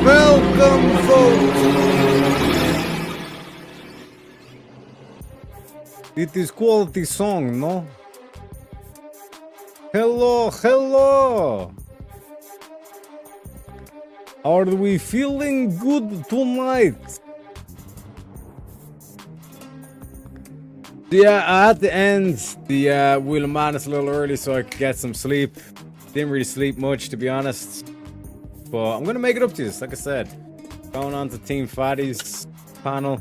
Welcome, folks. It is quality song, no? Hello. Are we feeling good tonight? Yeah, at the end, the Wheel of Madness a little early so I could get some sleep. Didn't really sleep much, to be honest. But I'm gonna make it up to this, like I said. Going on to Team Fatty's panel.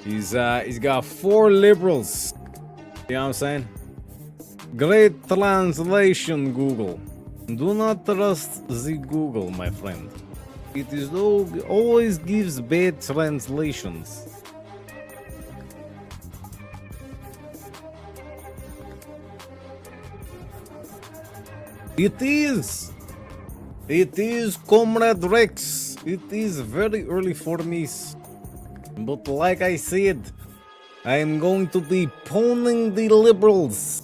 He's got 4 liberals. You know what I'm saying? Great translation, Google. Do not trust the Google, my friend. It is always gives bad translations. It is Comrade Rex. It is very early for me. But like I said, I am going to be pawning the liberals.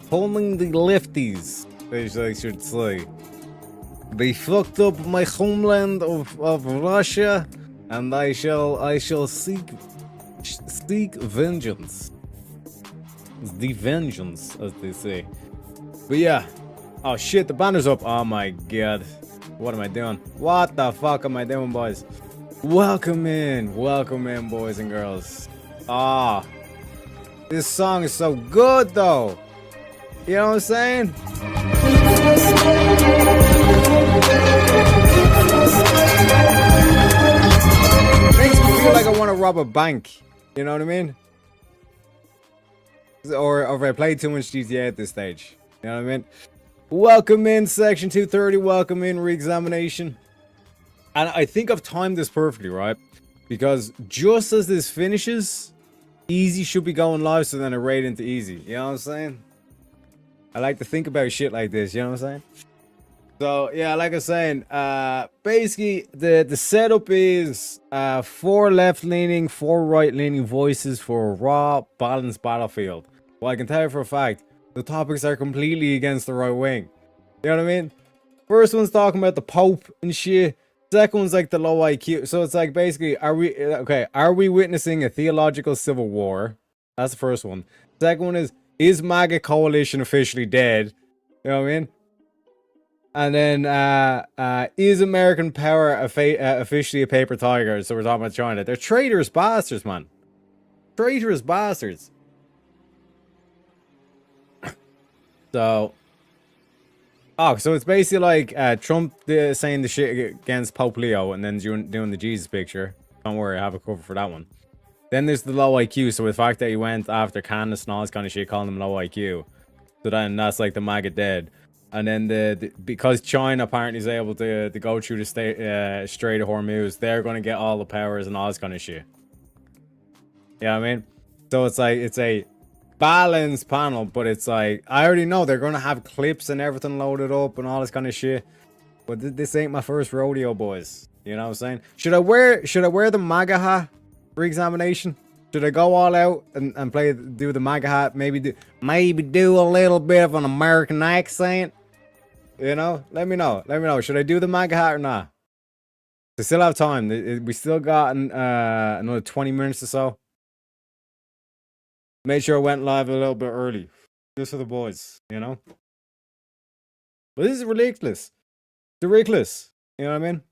Pawning the lefties, as I should say. They fucked up my homeland of Russia, and I shall seek vengeance. The vengeance, as they say. But yeah. Oh shit, the banner's up. Oh my god. What am I doing? What the fuck am I doing, boys? Welcome in, boys and girls. Ah, this song is so good, though. You know what I'm saying? Makes me feel like I want to rob a bank. You know what I mean? Or if I play too much GTA at this stage. You know what I mean? Welcome in, Section 230. Welcome in, re-examination. And I think I've timed this perfectly, right? Because just as this finishes, Easy should be going live, so then I raid into Easy. You know what I'm saying? I like to think about shit like this, you know what I'm saying? So yeah, like I was saying, basically the setup is 4 left-leaning, 4 right-leaning voices for a raw, balanced battlefield. Well, I can tell you for a fact, the topics are completely against the right wing. You know what I mean? First one's talking about the Pope and shit. Second one's like the low IQ. So it's like basically, are we witnessing a theological civil war? That's the first one. Second one is MAGA coalition officially dead? You know what I mean? And then, is American power officially a paper tiger? So we're talking about China. They're traitorous bastards, man. Traitorous bastards. So, so it's basically like Trump saying the shit against Pope Leo and then doing the Jesus picture. Don't worry, I have a cover for that one. Then there's the low IQ. So the fact that he went after Candace and all this kind of shit, calling them low IQ. So then that's like the MAGA dead. And then because China apparently is able to go through the Strait of Hormuz, they're going to get all the powers and all this kind of shit. You know what I mean? So it's like, it's a balanced panel, but it's like, I already know they're going to have clips and everything loaded up and all this kind of shit. But this ain't my first rodeo, boys. You know what I'm saying? Should I wear the MAGA hat for examination? Should I go all out and do the MAGA hat? Maybe do a little bit of an American accent? You know, let me know. Should I do the MAGA hat or not? I still have time. We still got another 20 minutes or so. Made sure I went live a little bit early, just for the boys. You know. But this is ridiculous. It's ridiculous. You know what I mean?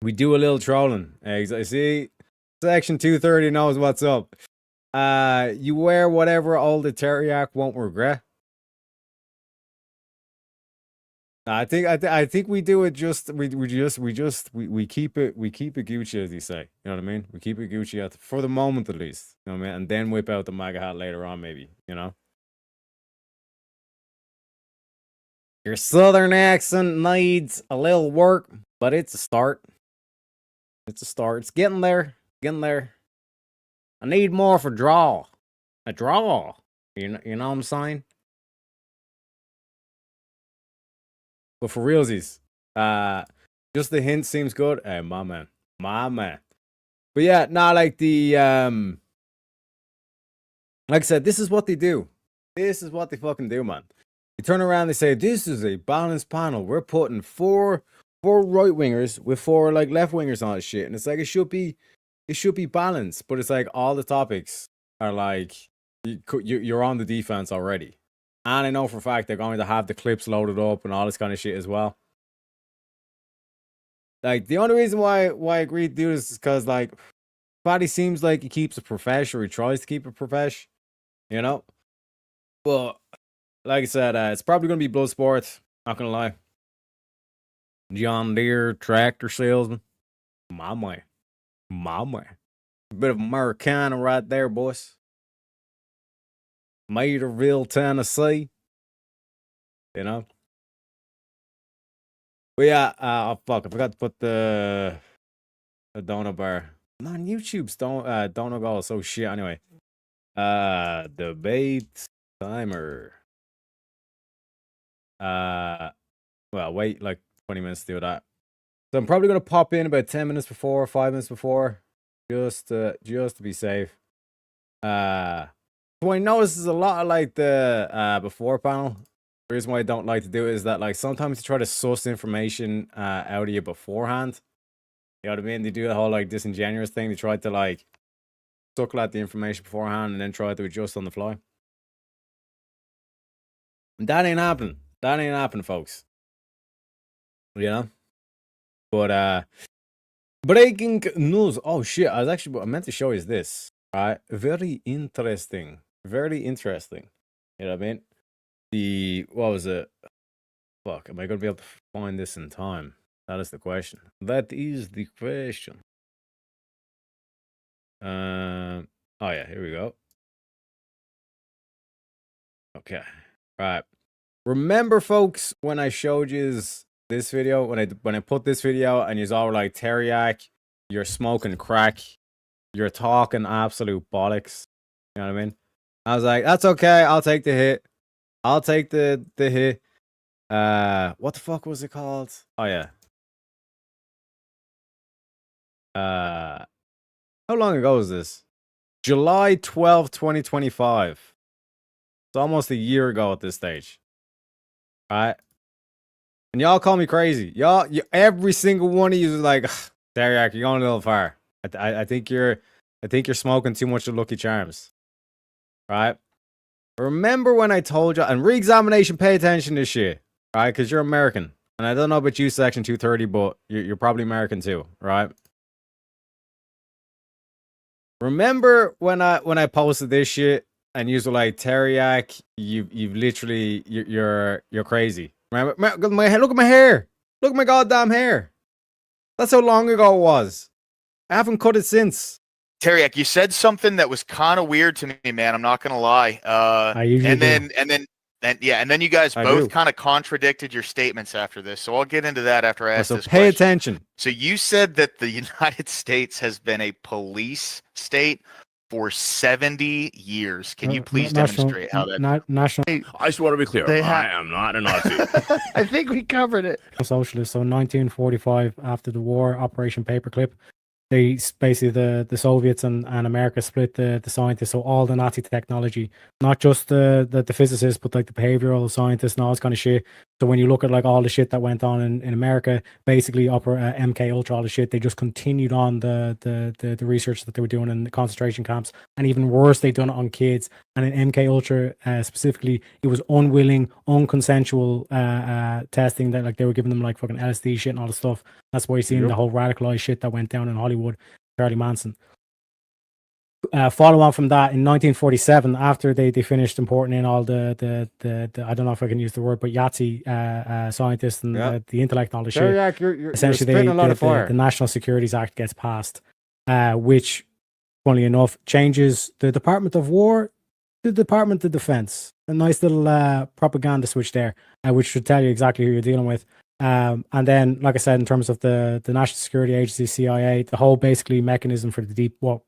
We do a little trolling. I see. Section 230 knows what's up. You wear whatever old Teriak won't regret. I think we do it just we keep it Gucci, as you say. You know what I mean? We keep it Gucci for the moment at least. You know what I mean? And then whip out the MAGA hat later on, maybe. You know. Your southern accent needs a little work, but it's a start. It's a start. It's getting there. Getting there. I need more for draw. A draw. You know what I'm saying? But for realsies, just the hint seems good. Hey, my man. But yeah, like the like I said, this is what they do. This is what they fucking do, man. You turn around, they say this is a balanced panel. We're putting four right wingers with 4 like left wingers on this shit, and it's like it should be balanced, but it's like all the topics are like you're on the defense already. And I know for a fact they're going to have the clips loaded up and all this kind of shit as well. Like, the only reason why I agree to do this is because, like, Fatty seems like he keeps a profesh, or he tries to keep a profesh, you know? But, like I said, it's probably going to be Bloodsport, not going to lie. John Deere tractor salesman. My man. A bit of Americana right there, boys. Materville, Tennessee. You know? But yeah, fuck, I forgot to put the donut bar. Man, YouTube's donut bar is so shit anyway. Debate timer. Well, wait like 20 minutes to do that. So I'm probably gonna pop in about 10 minutes before, 5 minutes before, just to be safe. So I notice a lot of like the before panel. The reason why I don't like to do it is that like sometimes you try to source information out of you beforehand. You know what I mean? They do the whole like disingenuous thing. They try to like suckle at the information beforehand and then try to adjust on the fly. And that ain't happening. That ain't happening, folks. You know? But breaking news. Oh shit! I meant to show you this. Right? Very interesting. Very interesting. You know what I mean? What was it? Fuck, am I gonna be able to find this in time? That is the question. That is the question. Oh yeah, here we go. Okay. Right. Remember, folks, when I showed you this video, when I put this video and you're all like, Teriak, you're smoking crack, you're talking absolute bollocks. You know what I mean? I was like, that's okay. I'll take the hit. I'll take the hit. What the fuck was it called? Oh yeah. How long ago was this? July 12th, 2025. It's almost a year ago at this stage. All right. And y'all call me crazy. Y'all, every single one of you is like, Derek, you're going a little far. I think you're smoking too much of Lucky Charms. Right? Remember when I told you, and re-examination, pay attention to shit, right? Because you're American. And I don't know about you, Section 230, but you're probably American too, right? Remember when I posted this shit and you were like, Teriak, you've literally, you're crazy. Remember? Look at my hair. Look at my goddamn hair. That's how long ago it was. I haven't cut it since. Teriak, you said something that was kind of weird to me, man. I'm not gonna lie. And then you guys both kind of contradicted your statements after this. So I'll get into that after I ask this question. Pay attention. So you said that the United States has been a police state for 70 years. Can you please demonstrate how that? National. I just want to be clear. I am not a Nazi. I think we covered it. Socialist. So in 1945, after the war, Operation Paperclip, they basically the Soviets and America split the scientists. So all the Nazi technology, not just the physicists, but like the behavioral scientists and all this kind of shit. So when you look at like all the shit that went on in America, basically MK Ultra, all the shit, they just continued on the research that they were doing in the concentration camps, and even worse, they done it on kids. And in MK Ultra specifically, it was unwilling, unconsensual testing that like they were giving them like fucking LSD shit and all the stuff. That's why you're seeing the whole radicalized shit that went down in Hollywood, Charlie Manson. Follow on from that, in 1947, after they finished importing in all the I don't know if I can use the word, but Yahtzee scientists and the intellect and all the shit. Essentially, the National Securities Act gets passed, which, funnily enough, changes the Department of War to the Department of Defense. A nice little propaganda switch there, which should tell you exactly who you're dealing with. And then, like I said, in terms of the National Security Agency, CIA, the whole basically mechanism for the deep, what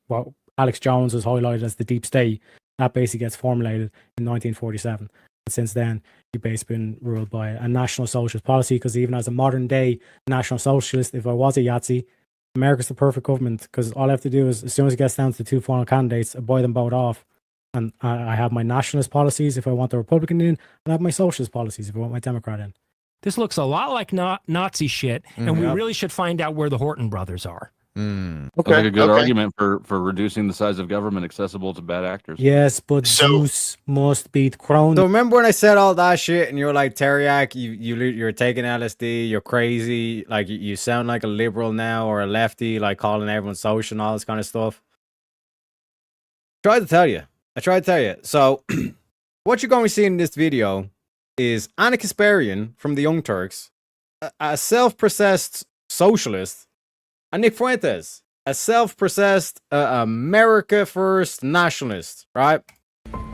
Alex Jones has highlighted as the deep state, that basically gets formulated in 1947. And since then, you've basically been ruled by a National Socialist policy, because even as a modern day National Socialist, if I was a Yahtzee, America's the perfect government, because all I have to do is, as soon as it gets down to the two final candidates, I buy them both off. And I have my nationalist policies if I want the Republican in, and I have my socialist policies if I want my Democrat in. This looks a lot like Nazi shit, and we really should find out where the Horton brothers are. Okay, like a good argument for reducing the size of government accessible to bad actors. Yes, but Zeus must be crowned. So remember when I said all that shit, and you were like, Teriak, you're taking LSD, you're crazy, like you sound like a liberal now or a lefty, like calling everyone social and all this kind of stuff. I tried to tell you. So what you're going to see in this video is Anna Kasparian from the Young Turks, a self-processed socialist, and Nick Fuentes, a self-processed America First nationalist, right?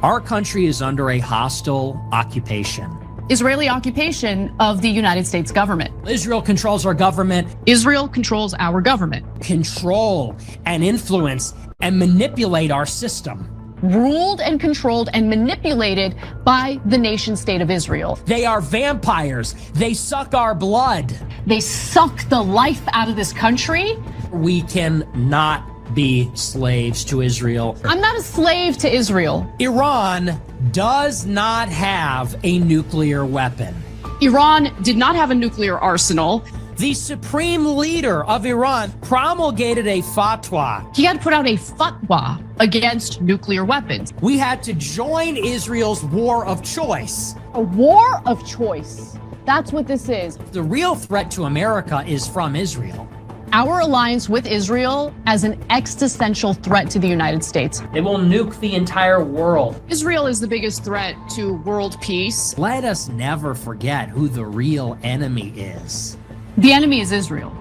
Our country is under a hostile occupation. Israeli occupation of the United States government. Israel controls our government. Israel controls our government. Control and influence and manipulate our system. Ruled and controlled and manipulated by the nation state of Israel. They are vampires. They suck our blood. They suck the life out of this country. We cannot be slaves to Israel. I'm not a slave to Israel. Iran does not have a nuclear weapon. Iran did not have a nuclear arsenal. The supreme leader of Iran promulgated a fatwa. He had to put out a fatwa against nuclear weapons. We had to join Israel's war of choice. A war of choice. That's what this is. The real threat to America is from Israel. Our alliance with Israel as an existential threat to the United States. It will nuke the entire world. Israel is the biggest threat to world peace. Let us never forget who the real enemy is. The enemy is Israel.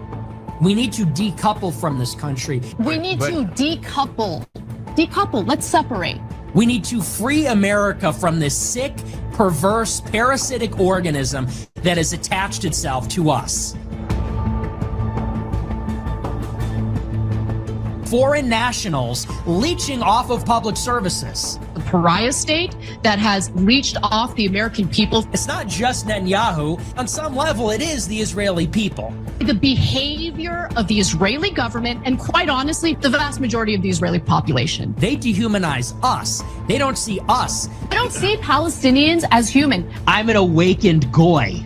We need to decouple from this country. We need to decouple. Decouple, let's separate. We need to free America from this sick, perverse, parasitic organism that has attached itself to us. foreign nationals leeching off of public services. The pariah state that has leached off the American people. It's not just Netanyahu. On some level, it is the Israeli people. The behavior of the Israeli government, and quite honestly, the vast majority of the Israeli population. They dehumanize us. They don't see us. I don't see Palestinians as human. I'm an awakened goy.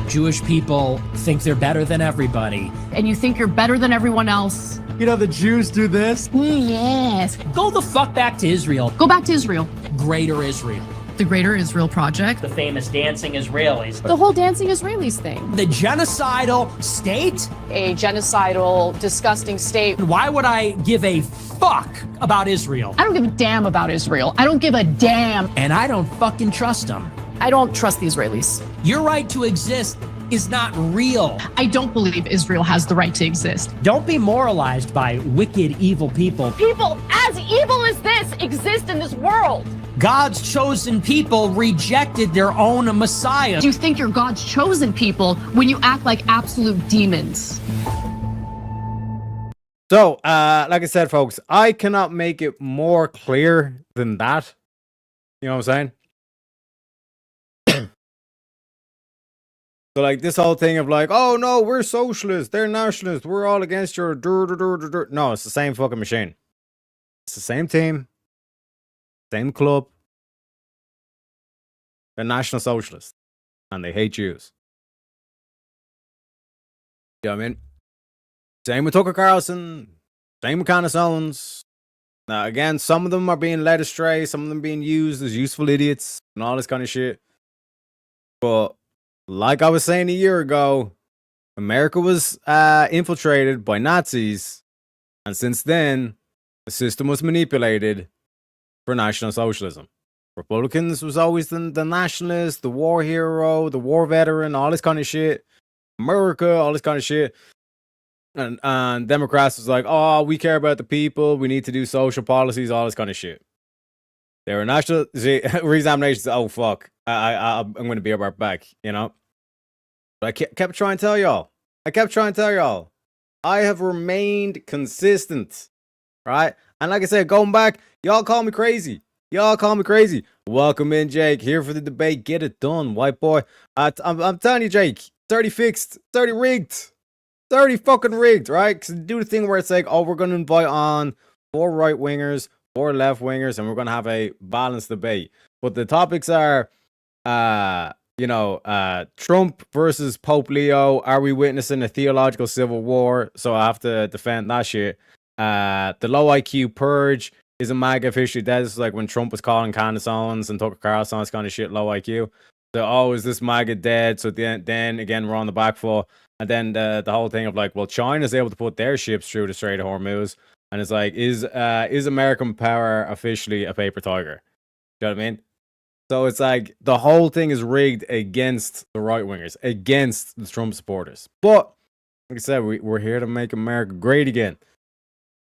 Jewish people think they're better than everybody. And you think you're better than everyone else. You know, the Jews do this. Yes. Go the fuck back to Israel. Go back to Israel. Greater Israel. The Greater Israel Project. The famous dancing Israelis. The whole dancing Israelis thing. The genocidal state? A genocidal, disgusting state. Why would I give a fuck about Israel? I don't give a damn about Israel. I don't give a damn. And I don't fucking trust them. I don't trust the Israelis. Your right to exist is not real. I don't believe Israel has the right to exist. Don't be moralized by wicked, evil people. People as evil as this exist in this world. God's chosen people rejected their own Messiah. Do you think you're God's chosen people when you act like absolute demons? So, like I said, folks, I cannot make it more clear than that. You know what I'm saying? So, like, this whole thing of like, oh no, we're socialists, they're nationalists, we're all against your No, it's the same fucking machine. It's the same team, same club. They're national socialists, and they hate Jews. You know what I mean? Same with Tucker Carlson, same with Candace Owens. Now, again, some of them are being led astray, some of them being used as useful idiots and all this kind of shit. But like I was saying a year ago, America was infiltrated by Nazis, and since then, the system was manipulated for National Socialism. Republicans was always the nationalist, the war hero, the war veteran, all this kind of shit. America, all this kind of shit. And Democrats was like, oh, we care about the people, we need to do social policies, all this kind of shit. They were national re-examinations. Oh fuck, I'm going to be right back, you know. But I kept trying to tell y'all. I have remained consistent, right? And like I said, going back, y'all call me crazy. Welcome in, Jake. Here for the debate. Get it done, white boy. I'm telling you, Jake. 30 fixed, 30 rigged, 30 fucking rigged, right? Because do the thing where it's like, oh, we're going to invite on 4 right wingers, 4 left wingers, and we're going to have a balanced debate. But the topics are, Trump versus Pope Leo. Are we witnessing a theological civil war? So I have to defend that shit. The low IQ purge. Is a MAGA officially dead? This is like when Trump was calling Candace Owens and Tucker Carlson, this kind of shit, low IQ. So, oh, is this MAGA dead? So then again, we're on the back foot. And then the whole thing of like, well, China's able to put their ships through the Strait of Hormuz. And it's like, is American power officially a paper tiger? You know what I mean? So it's like the whole thing is rigged against the right wingers, against the Trump supporters. But like I said, we're here to make America great again.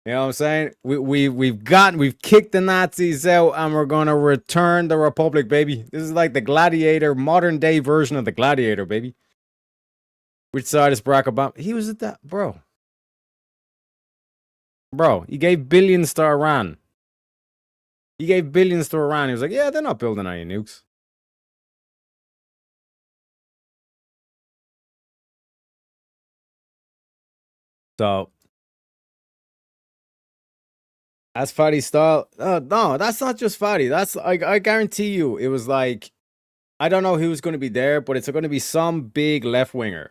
You know what I'm saying? We've kicked the Nazis out, and we're gonna return the Republic, baby. This is like the Gladiator, modern day version of the Gladiator, baby. Which side is Barack Obama? He was at that, bro. He gave billions to Iran. He was like, yeah, they're not building any nukes. So that's Fatty style. No, that's not just Fatty. That's I guarantee you, it was like, I don't know who's going to be there, but it's going to be some big left winger,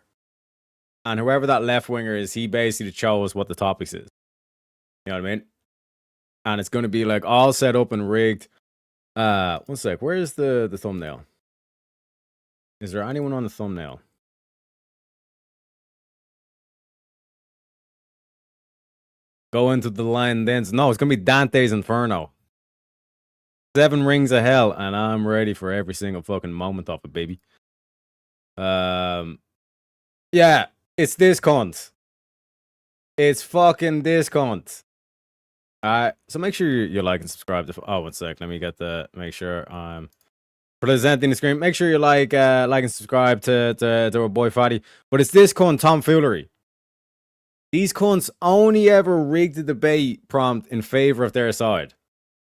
and whoever that left winger is, he basically chose what the topics is. You know what I mean? And it's going to be like all set up and rigged. One sec. Where is the thumbnail? Is there anyone on the thumbnail? Go into the line dance. No, it's going to be Dante's Inferno. 7 rings of hell, and I'm ready for every single fucking moment of it, baby. Yeah, it's this cunt. It's fucking this cunt. Alright, so make sure you like and subscribe to. Oh, one sec. Let me get make sure I'm presenting the screen. Make sure you like and subscribe to our boy Fatty. But it's this cunt, Tom Foolery. These cunts only ever rig the debate prompt in favor of their side.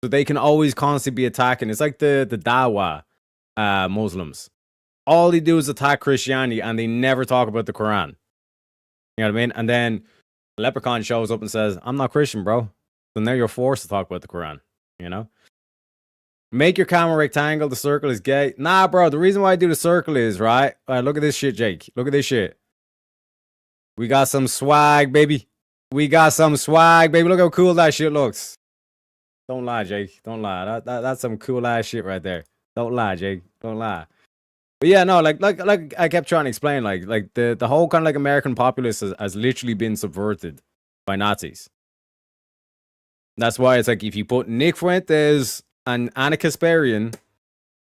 So they can always constantly be attacking. It's like the Dawa Muslims. All they do is attack Christianity and they never talk about the Quran. You know what I mean? And then Leprechaun shows up and says, I'm not Christian, bro. So now you're forced to talk about the Quran. You know? Make your camera rectangle. The circle is gay. Nah, bro. The reason why I do the circle is, right? All right, look at this shit, Jake. Look at this shit. We got some swag, baby. We got some swag, baby. Look how cool that shit looks. Don't lie, Jake. Don't lie. That's some cool ass shit right there. Don't lie, Jake. Don't lie. But yeah, no, like I kept trying to explain, like the whole kind of like American populace has literally been subverted by Nazis. That's why it's like if you put Nick Fuentes and Anna Kasparian,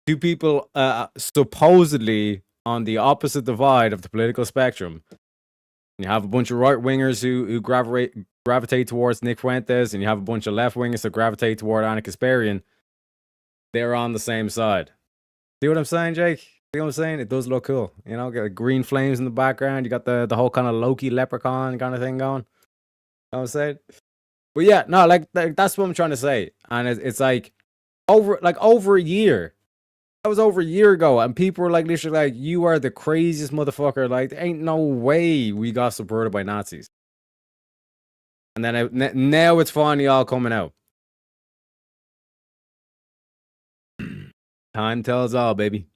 two people supposedly on the opposite divide of the political spectrum, and you have a bunch of right wingers who gravitate towards Nick Fuentes, and you have a bunch of left wingers that gravitate toward Anna Kasparian. They're on the same side. See what I'm saying, Jake? See what I'm saying? It does look cool. You know, got green flames in the background. You got the whole kind of Loki leprechaun kind of thing going. You know what I'm saying? But yeah, no, like that's what I'm trying to say. And it's like over a year. That was over a year ago, and people were like literally like, "You are the craziest motherfucker!" Like, there ain't no way we got subverted by Nazis. And then now it's finally all coming out. Time tells all, baby.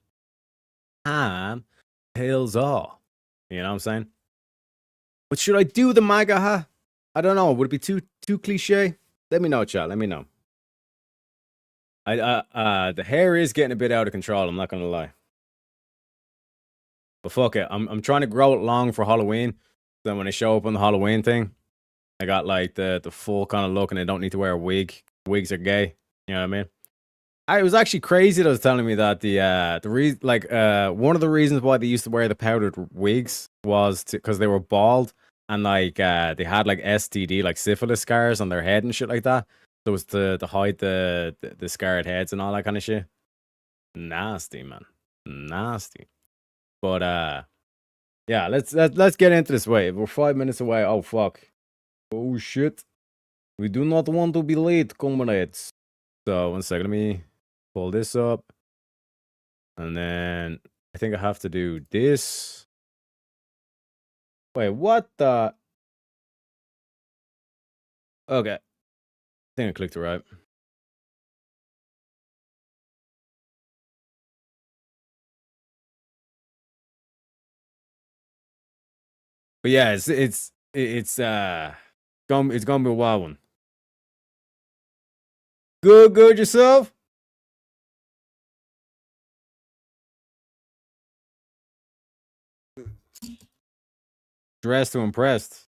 Time tells all. You know what I'm saying? But should I do the MAGA, huh? I don't know. Would it be too cliche? Let me know, chat. Let me know. The hair is getting a bit out of control. I'm not gonna lie. But fuck it. I'm trying to grow it long for Halloween. Then when I show up on the Halloween thing, I got like the full kind of look, and I don't need to wear a wig. Wigs are gay. You know what I mean? It was actually crazy that was telling me that one of the reasons why they used to wear the powdered wigs was because they were bald and like they had like STD, like syphilis scars on their head and shit like that. So it was to hide the scarred heads and all that kind of shit. Nasty, man. Nasty. But yeah, let's get into this. Wait, we're 5 minutes away. Oh fuck. Oh shit. We do not want to be late, comrades. So 1 second, let me pull this up. And then I think I have to do this. Wait, what the? Okay. I think I clicked it right. But yeah, it's gonna be a wild one. Good yourself? Dressed to impressed.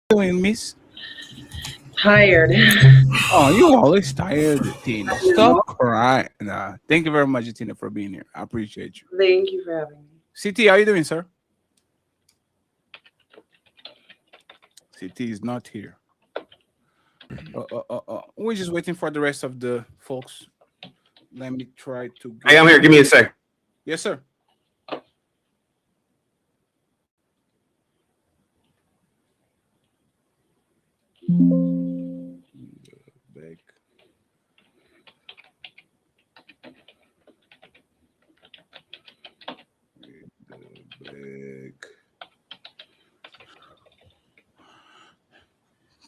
Doing, miss? Tired. Oh, you always tired, Tina. Stop crying. Nah. Thank you very much, Tina, for being here. I appreciate you. Thank you for having me. CT, how you doing, sir? CT is not here. We're just waiting for the rest of the folks. Let me try to. Hey, I'm here. Give me a sec. Yes, sir. Back.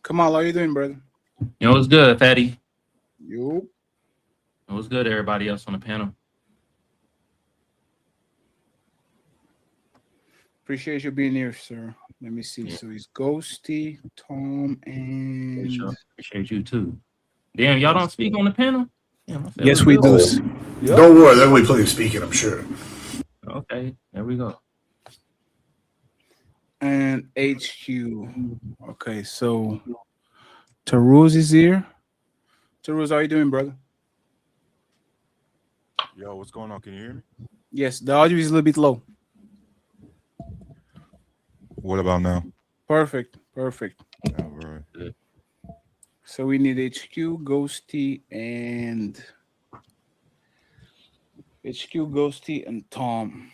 Kamal, how you doing, brother? You know what's good, Fatty? You. What's good, everybody else on the panel? Appreciate you being here, sir. Let me see. Yeah. So it's Ghosty, Tom, and appreciate you too. Damn, y'all don't speak on the panel? Damn, yes, we do. Yep. Don't worry, there will be plenty of speaking, I'm sure. Okay, there we go. And HQ. Okay, so Taruz is here. Taruz, how you doing, brother? Yo, what's going on? Can you hear me? Yes, the audio is a little bit low. What about now? Perfect. All right. So we need HQ, Ghosty, and HQ, Ghosty, and Tom.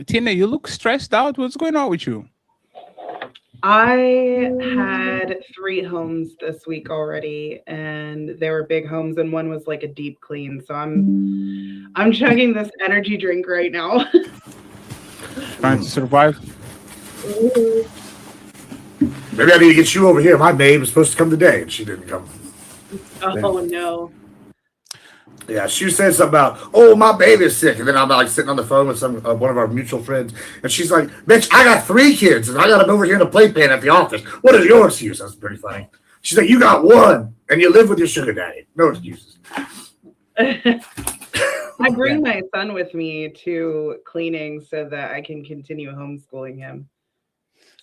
Tina, you look stressed out. What's going on with you? I had 3 homes this week already, and they were big homes, and one was like a deep clean. So I'm chugging this energy drink right now. Trying to survive. Maybe I need to get you over here. My babe was supposed to come today, and she didn't come. Oh no. Yeah, she said something about, oh, my baby's sick. And then I'm like sitting on the phone with some one of our mutual friends. And she's like, bitch, I got 3 kids and I got them over here in a playpen at the office. What is your excuse? That's pretty funny. She's like, you got 1 and you live with your sugar daddy. No excuses. I bring my son with me to cleaning so that I can continue homeschooling him.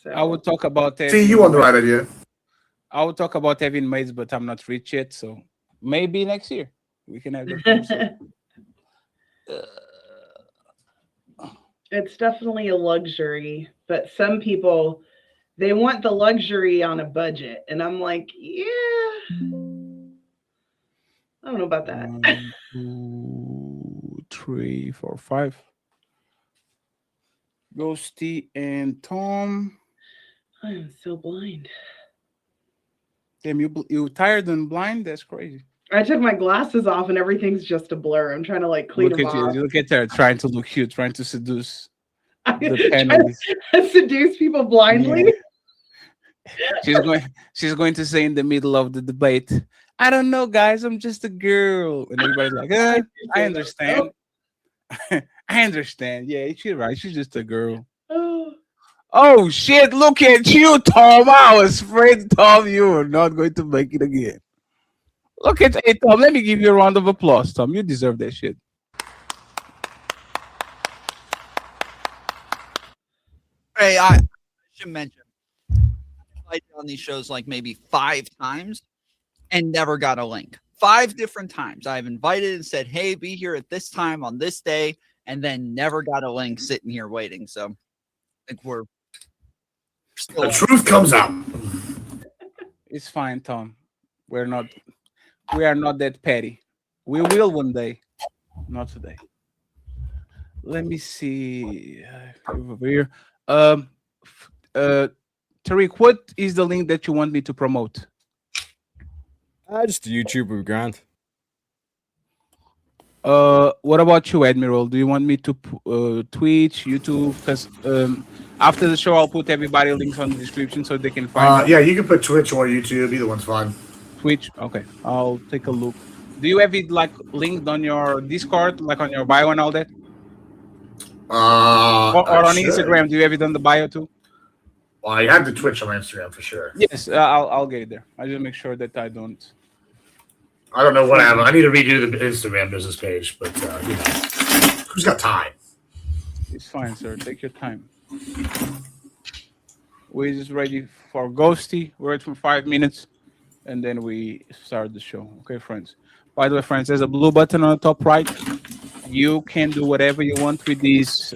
So I would talk about it. See, you on the right idea. I would talk about having maids, but I'm not rich yet. So maybe next year we can have that conversation. It's definitely a luxury, but some people, they want the luxury on a budget. And I'm like, yeah, I don't know about that. 1, 2, 3, 4, 5. Ghosty and Tom. I am so blind. Damn, you tired and blind? That's crazy. I took my glasses off and everything's just a blur. I'm trying to like clean Look them at off. you. Look at her trying to look cute, trying to seduce the Trying panelists. to seduce people blindly. Yeah. She's going to say in the middle of the debate, I don't know, guys, I'm just a girl. And everybody's like, I understand. I understand. Yeah, she's right. She's just a girl. Oh shit, look at you, Tom. I was afraid, Tom, you were not going to make it again. Look at hey Tom, let me give you a round of applause, Tom. You deserve that shit. Hey, I should mention I did on these shows like maybe 5 times and never got a link. 5 different times. I've invited and said, hey, be here at this time on this day, and then never got a link sitting here waiting. So I think we're still the truth comes out. It's fine, Tom. We are not that petty. We will one day. Not today. Let me see over here. Tariq, what is the link that you want me to promote? Just YouTube would be grand. What about you, Admiral? Do you want me to Twitch, YouTube? Because after the show, I'll put everybody links on the description so they can find. Yeah, you can put Twitch or YouTube. Either one's fine. Twitch, okay. I'll take a look. Do you have it like linked on your Discord, like on your bio and all that? Or on Instagram? Do you have it on the bio too? Well, I have the Twitch on Instagram for sure. Yes, I'll get it there. I just make sure that I don't. I don't know what happened. I need to redo the Instagram business page, but you know, who's got time? It's fine, sir. Take your time. We're just ready for Ghosty. We're wait for 5 minutes, and then we start the show. Okay, friends. By the way, friends, there's a blue button on the top right. You can do whatever you want with these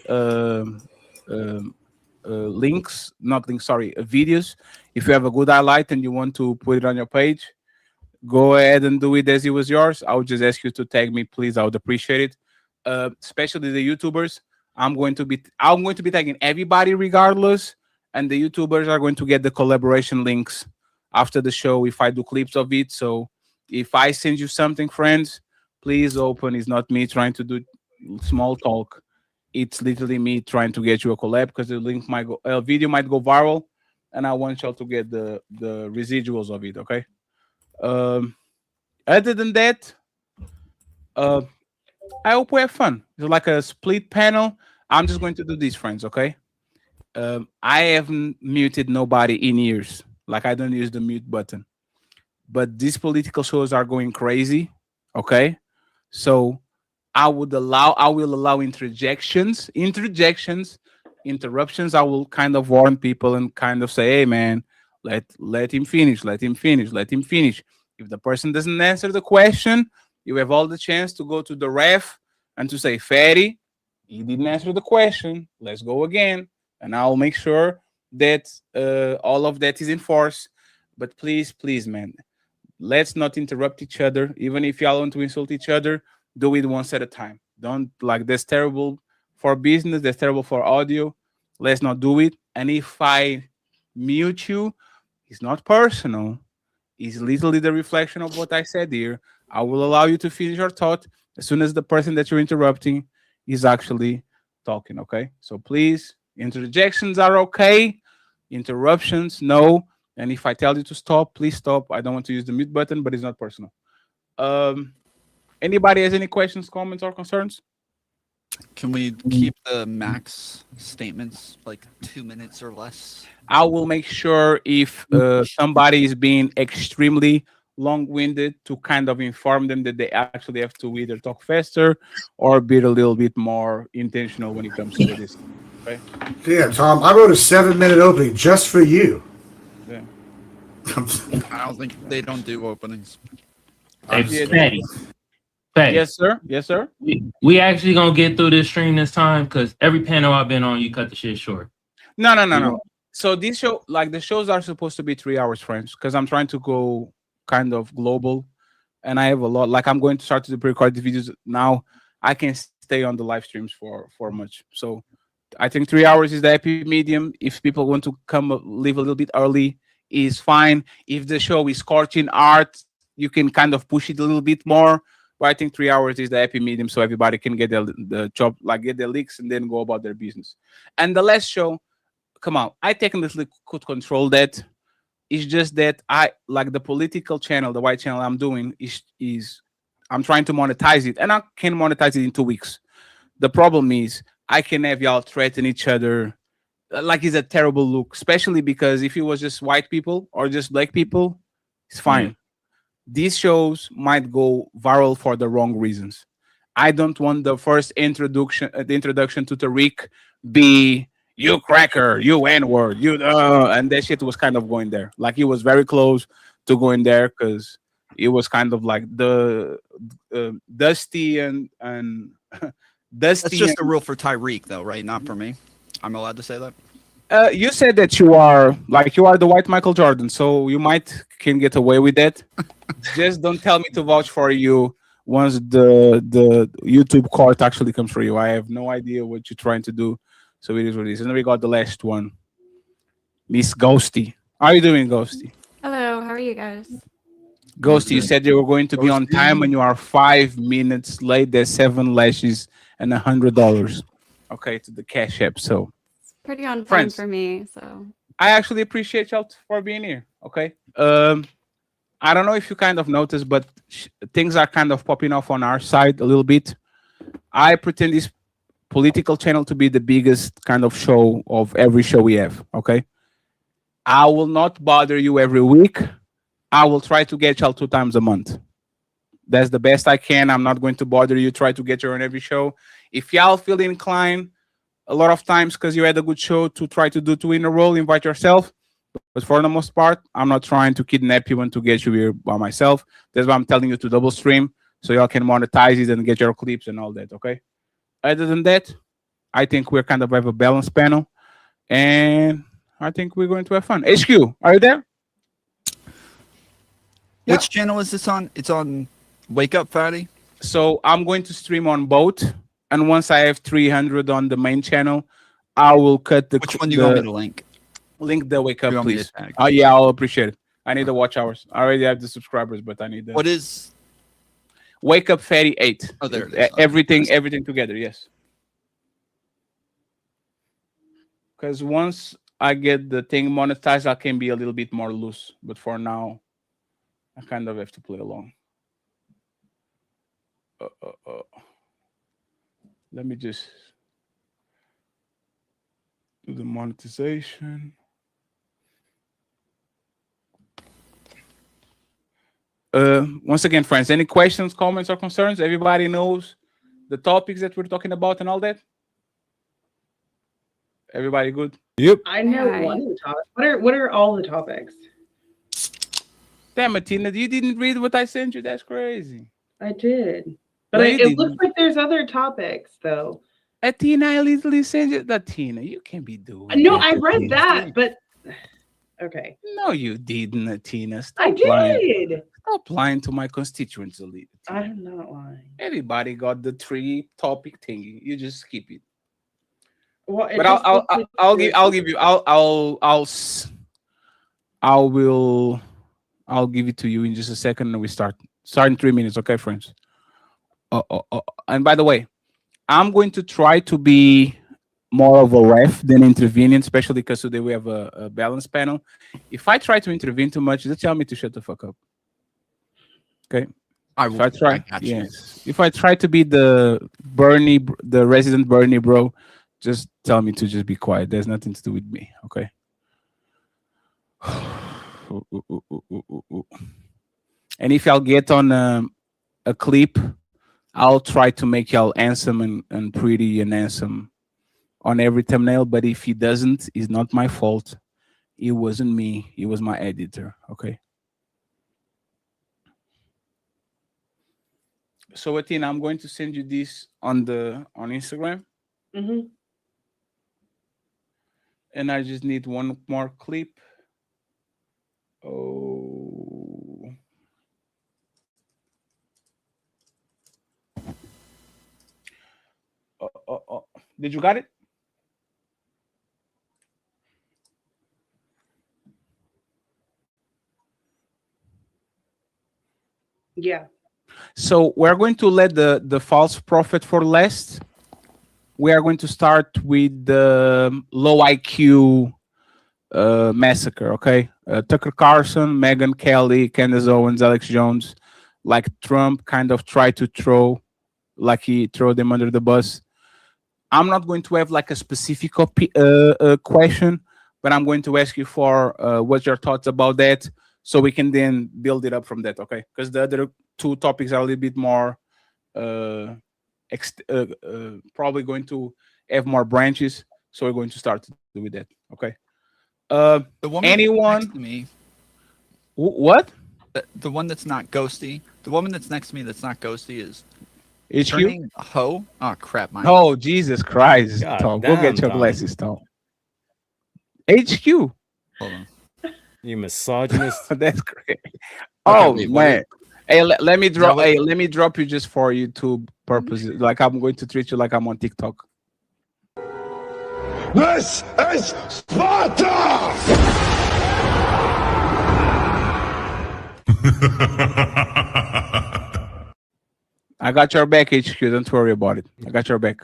links, not links, sorry, videos. If you have a good highlight and you want to put it on your page, go ahead and do it as it was yours. I would just ask you to tag me, please. I would appreciate it. Especially the YouTubers. I'm going to be tagging everybody regardless, and the YouTubers are going to get the collaboration links after the show if I do clips of it. So if I send you something, friends, please open. It's not me trying to do small talk. It's literally me trying to get you a collab because the link might go, a video might go viral, and I want y'all to get the residuals of it. Okay. Other than that, I hope we have fun. It's like a split panel. I'm just going to do this, friends. Okay. I haven't muted nobody in years. Like I don't use the mute button. But these political shows are going crazy. Okay. So I will allow interjections, interruptions. I will kind of warn people and kind of say, hey man, let him finish. If the person doesn't answer the question, you have all the chance to go to the ref and to say, Fatty, he didn't answer the question. Let's go again. and I'll make sure that all of that is enforced. But please, please, man, let's not interrupt each other. Even if y'all want to insult each other, do it once at a time. Don't like that's terrible for business, that's terrible for audio. Let's not do it. And if I mute you, it's not personal. It's literally the reflection of what I said here. I will allow you to finish your thought as soon as the person that you're interrupting is actually talking. Okay. So please, interjections are okay. Interruptions, no. And if I tell you to stop, please stop. I don't want to use the mute button, but it's not personal. Anybody has any questions, comments, or concerns? Can we keep the max statements like 2 minutes or less? I will make sure if somebody is being extremely long-winded to kind of inform them that they actually have to either talk faster or be a little bit more intentional when it comes to this. Okay? Yeah, Tom, I wrote a 7-minute opening just for you. Yeah. I don't think they don't do openings. Hey, Yes, sir. Yes, sir. We actually gonna get through this stream this time because every panel I've been on, you cut the shit short. No. So this show, like the shows are supposed to be 3 hours, friends, because I'm trying to go kind of global, and I have a lot. Like I'm going to start to pre-record the videos now. I can stay on the live streams for much. So I think 3 hours is the happy medium. If people want to come leave a little bit early, is fine. If the show is scorching art, you can kind of push it a little bit more. But I think 3 hours is the happy medium, so everybody can get the job, like get their leaks and then go about their business. And the last show, come on, I technically could control that. It's just that I like the political channel, the white channel I'm doing is I'm trying to monetize it, and I can monetize it in 2 weeks. The problem is I can have y'all threaten each other. Like it's a terrible look, especially because if it was just white people or just black people, it's fine. These shows might go viral for the wrong reasons. I don't want the first introduction to Tariq be you cracker, you N-word, you and that shit was kind of going there. Like it was very close to going there because it was kind of like the Dusty and Dusty. That's just a rule for Tyreek, though, right? Not for me. I'm allowed to say that. You said that you are the white Michael Jordan, so you can get away with that. Just don't tell me to vouch for you once the YouTube court actually comes for you. I have no idea what you're trying to do, so it is what it is. And then we got the last one, Miss Ghosty. How are you doing, Ghosty? Hello, how are you guys? Ghosty, you said you were going to be on time, and you are 5 minutes late. There's 7 lashes and $100. Okay, to the Cash App. So. Pretty on time Friends, for me, so I actually appreciate y'all for being here. Okay. I don't know if you kind of noticed, but things are kind of popping off on our side a little bit. I pretend this political channel to be the biggest kind of show of every show we have. Okay. I will not bother you every week. I will try to get y'all 2 times a month. That's the best I can. I'm not going to bother you. Try to get you on every show. If y'all feel inclined, a lot of times because you had a good show to try to do 2 in a row, invite yourself. But for the most part, I'm not trying to kidnap you and to get you here by myself. That's why I'm telling you to double stream so y'all can monetize it and get your clips and all that, okay? Other than that, I think we're kind of have a balanced panel. And I think we're going to have fun. HQ, are you there? Which channel is this on? It's on Wake Up Fatty? So I'm going to stream on both. And once I have 300 on the main channel, I will cut the. Which one do you want me to link? Link the Wake Up, please. Yeah, I'll appreciate it. I need the watch hours. I already have the subscribers, but I need the. What is? Wake Up Fatty 8. Oh, there it is. Everything together, yes. Because once I get the thing monetized, I can be a little bit more loose. But for now, I kind of have to play along. Let me just do the monetization. Once again, friends, any questions, comments, or concerns? Everybody knows the topics that we're talking about and all that? Everybody good? Yep. I know one of the topics. What are all the topics? Damn it, Tina, you didn't read what I sent you. That's crazy. I did. But it looks like there's other topics, though. Athena, I literally said it. Athena, you can't be doing. No, that, I read Athena. that, but okay. No, you didn't, Athena. I Stop lying. did. Stop lying to my constituents, Elite. I'm not lying. Everybody got the 3 topic thingy. You just skip it. Well, But I'll give you I'll give it to you in just a second, and we start in 3 minutes, okay, friends? And by the way, I'm going to try to be more of a ref than intervening, especially because today we have a balance panel. If I try to intervene too much, just tell me to shut the fuck up. Okay. If I try, yes. If I try to be the resident Bernie bro, just tell me to just be quiet. There's nothing to do with me. Okay. And if I'll get on a clip, I'll try to make y'all handsome and pretty and handsome on every thumbnail. But if he doesn't, it's not my fault. It wasn't me. It was my editor. Okay. So Athena, I'm going to send you this on Instagram. Mm-hmm. And I just need one more clip. Oh. Did you got it? Yeah. So we're going to let the false prophet for last. We are going to start with the low IQ massacre, okay? Tucker Carlson, Megyn Kelly, Candace Owens, Alex Jones, like Trump kind of tried to throw, like he threw them under the bus. I'm not going to have like a specific question, but I'm going to ask you for what's your thoughts about that, so we can then build it up from that, okay? Because the other 2 topics are a little bit more probably going to have more branches, so we're going to start to do with that, okay? The woman anyone next to me. What? The one that's not ghosty. The woman that's next to me that's not ghosty is HQ? a hoe. Oh crap! Oh Jesus Christ! God Tom, damn, go get your Tom. glasses, Tom. HQ. Hold on. You misogynist. That's great. Okay, Oh wait, man. Hey, let me drop. what- Hey, let me drop you just for YouTube purposes. Like I'm going to treat you like I'm on TikTok. This is Sparta! I got your back, HQ. Don't worry about it. I got your back,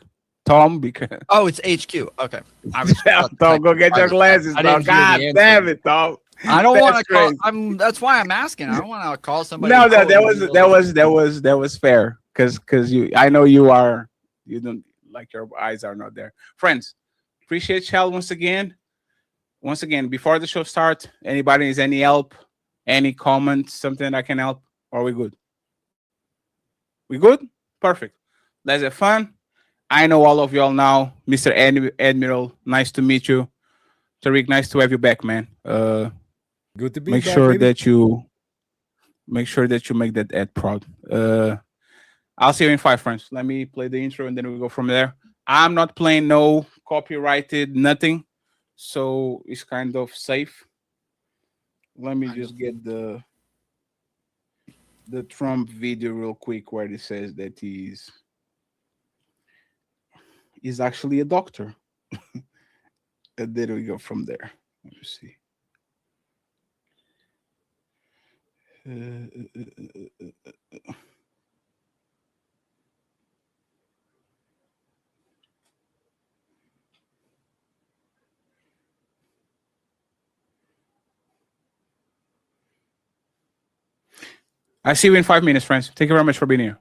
Tom. Because Oh, it's HQ. Okay. I was Tom, go get your glasses, I Tom. didn't hear God the answer. damn it, Tom. I don't want to That's call. crazy. That's why I'm asking. I don't want to call somebody. No, a hoe that was fair. Because I know you don't, like, your eyes are not there. Friends, appreciate y'all once again. Once again, before the show starts, anybody needs any help, any comments, something I can help? Or are we good? We good? Perfect. Let's have fun. I know all of y'all now. Mr. Admiral, nice to meet you. Tariq, nice to have you back, man. Good to be make back, sure baby. that you make that ad proud. I'll see you in 5, friends. Let me play the intro and then we'll go from there. I'm not playing no copyrighted nothing, so it's kind of safe. Let me just get the Trump video real quick where it says that he's actually a doctor. And then we go from there. Let me see. I see you in 5 minutes, friends. Thank you very much for being here.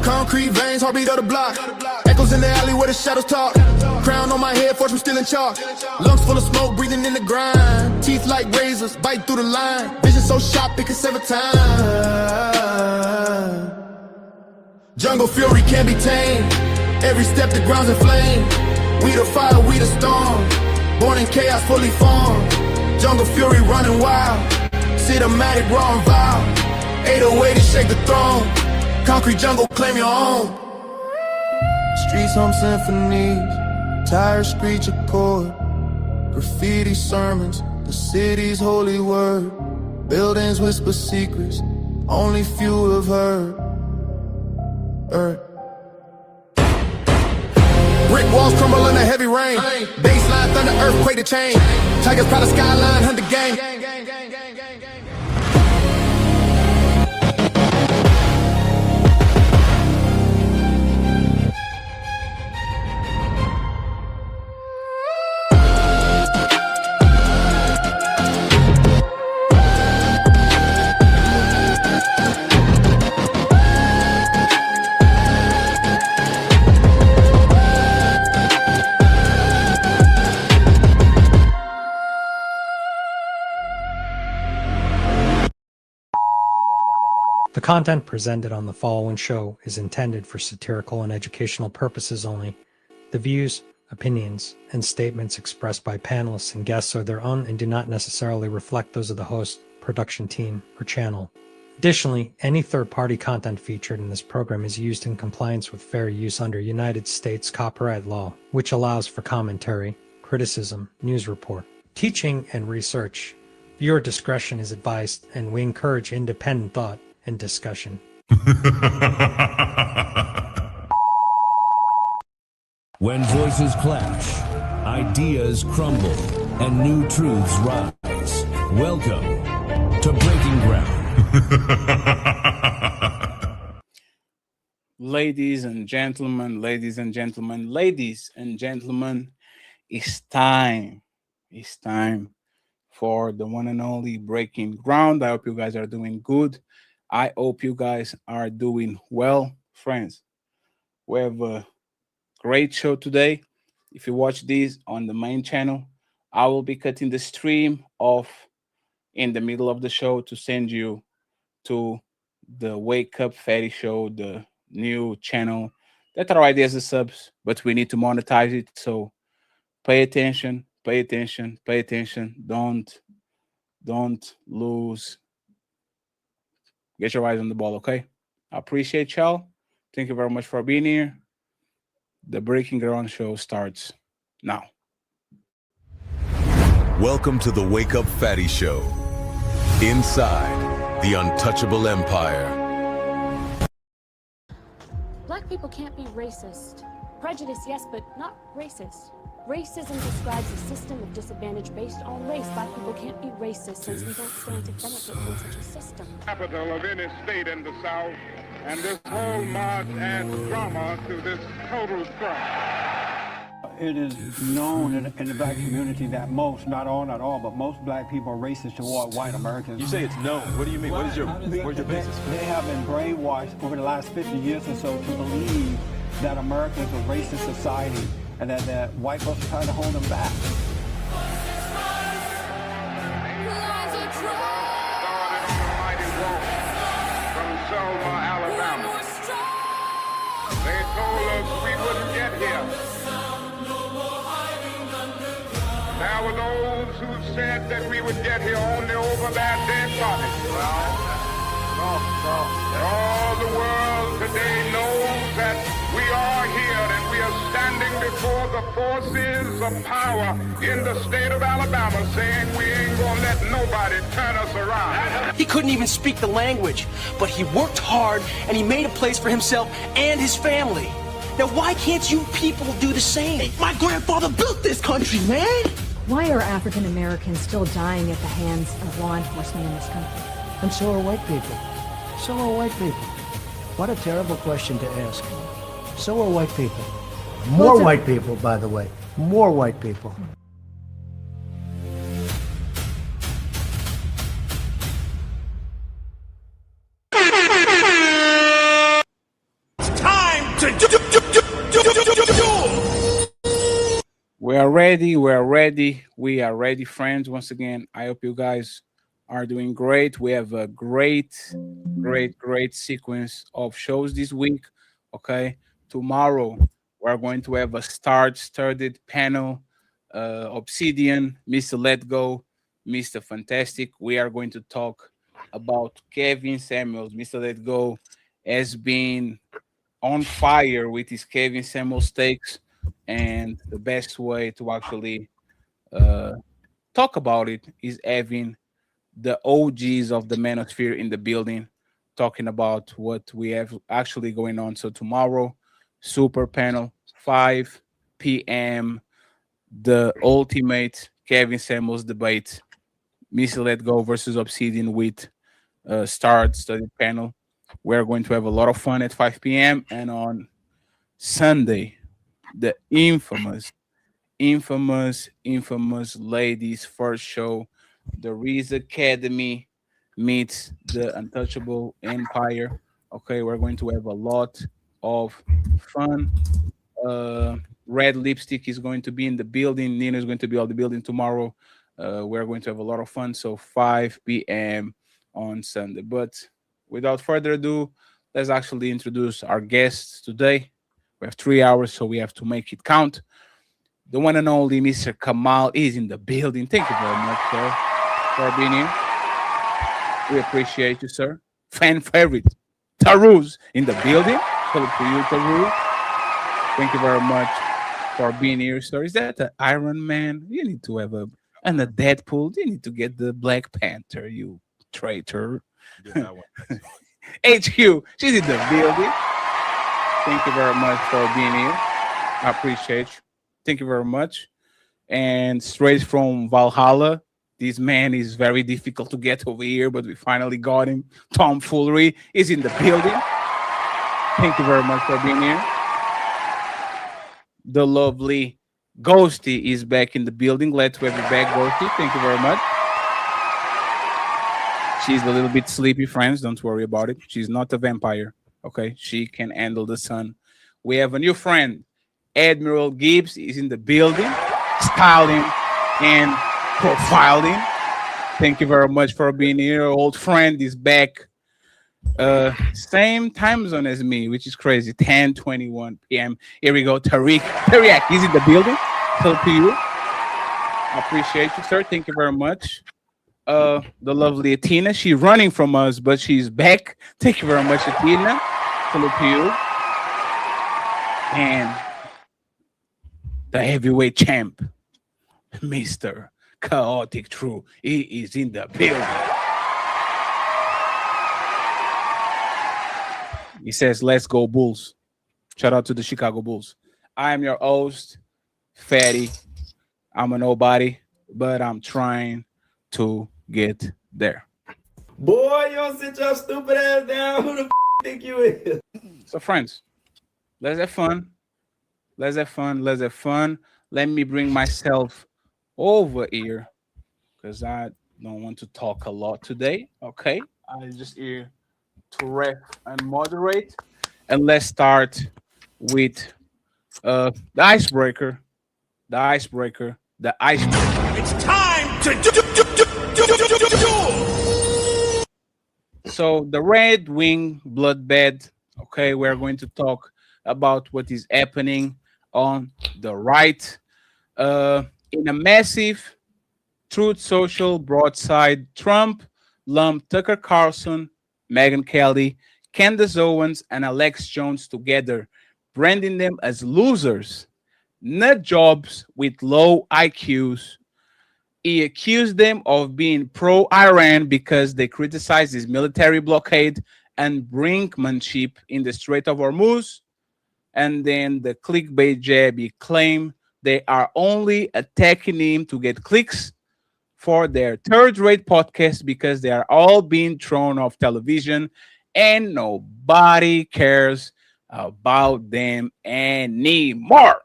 Concrete veins, heartbeat of the block. Echoes in the alley where the shadows talk. Crown on my head, fortune still in chalk. Lungs full of smoke, breathing in the grind. Teeth like razors, bite through the line. Vision so sharp, it can save a time. Jungle fury can't be tamed. Every step the ground's in flame. We the fire, we the storm. Born in chaos, fully formed. Jungle fury running wild. Cinematic, raw and vile. 808 to shake the throne. Concrete jungle, claim your own. Streets hum symphonies, tires screech a chord. Graffiti sermons, the city's holy word. Buildings whisper secrets, only few have heard. Brick walls crumble under heavy rain. Baseline thunder, earthquake to change. Tigers proud of skyline, hunt the game. The content presented on the following show is intended for satirical and educational purposes only. The views, opinions, and statements expressed by panelists and guests are their own and do not necessarily reflect those of the host, production team, or channel. Additionally, any third-party content featured in this program is used in compliance with fair use under United States copyright law, which allows for commentary, criticism, news report, teaching, and research. Viewer discretion is advised, and we encourage independent thought and discussion. When voices clash, ideas crumble, and new truths rise. Welcome to Breaking Ground. Ladies and gentlemen, ladies and gentlemen, ladies and gentlemen, it's time. It's time for the one and only Breaking Ground. I hope you guys are doing good. I hope you guys are doing well. Friends, we have a great show today. If you watch this on the main channel, I will be cutting the stream off in the middle of the show to send you to the Wake Up Fatty Show, the new channel that already has the subs, but we need to monetize it. So pay attention, pay attention, pay attention. Don't lose. Get your eyes on the ball, okay? I appreciate y'all. Thank you very much for being here. The Breaking Ground show starts now. Welcome to the Wake Up Fatty Show. Inside the untouchable empire. Black people can't be racist. Prejudice, yes, but not racist. Racism describes a system of disadvantage based on race. Black people can't be racist since we don't stand to benefit from such a system. Capital of any state in the South, and this whole march adds drama to this total drama. It is known in the black community that most, not all, but most black people are racist toward white Americans. You say it's known. What do you mean? Where's your basis? They have been brainwashed over the last 50 years or so to believe that America is a racist society and that white folks are trying to hold them back. Selma, Alabama. They told us we wouldn't get here. There were those who said that we would get here only over their dead bodies. All the world today knows that we are here and we is standing before the forces of power in the state of Alabama saying we ain't gonna let nobody turn us around. He couldn't even speak the language, but he worked hard and he made a place for himself and his family. Now, why can't you people do the same? My grandfather built this country, man! Why are African Americans still dying at the hands of law enforcement in this country? And so are white people. So are white people. What a terrible question to ask. So are white people. More white people, by the way. More white people. It's time to do. We are ready. We are ready. We are ready, friends. Once again, I hope you guys are doing great. We have a great sequence of shows this week. Okay, tomorrow we're going to have a star-studded panel. Obsidian, Mr. Let Go, Mr. Fantastic. We are going to talk about Kevin Samuels. Mr. Let Go has been on fire with his Kevin Samuels takes, and the best way to actually talk about it is having the OGs of the manosphere in the building, talking about what we have actually going on. So tomorrow, super panel, 5 p.m., the ultimate Kevin Samuels debate, Missy Let Go versus Obsidian with studied panel. We're going to have a lot of fun at 5 p.m. And on Sunday, the infamous ladies' first show, the Reese Academy meets the Untouchable Empire. Okay, we're going to have a lot of fun. Red Lipstick is going to be in the building. Nina is going to be on the building tomorrow. We're going to have a lot of fun. So 5 p.m. on Sunday. But without further ado, let's actually introduce our guests today. We have 3 hours, so we have to make it count. The one and only Mr. Kamal is in the building. Thank you very much, sir, for being here. We appreciate you, sir. Fan favorite, Taruz, in the building. Hello to you, Taruz. Thank you very much for being here, sir. Is that an Iron Man? You need to have a Deadpool. You need to get the Black Panther, you traitor. HQ, she's in the building. Thank you very much for being here. I appreciate you. Thank you very much. And straight from Valhalla, this man is very difficult to get over here, but we finally got him. Tom Foolery is in the building. Thank you very much for being here. The lovely Ghosty is back in the building. Glad to have you back, Ghosty. Thank you very much. She's a little bit sleepy, friends. Don't worry about it. She's not a vampire. Okay, she can handle the sun. We have a new friend, Admiral Gibbs is in the building, styling and profiling. Thank you very much for being here. Old friend is back. Same time zone as me, which is crazy. 10:21 p.m. Here we go. Tariq is in the building. Hello to you. I appreciate you, sir. Thank you very much. The lovely Athena. She's running from us, but she's back. Thank you very much, Athena. Hello to you. And the heavyweight champ, Mr. Chaotic True. He is in the building. He says, let's go Bulls. Shout out to the Chicago Bulls. I am your host, Fatty. I'm a nobody, but I'm trying to get there. Boy, you don't sit your stupid ass down. Who the think you is? So, friends, let's have fun. Let's have fun. Let's have fun. Let me bring myself over here because I don't want to talk a lot today. Okay, I'm just here to rep and moderate. And let's start with the icebreaker. The icebreaker. The icebreaker. It's time to do. So the Red Wing bloodbath. Okay, we're going to talk about what is happening on the right. In a massive Truth Social broadside, Trump lumped Tucker Carlson, Megyn Kelly, Candace Owens, and Alex Jones together, branding them as losers, nut jobs with low IQs. He accused them of being pro-Iran because they criticized his military blockade and brinkmanship in the Strait of Hormuz. And then the clickbait jab, he claimed they are only attacking him to get clicks for their third-rate podcast because they are all being thrown off television and nobody cares about them anymore.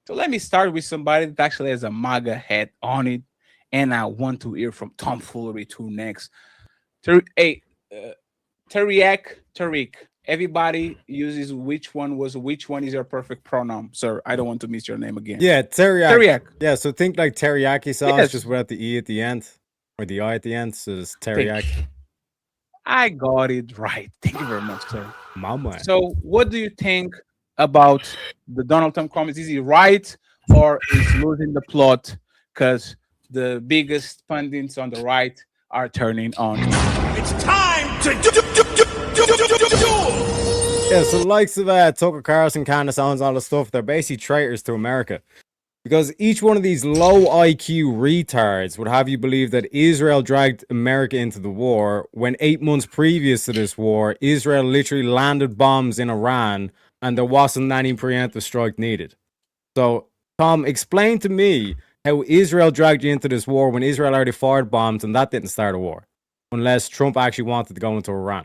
So let me start with somebody that actually has a MAGA hat on it, and I want to hear from Tomfoolery too next. Tariq, everybody uses which one is your perfect pronoun, sir? I don't want to miss your name again. Yeah, teriyaki. Teriyaki. Yeah, so think like teriyaki sauce, Yes. just without the E at the end, or the I at the end, so it's teriyaki. I got it right. Thank you very much, sir. Mama. So what do you think about the Donald Trump comments? Is he right or is losing the plot because the biggest pundits on the right are turning on? It's time to Yeah, so the likes of Tucker Carlson, Candace Owens, all the stuff, they're basically traitors to America. Because each one of these low IQ retards would have you believe that Israel dragged America into the war when 8 months previous to this war, Israel literally landed bombs in Iran and there wasn't any preemptive strike needed. So, Tom, explain to me how Israel dragged you into this war when Israel already fired bombs and that didn't start a war. Unless Trump actually wanted to go into Iran.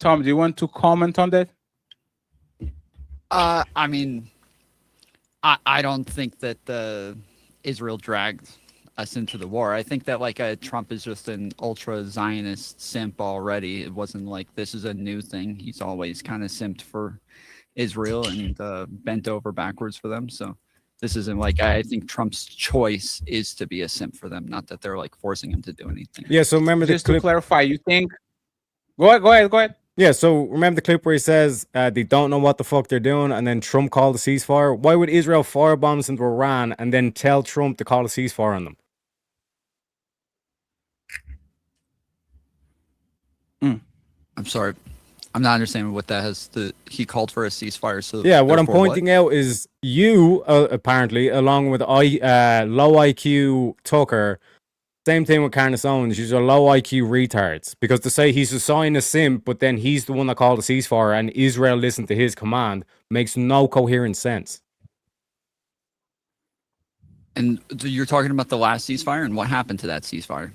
Tom, do you want to comment on that? I mean, I don't think that Israel dragged us into the war. I think that Trump is just an ultra Zionist simp already. It wasn't like this is a new thing. He's always kind of simped for Israel and bent over backwards for them. So this isn't I think Trump's choice is to be a simp for them, not that they're forcing him to do anything. Yeah, so remember just to clarify, you think? Go ahead. Yeah, so remember the clip where he says they don't know what the fuck they're doing, and then Trump called a ceasefire? Why would Israel fire bombs into Iran and then tell Trump to call a ceasefire on them? I'm sorry. I'm not understanding what that has to... He called for a ceasefire, so... Yeah, what I'm pointing out is you, apparently, along with low IQ Tucker... Same thing with Candace Owens. These are low IQ retards. Because to say he's a Zionist simp, but then he's the one that called a ceasefire and Israel listened to his command makes no coherent sense. And you're talking about the last ceasefire and what happened to that ceasefire?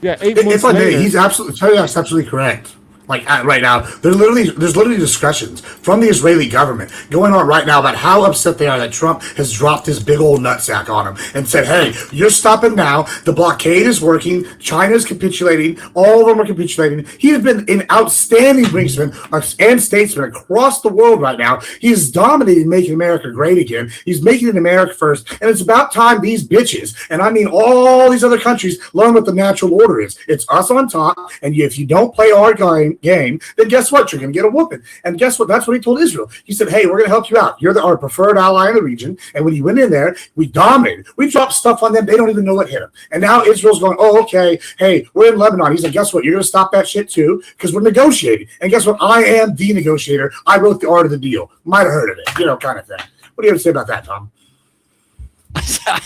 Yeah, 8 months If I may, later, he's absolutely correct. Right now, there's literally discussions from the Israeli government going on right now about how upset they are that Trump has dropped his big old nutsack on them and said, "Hey, you're stopping now. The blockade is working. China's capitulating. All of them are capitulating." He has been an outstanding brinksman and statesman across the world right now. He is dominating making America great again. He's making it America first, and it's about time these bitches, and I mean all these other countries, learn what the natural order is. It's us on top, and if you don't play our game, then guess what? You're going to get a whooping. And guess what? That's what he told Israel. He said, "Hey, we're going to help you out. You're our preferred ally in the region." And when he went in there, we dominated. We dropped stuff on them. They don't even know what hit them. And now Israel's going, "Oh, okay. Hey, we're in Lebanon." He's like, "Guess what? You're going to stop that shit too because we're negotiating." And guess what? I am the negotiator. I wrote the art of the deal. Might have heard of it, kind of thing. What do you have to say about that, Tom?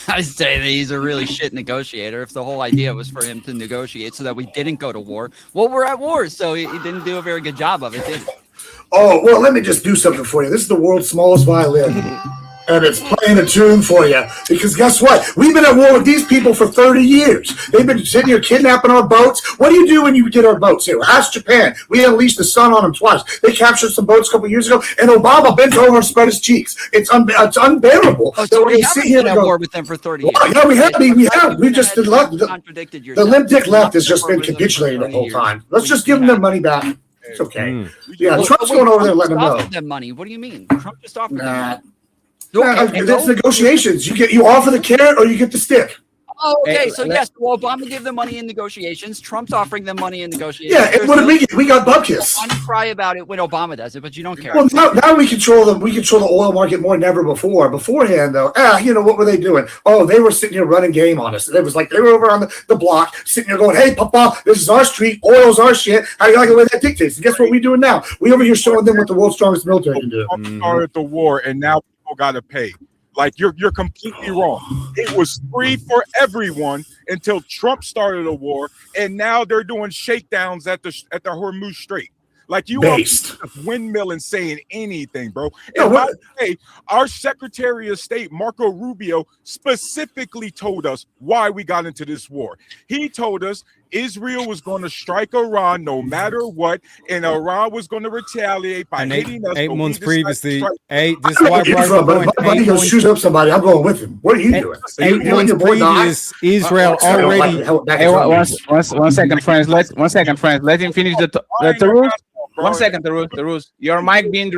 I say that he's a really shit negotiator. If the whole idea was for him to negotiate so that we didn't go to war, well, we're at war, so he didn't do a very good job of it, did he? Oh, well, let me just do something for you. This is the world's smallest violin. And it's playing a tune for you. Because guess what? We've been at war with these people for 30 years. They've been sitting here kidnapping our boats. What do you do when you get our boats here? Ask Japan. We unleashed the sun on them twice. They captured some boats a couple years ago, and Obama bent over and spread his cheeks. It's unbearable. Oh, so we haven't been at war with them for 30 years. Well, yeah, we have. We just did luck. The limp dick left has just been capitulating the whole time. Let's just give them their money back. It's okay. Yeah, Trump's going over there letting them know. Them money. What do you mean? Trump just offered them money. It's negotiations. You offer the carrot or you get the stick. Oh, okay. Hey, So yes, well, Obama gave them money in negotiations. Trump's offering them money in negotiations. Yeah, and what did we get? We got bupkis. I cry about it when Obama does it, but you don't care. Well, now we control them. We control the oil market more than ever before. Beforehand, though, what were they doing? Oh, they were sitting here running game on us. It was like they were over on the block, sitting here going, "Hey, Papa, this is our street. Oil's our shit. How do you like the way that dictates?" And guess what we're doing now? We over here showing them what the world's strongest military can do. Started the war, and now people got to pay. Like you're completely wrong. It was free for everyone until Trump started a war, and now they're doing shakedowns at the Hormuz Strait. Like you are windmill and saying anything, bro. And by the way, our Secretary of State Marco Rubio specifically told us why we got into this war. He told us Israel was going to strike Iran no matter what, and Iran was going to retaliate by hitting us. 8 months previously, this is why Buddy goes shoot up somebody. I'm going with him. What are you doing? 8 months previous, Israel already. Hey, one second, friends. Let him finish the rules. 1 second, Tarus. Your mic being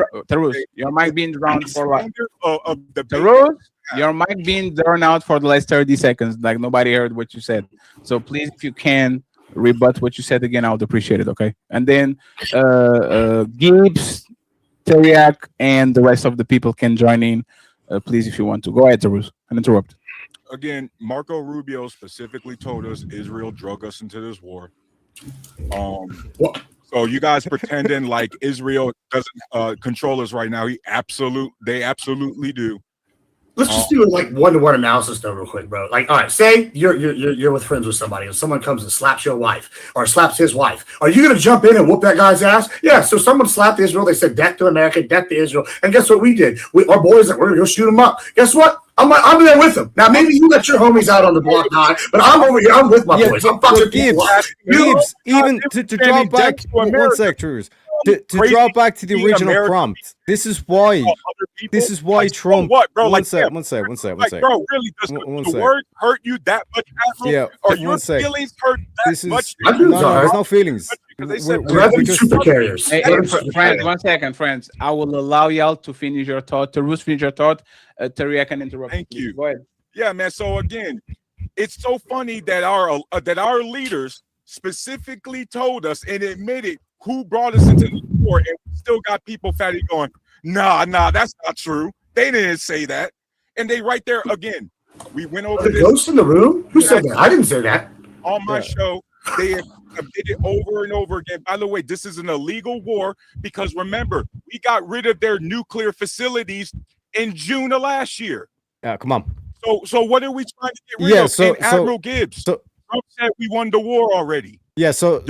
drowned for like Tarus. Your mic being drawn out for the last 30 seconds. Like nobody heard what you said. So please, if you can rebut what you said again, I would appreciate it. Okay. And then Gibbs, Teriak, and the rest of the people can join in. Please, if you want to. Go ahead, Tarus, and interrupt. Again, Marco Rubio specifically told us Israel drug us into this war. So you guys pretending like Israel doesn't control us right now. They absolutely do. Let's just do like one-to-one analysis though, real quick, bro. Like, all right, say you're with friends with somebody, and someone comes and slaps your wife or slaps his wife. Are you gonna jump in and whoop that guy's ass? Yeah. So someone slapped Israel. They said death to America, death to Israel. And guess what we did? Our boys that we're gonna go shoot them up. Guess what? I'm there with them. Now maybe you let your homies out on the block high, but I'm over here. I'm with my boys. I'm fucking Gibbs, even to drop back 1 sec, Trues. To drop back to the original prompt. This is why Trump. What, bro? One sec. Bro, really, does the word hurt you that much? Yeah. Or your feelings hurt that much? There's no feelings. We're super carriers. Hey, friends, 1 second, friends. I will allow y'all to finish your thought. To finish your thought. Terry, I can interrupt. Thank you. Go ahead. Yeah, man. So again, it's so funny that our leaders specifically told us and admitted who brought us into the war, and we still got people fatty going, nah, that's not true. They didn't say that. And they right there again. We went over the ghost in the room? Who said that? I didn't say that. On my show, they have did it over and over again. By the way, this is an illegal war because remember, we got rid of their nuclear facilities in June of last year. Yeah, come on. So what are we trying to get rid of? And Admiral Gibbs, Trump said we won the war already. Yeah, so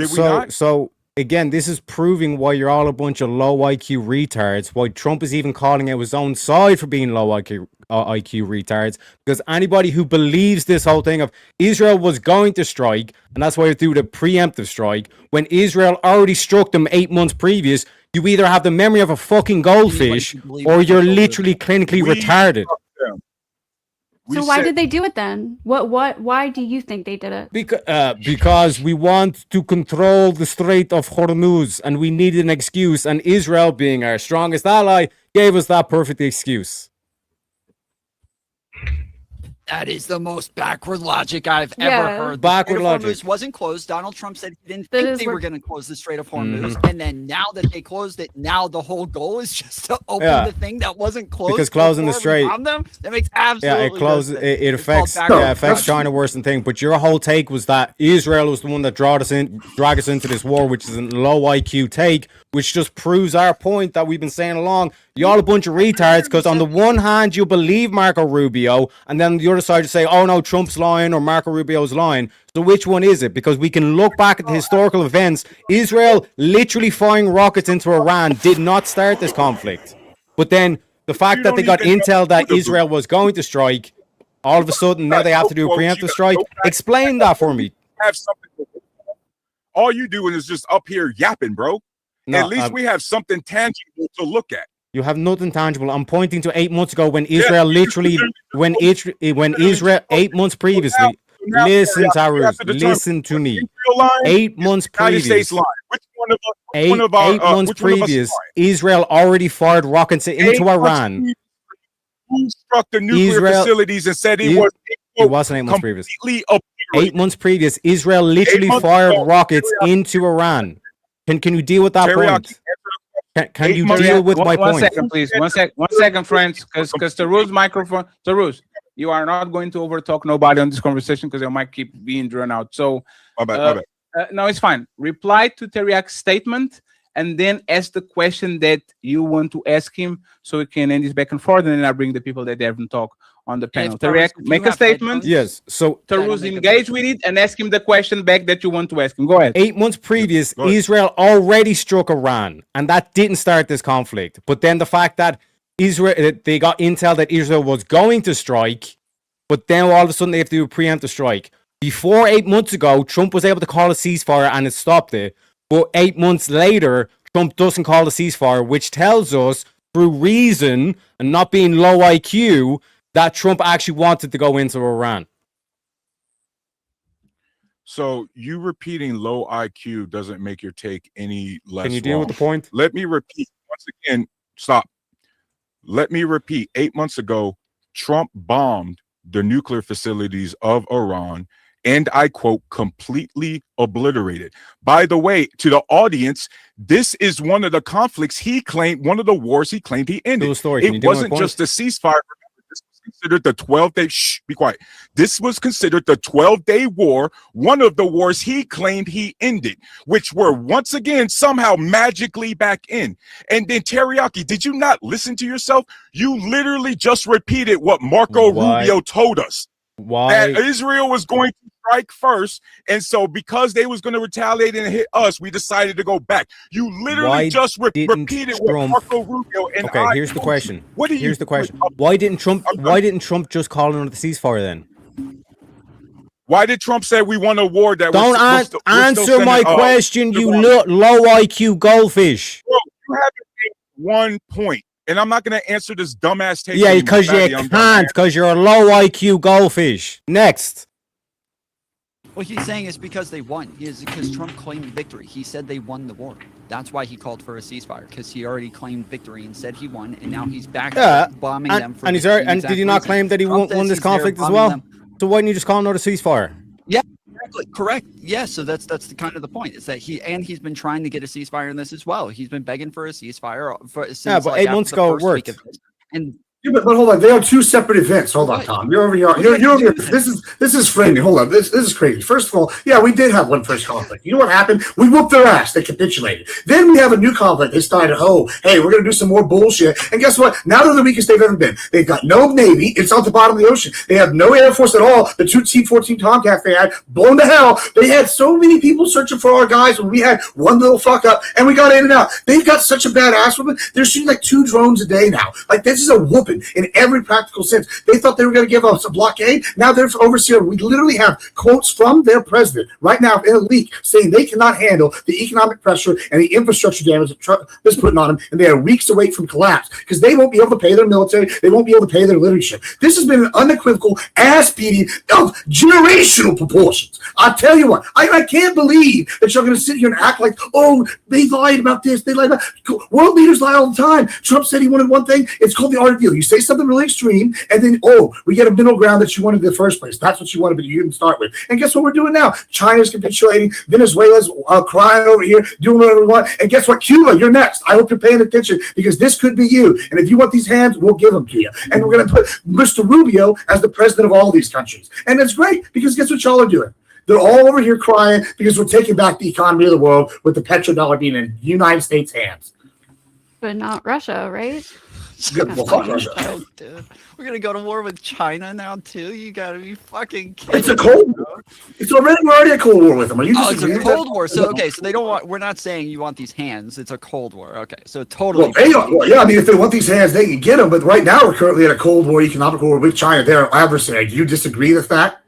again, this is proving why you're all a bunch of low IQ retards. Why Trump is even calling out his own side for being low IQ retards. Because anybody who believes this whole thing of Israel was going to strike, and that's why they do the preemptive strike, when Israel already struck them 8 months previous, you either have the memory of a fucking goldfish or you're literally clinically retarded. So why did they do it then? Why do you think they did it? Because we want to control the Strait of Hormuz and we needed an excuse, and Israel, being our strongest ally, gave us that perfect excuse. That is the most backward logic I've ever heard. Backward logic. Hormuz wasn't closed. Donald Trump said he didn't think they were going to close the Strait of Hormuz. And then now that they closed it, now the whole goal is just to open the thing that wasn't closed. Because closing the strait, that makes absolutely it affects China worse than thing. But your whole take was that Israel was the one that dragged us into this war, which is a low IQ take, which just proves our point that we've been saying along. You're all a bunch of retards, because on the one hand, you believe Marco Rubio, and then the other side you say, oh no, Trump's lying or Marco Rubio's lying. So which one is it? Because we can look back at the historical events. Israel literally firing rockets into Iran did not start this conflict. But then the fact that they got intel that Israel was going to strike, all of a sudden now they have to do a preemptive strike. Explain that for me. Have something. All you doing is just up here yapping, bro. No, at least we have something tangible to look at. You have nothing tangible. I'm pointing to 8 months ago when Israel when Israel 8 months previously. Listen, Tarus, listen to me. 8 months previous. 8 months previous, Israel already fired rockets into Iran. Who struck the nuclear facilities and said it was It wasn't 8 months previous. 8 months previous, Israel literally fired rockets into Iran. Can you deal with that point? Can you deal with my point? 1 second, please. 1 second, friends, because Taru's microphone. Tarus, you are not going to overtalk nobody on this conversation because your mic keep being drawn out. So, my bad. No, it's fine. Reply to Teriak's statement and then ask the question that you want to ask him, so we can end this back and forth, and then I bring the people that haven't talked on the panel. Teriak, make a statement. Yes. So Tarus, engage with it and ask him the question back that you want to ask him. Go ahead. 8 months previous, Israel already struck Iran, and that didn't start this conflict. But then the fact that they got intel that Israel was going to strike, but then all of a sudden they have to do a preemptive strike. Before 8 months ago, Trump was able to call a ceasefire and it stopped it. But 8 months later, Trump doesn't call a ceasefire, which tells us, through reason and not being low IQ, that Trump actually wanted to go into Iran. So you repeating low IQ doesn't make your take any less. Can you deal wrong. with the point? Let me repeat once again. Stop. Let me repeat. 8 months ago, Trump bombed the nuclear facilities of Iran, and I quote, completely obliterated. By the way, to the audience, this is one of the conflicts he claimed, one of the wars he claimed he ended. It wasn't just a ceasefire. This was considered the 12-day, be quiet. This was considered the 12-day war, one of the wars he claimed he ended, which were once again somehow magically back in. And then Teriyaki, did you not listen to yourself? You literally just repeated what Marco Rubio told us. Why? That Israel was going to strike first, and so because they was going to retaliate and hit us, we decided to go back. You literally just repeated what Marco Rubio and Okay, here's the question. Here's the question. Why didn't Trump just call another ceasefire then? Why did Trump say we won a war that Don't answer my question, you low IQ goldfish. Bro, you haven't made 1 point. And I'm not going to answer this dumbass take. Yeah, because you can't, because you're a low IQ goldfish. Next. What he's saying is because they won. Because Trump claimed victory. He said they won the war. That's why he called for a ceasefire, because he already claimed victory and said he won, and now he's back bombing them. For and did he not claim that he won this conflict as well? So why didn't you just call another ceasefire? Yeah, exactly. Correct. Yeah, so that's the kind of the point. Is that he's been trying to get a ceasefire in this as well. He's been begging for a ceasefire since, but like 8 months ago it worked. And Yeah, but hold on. They are two separate events. Hold on, Tom. You're over here. You're over here. This is framing. Hold on. This is crazy. First of all, yeah, we did have one first conflict. You know what happened? We whooped their ass. They capitulated. Then we have a new conflict. They started, hey, we're going to do some more bullshit. And guess what? Now they're the weakest they've ever been. They've got no Navy. It's out the bottom of the ocean. They have no Air Force at all. The two T-14 Tomcats they had, blown to hell. They had so many people searching for our guys when we had one little fuck up, and we got in and out. They've got such a bad ass whooping. They're shooting like 2 drones a day now. Like, this is a whooping in every practical sense. They thought they were going to give us a blockade. Now they're overseeing. We literally have quotes from their president right now in a leak saying they cannot handle the economic pressure and the infrastructure damage that Trump is putting on them, and they are weeks away from collapse because they won't be able to pay their military. They won't be able to pay their leadership. This has been an unequivocal ass-beating of generational proportions. I tell you what, I can't believe that you're going to sit here and act like, oh, they lied about this. They lied about world leaders lie all the time. Trump said he wanted one thing. It's called the art of deal. You say something really extreme, and then, we get a middle ground that you wanted in the first place. That's what you wanted, but you didn't start with. And guess what we're doing now? China's capitulating. Venezuela's crying over here, doing whatever we want. And guess what? Cuba, you're next. I hope you're paying attention because this could be you. And if you want these hands, we'll give them to you. And we're going to put Mr. Rubio as the president of all these countries. And it's great because guess what y'all are doing? They're all over here crying because we're taking back the economy of the world with the petrodollar being in United States' hands. But not Russia, right? Well, fuck Russia. Oh, dude. We're gonna go to war with China now too. You gotta be fucking kidding. It's a cold war. We're already at Cold War with them. Are you it's a Cold War. So so they don't want. We're not saying you want these hands. It's a Cold War. Okay, so totally. Yeah, I mean, if they want these hands, they can get them. But right now, we're currently at a Cold War, economic war with China. They're our adversary. Do you disagree with that?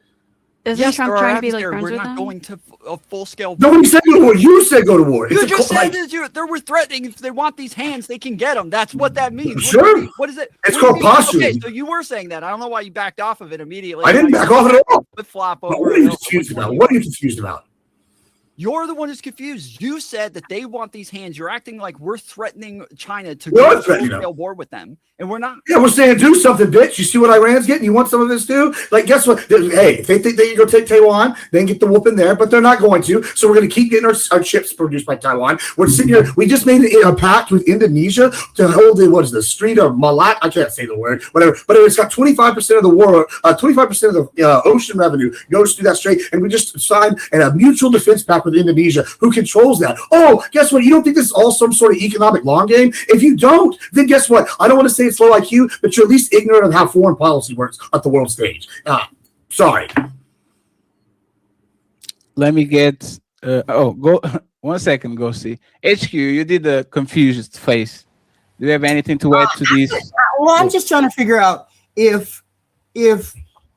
Isn't Trump trying to be like friends We're with not them? going to a full-scale. Nobody said go to war. You said go to war. You just said they were threatening. If they want these hands, they can get them. That's what that means. Sure. What is it? It's called posturing. Okay, so you were saying that. I don't know why you backed off of it immediately. I didn't back off at all. Flip flop What over. are you confused about? What are you confused about? You're the one who's confused. You said that they want these hands. You're acting like we're threatening China to We are go threatening full-scale war with them, and we're not. Yeah, we're saying do something, bitch. You see what Iran's getting? You want some of this too? Like, guess what? Hey, if they think they can go take Taiwan, they can get the whoop in there, but they're not going to. So we're going to keep getting our chips produced by Taiwan. We're sitting here. We just made a pact with Indonesia to hold the Strait of Malacca. I can't say the word, whatever. But it's got 25% of the war, 25% of the ocean revenue goes through that strait, and we just signed a mutual defense pact with Indonesia, who controls that. Oh, guess what? You don't think this is all some sort of economic long game? If you don't, then guess what? I don't want to say it's low IQ, but you're at least ignorant of how foreign policy works at the world stage. Sorry. Let me get. Go 1 second. Go see HQ. You did the confused face. Do you have anything to add to this? Well, I'm just trying to figure out if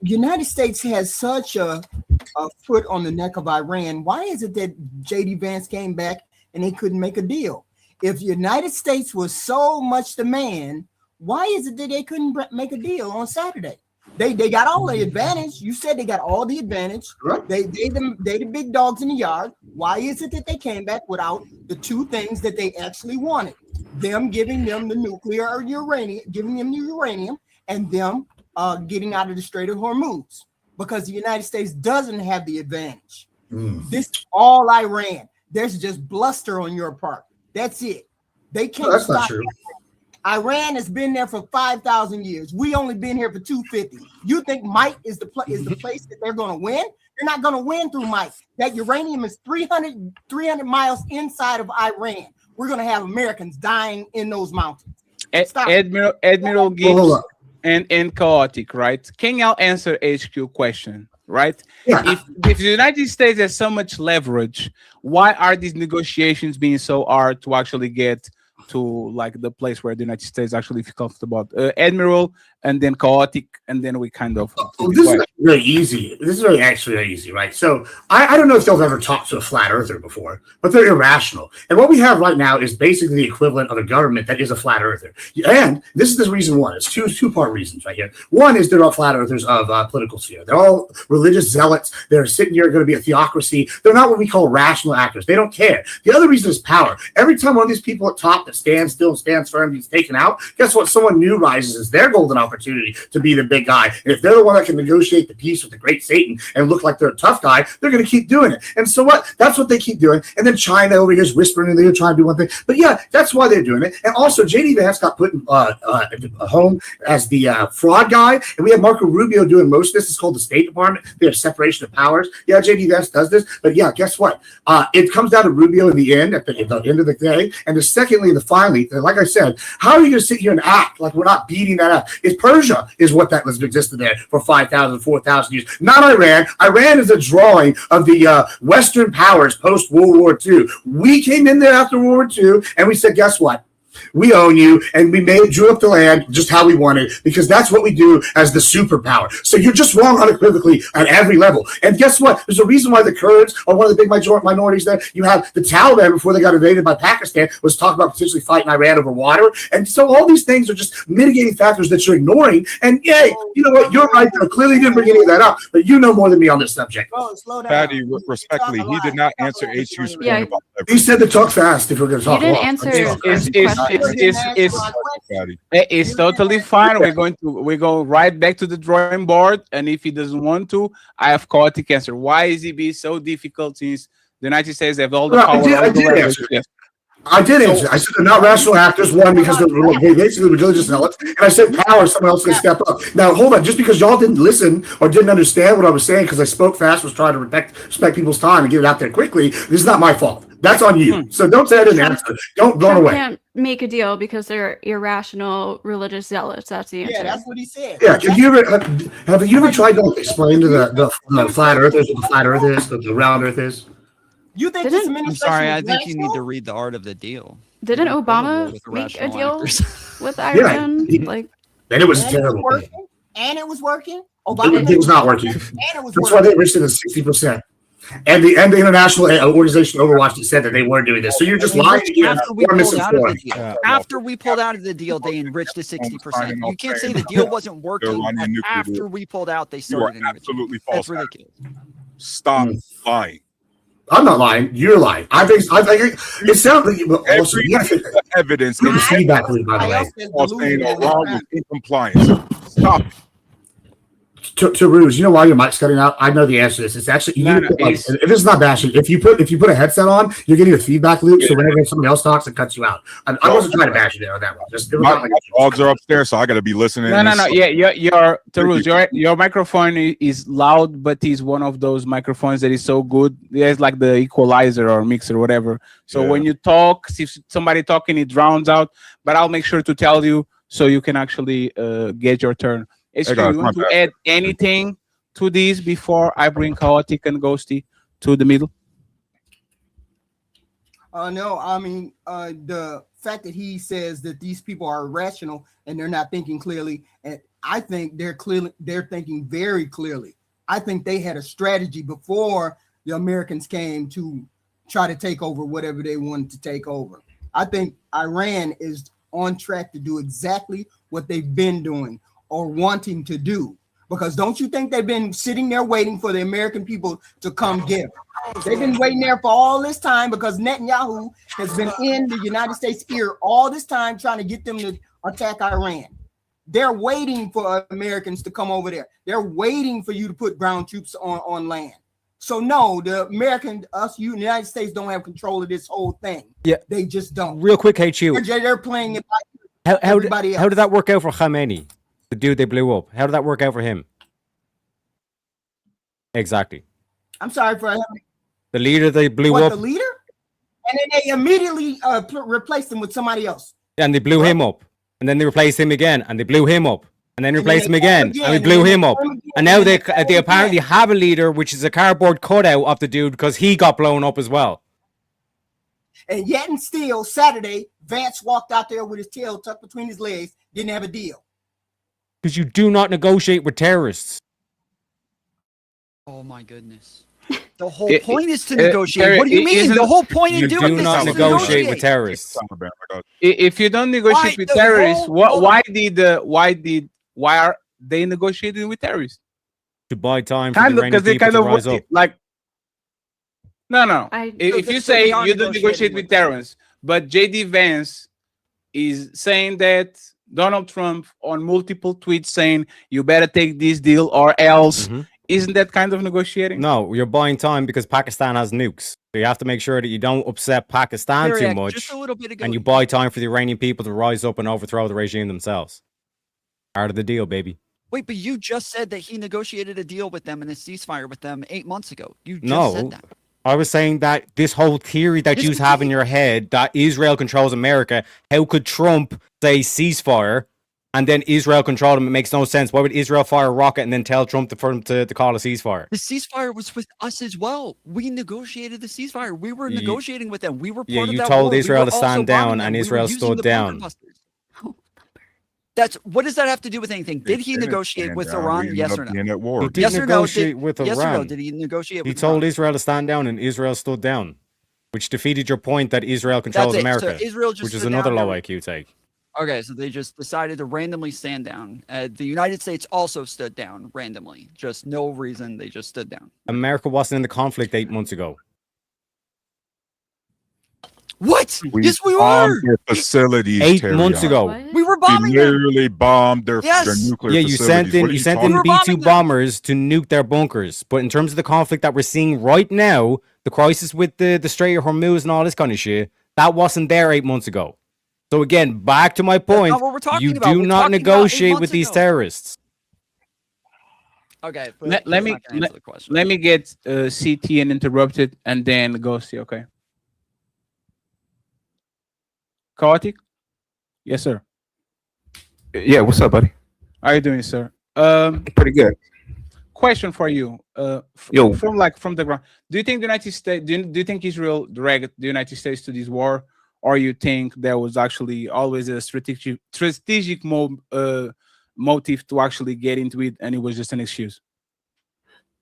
United States has such a foot on the neck of Iran, why is it that JD Vance came back and they couldn't make a deal? If the United States was so much the man, why is it that they couldn't make a deal on Saturday? They got all the advantage. You said they got all the advantage. Right. They the big dogs in the yard. Why is it that they came back without the two things that they actually wanted? Them giving them the nuclear or uranium, giving them the uranium, and them getting out of the Strait of Hormuz, because the United States doesn't have the advantage. This is all Iran. There's just bluster on your part. That's it. They can't That's stop. not true. Iran has been there for 5,000 years. We only been here for 250. You think might is the place that they're going to win? They're not going to win through might. That uranium is 300 miles inside of Iran. We're going to have Americans dying in those mountains. Admiral Gibbs and Chaotic, right? Can y'all answer HQ question, right? Yeah. If the United States has so much leverage, why are these negotiations being so hard to actually get to like the place where the United States actually feel comfortable? Admiral, and then Chaotic, and then we kind of. This is very easy. This is actually very easy, right? So I don't know if y'all have ever talked to a flat earther before, but they're irrational. And what we have right now is basically the equivalent of a government that is a flat earther. And this is the reason one. It's two-part reasons right here. One is they're all flat earthers of political sphere. They're all religious zealots. They're sitting here going to be a theocracy. They're not what we call rational actors. They don't care. The other reason is power. Every time one of these people at top that stands still and stands firm gets taken out, guess what? Someone new rises as their golden opportunity to be the big guy. And if they're the one that can negotiate the peace with the great Satan and look like they're a tough guy, they're going to keep doing it. And so what? That's what they keep doing. And then China over here is whispering and they're trying to do one thing. But yeah, that's why they're doing it. And also, JD Vance got put in home as the fraud guy. And we have Marco Rubio doing most of this. It's called the State Department. They have separation of powers. Yeah, JD Vance does this. But yeah, guess what? It comes down to Rubio in the end, at the end of the day. And the secondly, the finally, like I said, how are you going to sit here and act like we're not beating that up? It's Persia is what that was existed there for 5,000, 4,000 years. Not Iran. Iran is a drawing of the Western powers post-World War II. We came in there after World War II, and we said, guess what? We own you, and we drew up the land just how we wanted, because that's what we do as the superpower. So you're just wrong unequivocally at every level. And guess what? There's a reason why the Kurds are one of the big minorities there. You have the Taliban, before they got invaded by Pakistan, was talking about potentially fighting Iran over water. And so all these things are just mitigating factors that you're ignoring. And yay, you know what? You're right. I clearly didn't bring any of that up, but you know more than me on this subject. Slow down. Patty, respectfully, he did not answer HQ's point about leverage. He said to talk fast if we're going to talk You didn't long. answer It's totally fine. We go right back to the drawing board, and if he doesn't want to, I have chaotic answer. Why is it be so difficult since the United States have all the power? I did answer. Yes. I did answer. I said they're not rational actors. One, because they're basically religious zealots, and I said power. Someone else can step up. Now, hold on. Just because y'all didn't listen or didn't understand what I was saying because I spoke fast, was trying to respect people's time and get it out there quickly. This is not my fault. That's on you. So don't say I didn't answer. Don't run away. Can't make a deal because they're irrational religious zealots. That's the answer. Yeah, that's what he said. Yeah, have you ever tried to explain to the flat earthers what the flat earth is, the round earth is? You think Didn't- this I'm administration sorry, is I think you need rational? to read The Art of the Deal. Didn't With Obama make a irrational deal actors. with Iran? Like, And it was And terrible. working, and it was working. It was not working. And it was That's why they enriched it at 60%. And the international organization Overwatch said that they weren't doing this. So you're just lying again. After we Or pulled out of the misinformed. deal, after we pulled out of the deal, they enriched to 60%. You can't say the deal wasn't working. Iranian nuclear After deal. we pulled out, they You are started enriching. absolutely That's false. ridiculous. Stop lying. I'm not lying. You're lying. I think it sounds like you. Also, you gotta evidence the feedback loop, by the way. saying are wrong is in compliance. Stop it. To Ruse, you know why your mic's cutting out? I know the answer to this. It's actually if it's not bashing, if you put a headset on, you're getting a feedback loop. So whenever somebody else talks, it cuts you out. I wasn't trying to bash you there on that one. Just My dogs are upstairs, so I got to be listening. No. Yeah, your microphone is loud, but it's one of those microphones that is so good. There's like the equalizer or mixer, whatever. So when you talk, if somebody talking, it drowns out. But I'll make sure to tell you so you can actually get your turn. You want to add anything to this before I bring Chaotic and Ghosty to the middle? No, I mean, the fact that he says that these people are irrational and they're not thinking clearly, and I think they're thinking very clearly. I think they had a strategy before the Americans came to try to take over whatever they wanted to take over. I think Iran is on track to do exactly what they've been doing or wanting to do, because don't you think they've been sitting there waiting for the American people to come get them? They've been waiting there for all this time because Netanyahu has been in the United States ear all this time trying to get them to attack Iran. They're waiting for Americans to come over there. They're waiting for you to put ground troops on land. So no, the United States don't have control of this whole thing. Yeah, they just don't. Real quick, HU. They're playing it How like everybody else. did that work out for Khamenei? The dude they blew up. How did that work out for him? Exactly. I'm sorry for the leader they blew up. The leader? And then they immediately replaced him with somebody else. And they blew him up. And then they replaced him again. And they blew him up. And then replaced him again. And they blew him up. And now they apparently have a leader, which is a cardboard cutout of the dude because he got blown up as well. And yet and still, Saturday, Vance walked out there with his tail tucked between his legs, didn't have a deal. Because you do not negotiate with terrorists. Oh my goodness. The whole point is to negotiate. What do you mean? The whole point in doing this is not negotiate with terrorists. If you don't negotiate with terrorists, why are they negotiating with terrorists? To buy time for the Iranian people to rise up. Like, no. If you say you don't negotiate with terrorists, but JD Vance is saying that Donald Trump on multiple tweets saying you better take this deal or else. Isn't that kind of negotiating? No, you're buying time because Pakistan has nukes. So you have to make sure that you don't upset Pakistan too much. Just a little bit ago, and you buy time for the Iranian people to rise up and overthrow the regime themselves. Part of the deal, baby. Wait, but you just said that he negotiated a deal with them and a ceasefire with them 8 months ago. You just said that. I was saying that this whole theory that you have in your head that Israel controls America, how could Trump say ceasefire and then Israel control them? It makes no sense. Why would Israel fire a rocket and then tell Trump for him to call a ceasefire? The ceasefire was with us as well. We negotiated the ceasefire. We were negotiating with them. We were part of that you told war. Israel to stand down and Israel stood down. What does that have to do with anything? Did he negotiate with Iran? Yes or no? He didn't negotiate with Iran. Yes or no? Did he negotiate with Iran? He told Israel to stand down and Israel stood down, which defeated your point that Israel controls America, so Israel just which is another low IQ take. Okay, so they just decided to randomly stand down. The United States also stood down randomly. Just no reason. They just stood down. America wasn't in the conflict 8 months ago. What? Yes, we bombed were. Their facilities 8 months ago. We were bombing. We literally bombed their nuclear facilities. You sent in B-2 bombers to nuke their bunkers. But in terms of the conflict that we're seeing right now, the crisis with the Strait of Hormuz and all this kind of shit, that wasn't there 8 months ago. So again, back to my point, you do not negotiate with these terrorists. Okay, let me get CT and interrupted, and then Ghosty. Okay. Chaotic? Yes, sir. Yeah, what's up, buddy? How are you doing, sir? Pretty good. Question for you. From the ground. Do you think the United States? Do you think Israel dragged the United States to this war, or you think there was actually always a strategic motive to actually get into it, and it was just an excuse?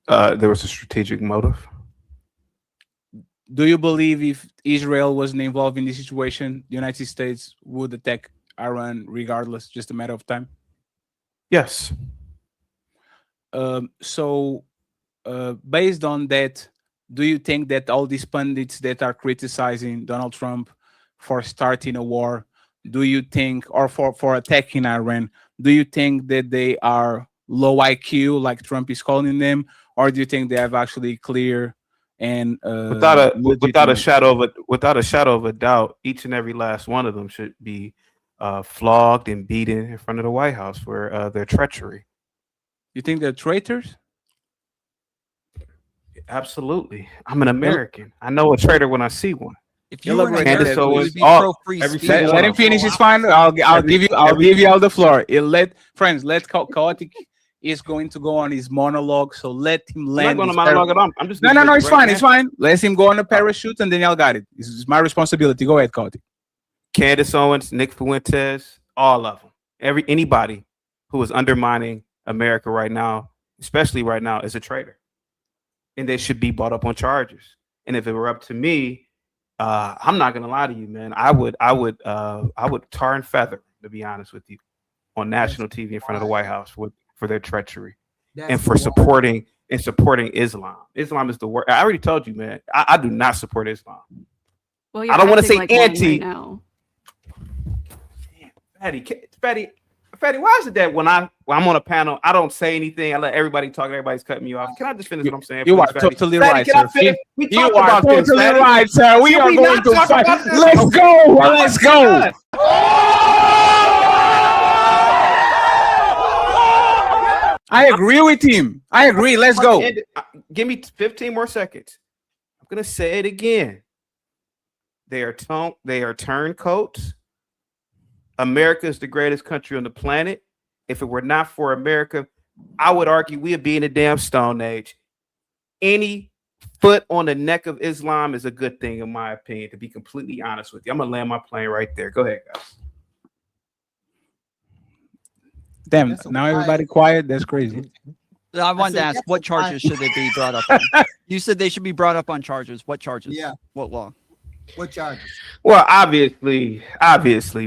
There was a strategic motive. Do you believe if Israel wasn't involved in this situation, the United States would attack Iran regardless, just a matter of time? Yes. Based on that, do you think that all these pundits that are criticizing Donald Trump for starting a war, do you think, or for attacking Iran, do you think that they are low IQ, like Trump is calling them, or do you think they have actually clear and without a shadow of a doubt, each and every last one of them should be flogged and beaten in front of the White House for their treachery? You think they're traitors? Absolutely. I'm an American. I know a traitor when I see one. If you were Candace Owens, let him finish his final. I'll give you all the floor. Let Chaotic is going to go on his monologue, so let him land. I'm not going to monologue at all. I'm just no. It's fine. It's fine. Let him go on the parachute, and then y'all got it. This is my responsibility. Go ahead, Chaotic. Candace Owens, Nick Fuentes, all of them. Anybody who is undermining America right now, especially right now, is a traitor, and they should be brought up on charges. And if it were up to me, I'm not gonna lie to you, man. I would tar and feather, to be honest with you, on national TV in front of the White House for their treachery and for supporting Islam. Islam is the worst. I already told you, man. I do not support Islam. Well, I don't want to say like anti. Fatty, why is it that when I'm on a panel, I don't say anything? I let everybody talk. Everybody's cutting me off. Can I just finish what I'm saying? You are totally right, sir. You are totally right, sir. We are going to fight. Let's go. Let's go. I agree with him. I agree. Let's go. Give me 15 more seconds. I'm gonna say it again. They are turncoats. America is the greatest country on the planet. If it were not for America, I would argue we would be in a damn Stone Age. Any foot on the neck of Islam is a good thing, in my opinion, to be completely honest with you. I'm going to land my plane right there. Go ahead, guys. Damn, now everybody quiet? That's crazy. I wanted to ask, what charges should they be brought up on? You said they should be brought up on charges. What charges? Yeah. What law? What charges? Well, obviously,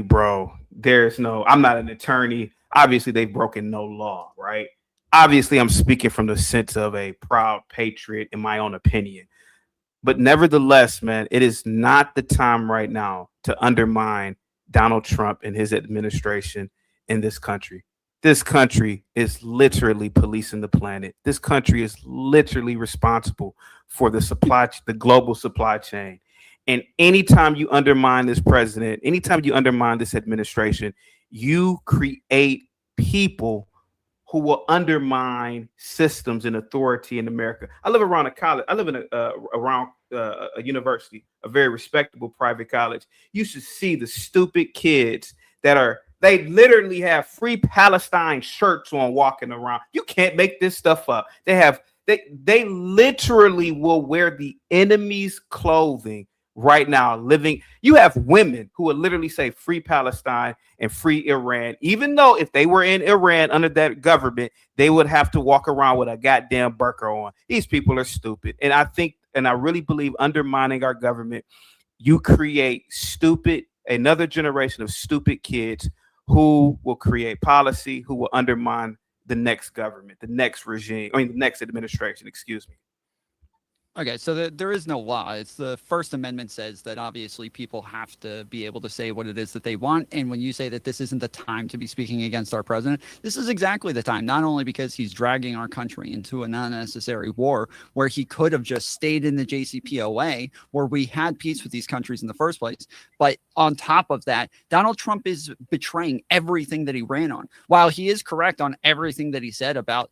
bro, I'm not an attorney. Obviously, they've broken no law, right? Obviously, I'm speaking from the sense of a proud patriot in my own opinion. But nevertheless, man, it is not the time right now to undermine Donald Trump and his administration in this country. This country is literally policing the planet. This country is literally responsible for the global supply chain. And anytime you undermine this president, anytime you undermine this administration, you create people who will undermine systems and authority in America. I live around a college. I live in around a university, a very respectable private college. You should see the stupid kids they literally have Free Palestine shirts on walking around. You can't make this stuff up. They literally will wear the enemy's clothing right now. You have women who would literally say Free Palestine and Free Iran, even though if they were in Iran under that government, they would have to walk around with a goddamn burqa on. These people are stupid. And I really believe undermining our government, you create another generation of stupid kids who will create policy, who will undermine the next government, the next regime, the next administration, excuse me. Okay, so there is no law. It's the First Amendment says that obviously people have to be able to say what it is that they want. And when you say that this isn't the time to be speaking against our president, this is exactly the time, not only because he's dragging our country into an unnecessary war where he could have just stayed in the JCPOA where we had peace with these countries in the first place, but on top of that, Donald Trump is betraying everything that he ran on. While he is correct on everything that he said about,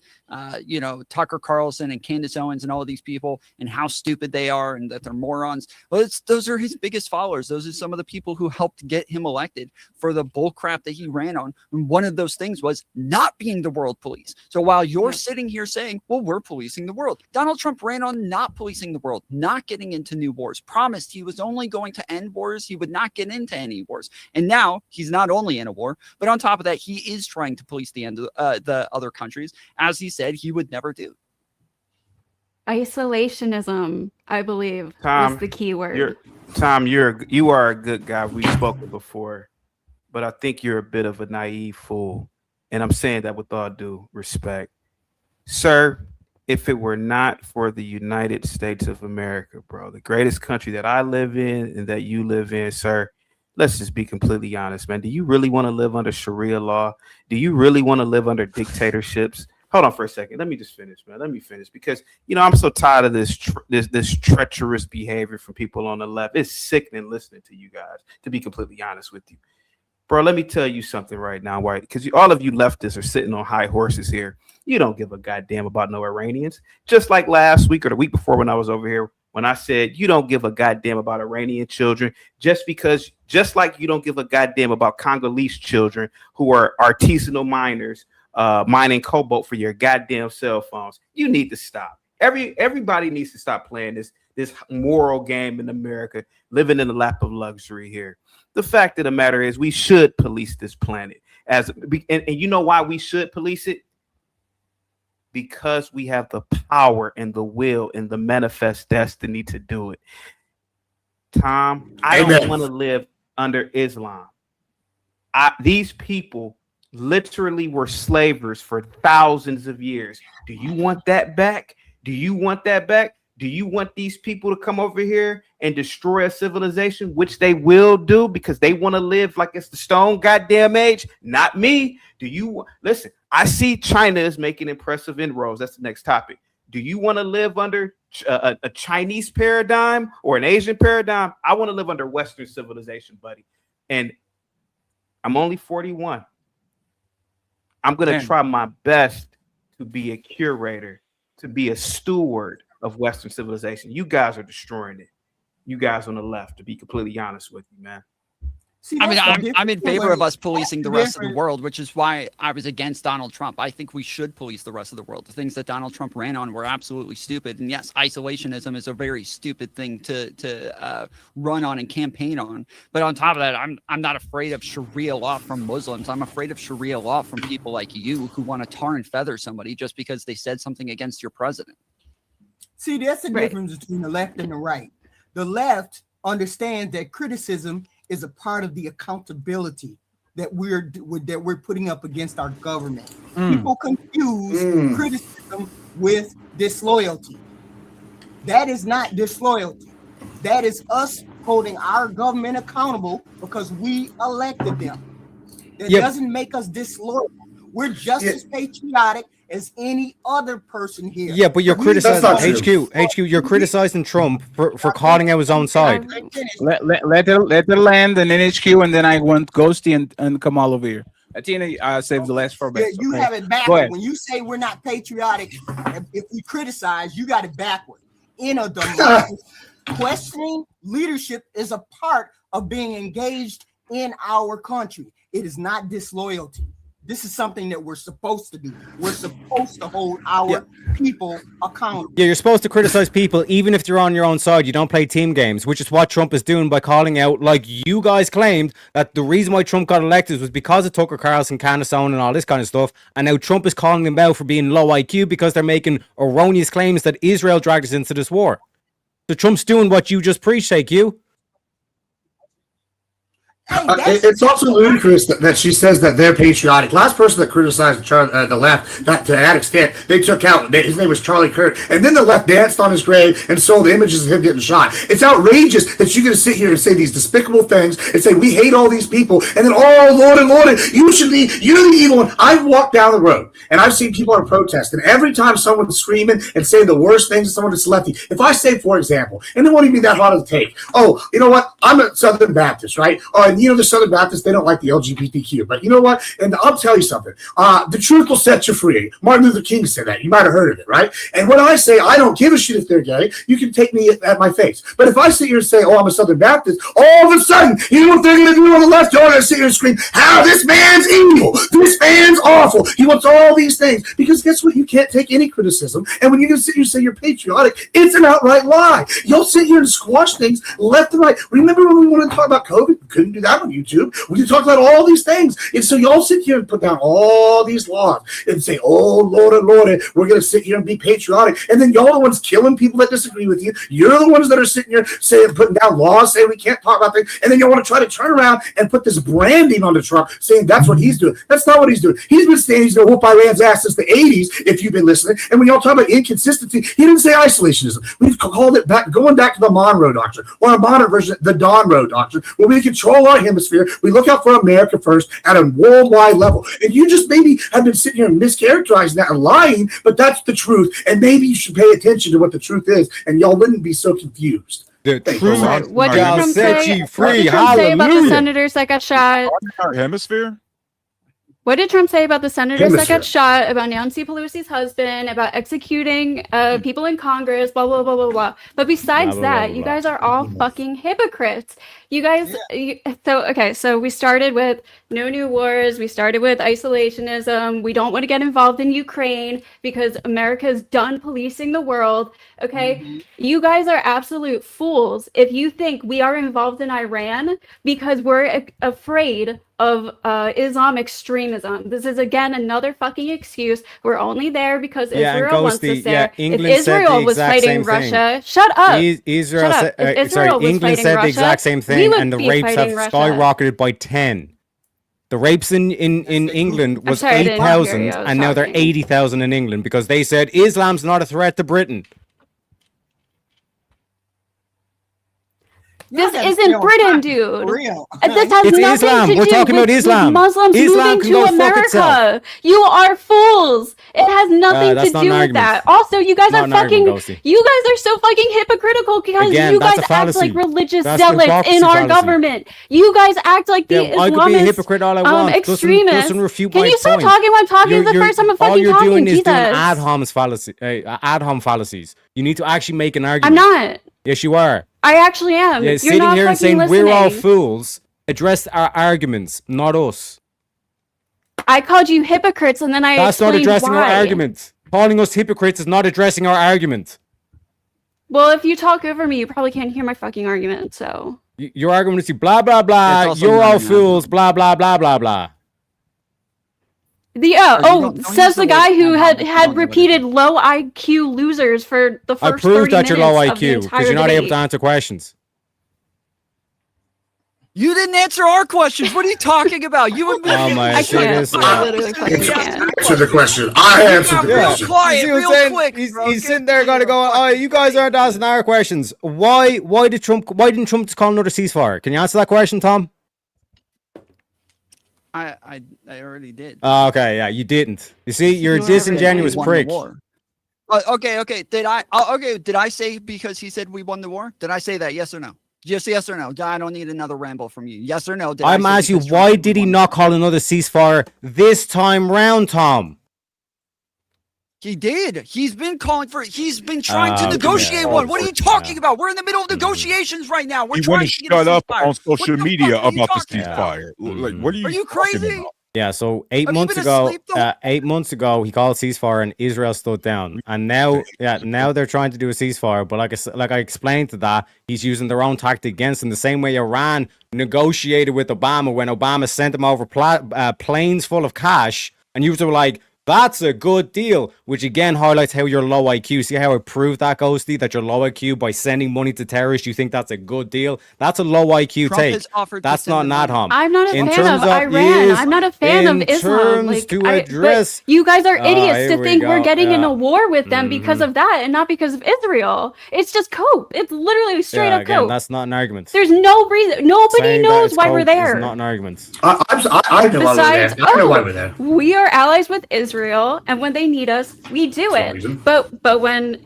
Tucker Carlson and Candace Owens and all of these people and how stupid they are and that they're morons. Well, those are his biggest followers. Those are some of the people who helped get him elected for the bull crap that he ran on. And one of those things was not being the world police. So while you're sitting here saying, well, we're policing the world, Donald Trump ran on not policing the world, not getting into new wars, promised he was only going to end wars. He would not get into any wars. And now he's not only in a war, but on top of that, he is trying to police the end of the other countries, as he said he would never do. Isolationism, I believe, Tom, was the key word. You are a good guy. We've spoken before, but I think you're a bit of a naive fool. And I'm saying that with all due respect. Sir, if it were not for the United States of America, bro, the greatest country that I live in and that you live in, sir, let's just be completely honest, man. Do you really want to live under Sharia law? Do you really want to live under dictatorships? Hold on for a second. Let me just finish, man. Let me finish because, I'm so tired of this treacherous behavior from people on the left. It's sickening listening to you guys, to be completely honest with you. Bro, let me tell you something right now, right? Because all of you leftists are sitting on high horses here. You don't give a goddamn about no Iranians. Just like last week or the week before when I was over here, when I said you don't give a goddamn about Iranian children, just like you don't give a goddamn about Congolese children who are artisanal miners mining cobalt for your goddamn cell phones. You need to stop. Everybody needs to stop playing this moral game in America, living in the lap of luxury here. The fact of the matter is we should police this planet. And you know why we should police it? Because we have the power and the will and the manifest destiny to do it. Tom, I don't want to live under Islam. These people literally were slavers for thousands of years. Do you want that back? Do you want that back? Do you want these people to come over here and destroy a civilization, which they will do because they want to live like it's the stone goddamn age? Not me. Do you listen? I see China is making impressive inroads. That's the next topic. Do you want to live under a Chinese paradigm or an Asian paradigm? I want to live under Western civilization, buddy. And I'm only 41. I'm going to try my best to be a curator, to be a steward of Western civilization. You guys are destroying it. You guys on the left, to be completely honest with you, man. See, I'm in favor of us policing the rest of the world, which is why I was against Donald Trump. I think we should police the rest of the world. The things that Donald Trump ran on were absolutely stupid. And yes, isolationism is a very stupid thing to run on and campaign on. But on top of that, I'm not afraid of Sharia law from Muslims. I'm afraid of Sharia law from people like you who want to tar and feather somebody just because they said something against your president. See, that's the difference between the left and the right. The left understands that criticism is a part of the accountability that we're putting up against our government. People confuse criticism with disloyalty. That is not disloyalty. That is us holding our government accountable because we elected them. That doesn't make us disloyal. We're just as patriotic as any other person here. Yeah, but you're criticizing HQ. You're criticizing Trump for calling out his own side. Let her land and then HQ, and then I want Ghosty and Kamal over here. Atina, I saved the last for best. You have it backward. When you say we're not patriotic, if we criticize, you got it backward. In a democracy, questioning leadership is a part of being engaged in our country. It is not disloyalty. This is something that we're supposed to do. We're supposed to hold our people accountable. Yeah, you're supposed to criticize people even if you're on your own side. You don't play team games, which is what Trump is doing by calling out, like you guys claimed, that the reason why Trump got elected was because of Tucker Carlson, Candace and all this kind of stuff. And now Trump is calling them out for being low IQ because they're making erroneous claims that Israel dragged us into this war. So Trump's doing what you just preached, AQ. It's also ludicrous that she says that they're patriotic. Last person that criticized the left, to that extent, they took out, his name was Charlie Kirk, and then the left danced on his grave and sold images of him getting shot. It's outrageous that you're going to sit here and say these despicable things and say we hate all these people, and then, oh, Lord and Lord, you're the evil one. I've walked down the road, and I've seen people on protest, and every time someone's screaming and saying the worst things to someone that's lefty, if I say, for example, and it won't even be that hard to take, oh, you know what, I'm a Southern Baptist, right? Oh, and the Southern Baptists, they don't like the LGBTQ. But you know what? And I'll tell you something. The truth will set you free. Martin Luther King said that. You might have heard of it, right? And when I say I don't give a shit if they're gay, you can take me at my face. But if I sit here and say, oh, I'm a Southern Baptist, all of a sudden, you know what they're going to do on the left? You're going to sit here and scream, how this man's evil. This man's awful. He wants all these things. Because guess what? You can't take any criticism. And when you sit here and say you're patriotic, it's an outright lie. You'll sit here and squash things left and right. Remember when we wanted to talk about COVID? We couldn't do that. that on YouTube. We can talk about all these things. And so y'all sit here and put down all these laws and say, oh, Lord, we're going to sit here and be patriotic. And then y'all are the ones killing people that disagree with you. You're the ones that are sitting here saying, putting down laws, saying we can't talk about things. And then you want to try to turn around and put this branding onto Trump, saying that's what he's doing. That's not what he's doing. He's been saying he's going to whoop Iran's ass since the 80s, if you've been listening. And when y'all talk about inconsistency, he didn't say isolationism. We've called it back, going back to the Monroe Doctrine, or a modern version, the Donroe Doctrine, where we control our hemisphere. We look out for America first at a worldwide level. And you just maybe have been sitting here and mischaracterizing that and lying, but that's the truth. And maybe you should pay attention to what the truth is, and y'all wouldn't be so confused. The truth What did Trump set say? you What free. did Trump say about the Hallelujah. senators that got shot? Our hemisphere. What did Trump say about the senators that Hemisphere. got shot, about Nancy Pelosi's husband, about executing people in Congress, blah, blah, blah, blah, blah. But besides Blah, blah, blah, that, blah, you blah. guys are all fucking hypocrites. You guys, so we started with no new wars. We started with isolationism. We don't want to get involved in Ukraine because America's done policing the world. Okay. You guys are absolute fools if you think we are involved in Iran because we're afraid of Islam extremism. This is again another fucking excuse. We're only there because Yeah, and Israel wants us Ghosty, there. England If said Israel the was exact fighting same thing. Russia, shut up. Israel Shut up. said, If Israel was England fighting said the Russia, exact same we thing, would and the be rapes have fighting Russia. skyrocketed by 10. The rapes in England was sorry, I didn't hear you. 8,000, I was and now they're talking. 80,000 in England because they said Islam's not a threat to Britain. This isn't Britain, dude. For real. This has It's nothing Islam. to We're do talking with, about Islam. with Muslims Islam moving can to go fuck itself. America. You are fools. It has nothing That's to not do an with argument. that. Also, you guys Not are an argument, fucking. Ghosty. You guys are so fucking hypocritical because Again, you that's guys a act fallacy. like religious That's zealots hypocrisy in our fallacy. government. You guys act like the Yeah, I could be a Islamist hypocrite all I want. extremists. Doesn't refute Can my you stop point. talking when I'm talking? It's the first time I'm all fucking you're talking. doing is Jesus. doing ad hom fallacies. You need to actually make an I'm argument. not. Yes, you are. I actually am. Yeah, You're sitting not here and fucking saying listening. we're all fools. Address our arguments, not us. I called you hypocrites and then I That's not explained addressing why. our argument. Calling us hypocrites is not addressing our argument. Well, if you talk over me, you probably can't hear my fucking argument, so. Your argument is blah blah blah. also You're not all an fools. Blah blah blah blah blah. don't Says use the the guy word who ad had hominem. had repeated low IQ losers for the I first proved 30 that you're minutes low of the IQ entire because you're not able debate. to answer questions. You didn't answer our questions. What are you talking about? You and me. Oh my I can't. goodness. I literally fucking can't. Answer the question. I answered the Real question. quiet, You see what I'm real saying? quick. He's, bro. he's Get sitting there going to go, oh, you guys aren't asking our questions. Why didn't Trump just call another ceasefire? Can you answer that question, Tom? I already did. Oh, okay, yeah, you didn't. You see, you're a disingenuous Won the prick. war. Okay. Did I say because he said we won the war? Did I say that? Yes or no? Just yes or no. I don't need another ramble from you. Yes or no? I'm asking you, why did he not call another ceasefire this time round, Tom? He did. He's been calling for. He's been trying to Okay. negotiate one. What are you talking about? We're in the middle of negotiations right now. We're He trying wouldn't to get a shut up ceasefire. on social What the media fuck are you about the talking about? ceasefire. Like, what are you? Are you talking crazy? about? Yeah, so 8 Have you months been ago, asleep the whole- 8 months ago, he called ceasefire and Israel stood down. And now, now they're trying to do a ceasefire. But like I explained to that, he's using their own tactic against them. The same way Iran negotiated with Obama when Obama sent them over planes full of cash, and you were like, that's a good deal, which again highlights how you're low IQ. See how I proved that, Ghosty, that you're low IQ by sending money to terrorists? You think that's a good deal? That's a low IQ Trump take. has offered to That's not send an ad them hom. I'm not a In fan terms of Iran. yes, I'm not a fan in of Islam. terms Like, to but address. you guys are idiots Here to we think we're go, getting in yeah. a war with them because of that and not because of Israel. It's just cope. It's literally straight Yeah, up again, cope. that's not an argument. There's no reason. Nobody Saying that knows it's why we're cope is there. not an argument. I know why we're Besides, there. I know why we're there. we are allies with Israel, and when they need us, we do it. reason. But when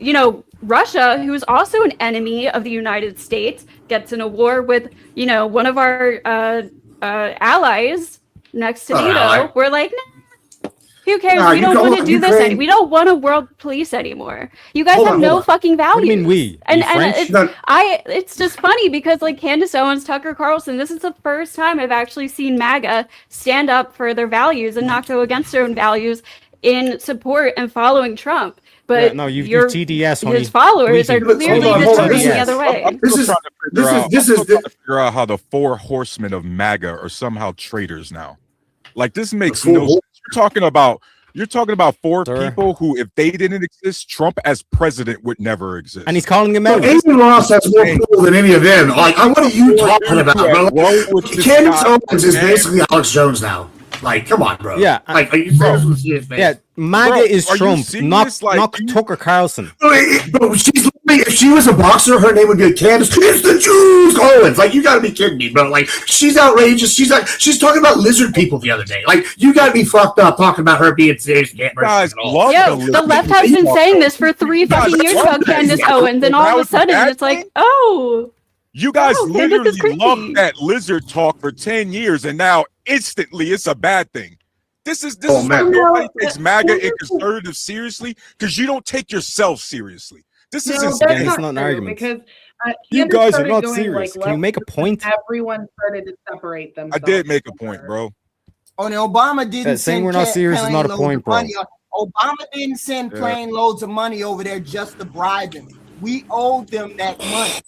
Russia, who is also an enemy of the United States, gets in a war with one of our allies next to NATO, ally. we're like, nah, who cares? Nah, we don't want to Ukraine- do this. We don't want a world police anymore. You guys Hold have on, no hold on. fucking values. What do you mean we? Are And you French? it's just funny because like Candace Owens, Tucker Carlson, this is the first time I've actually seen MAGA stand up for their values and not go against their own values in support and following Trump. But Yeah, no, you TDS, honey. his followers are clearly determining the other way. I'm still trying to figure out how the 4 horsemen of MAGA are somehow traitors now. Like, this makes no sense. You're talking about 4 people who, if they didn't exist, Trump as president would never exist. And he's calling them out. Amy Ross has more people than any of them. Like, what are you talking about, bro? Candace Owens is basically Alex Jones now. Like, come on, bro. Yeah, like, are you serious with serious face? Yeah, MAGA is Trump, not Tucker Carlson. Bro, she's if she was a boxer, her name would be Candace. It's the Jews, Owens. Like, you gotta be kidding me, bro. Like, she's outrageous. She's talking about lizard people the other day. Like, you gotta be fucked up talking about her being serious. Guys, the left has been saying this for 3 fucking years about Candace Owens, and all of a sudden it's like, oh. You guys literally loved that lizard talk for 10 years, and now instantly it's a bad thing. This is why nobody takes MAGA and conservative seriously, because you don't take yourself seriously. This is insane. It's not an argument. Because you guys are not serious. Can you make a point? Everyone started to separate themselves. I did make a point, bro. Oh, and Obama didn't saying we're not serious is not a point, bro. Obama didn't send plane loads of money over there just to bribe them. We owed them that money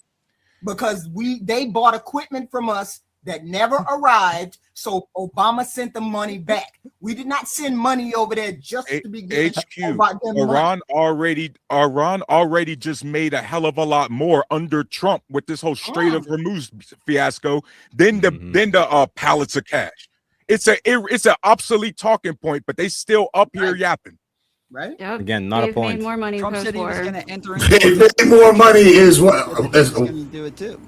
because they bought equipment from us that never arrived. So Obama sent the money back. We did not send money over there just to be HQ. Iran already just made a hell of a lot more under Trump with this whole Strait of Hormuz fiasco than the pallets of cash. It's an obsolete talking point, but they still up here yapping. Right? Yep. Again, not a point. Made more money. Trump said he was going to enter more money is what going to do it too.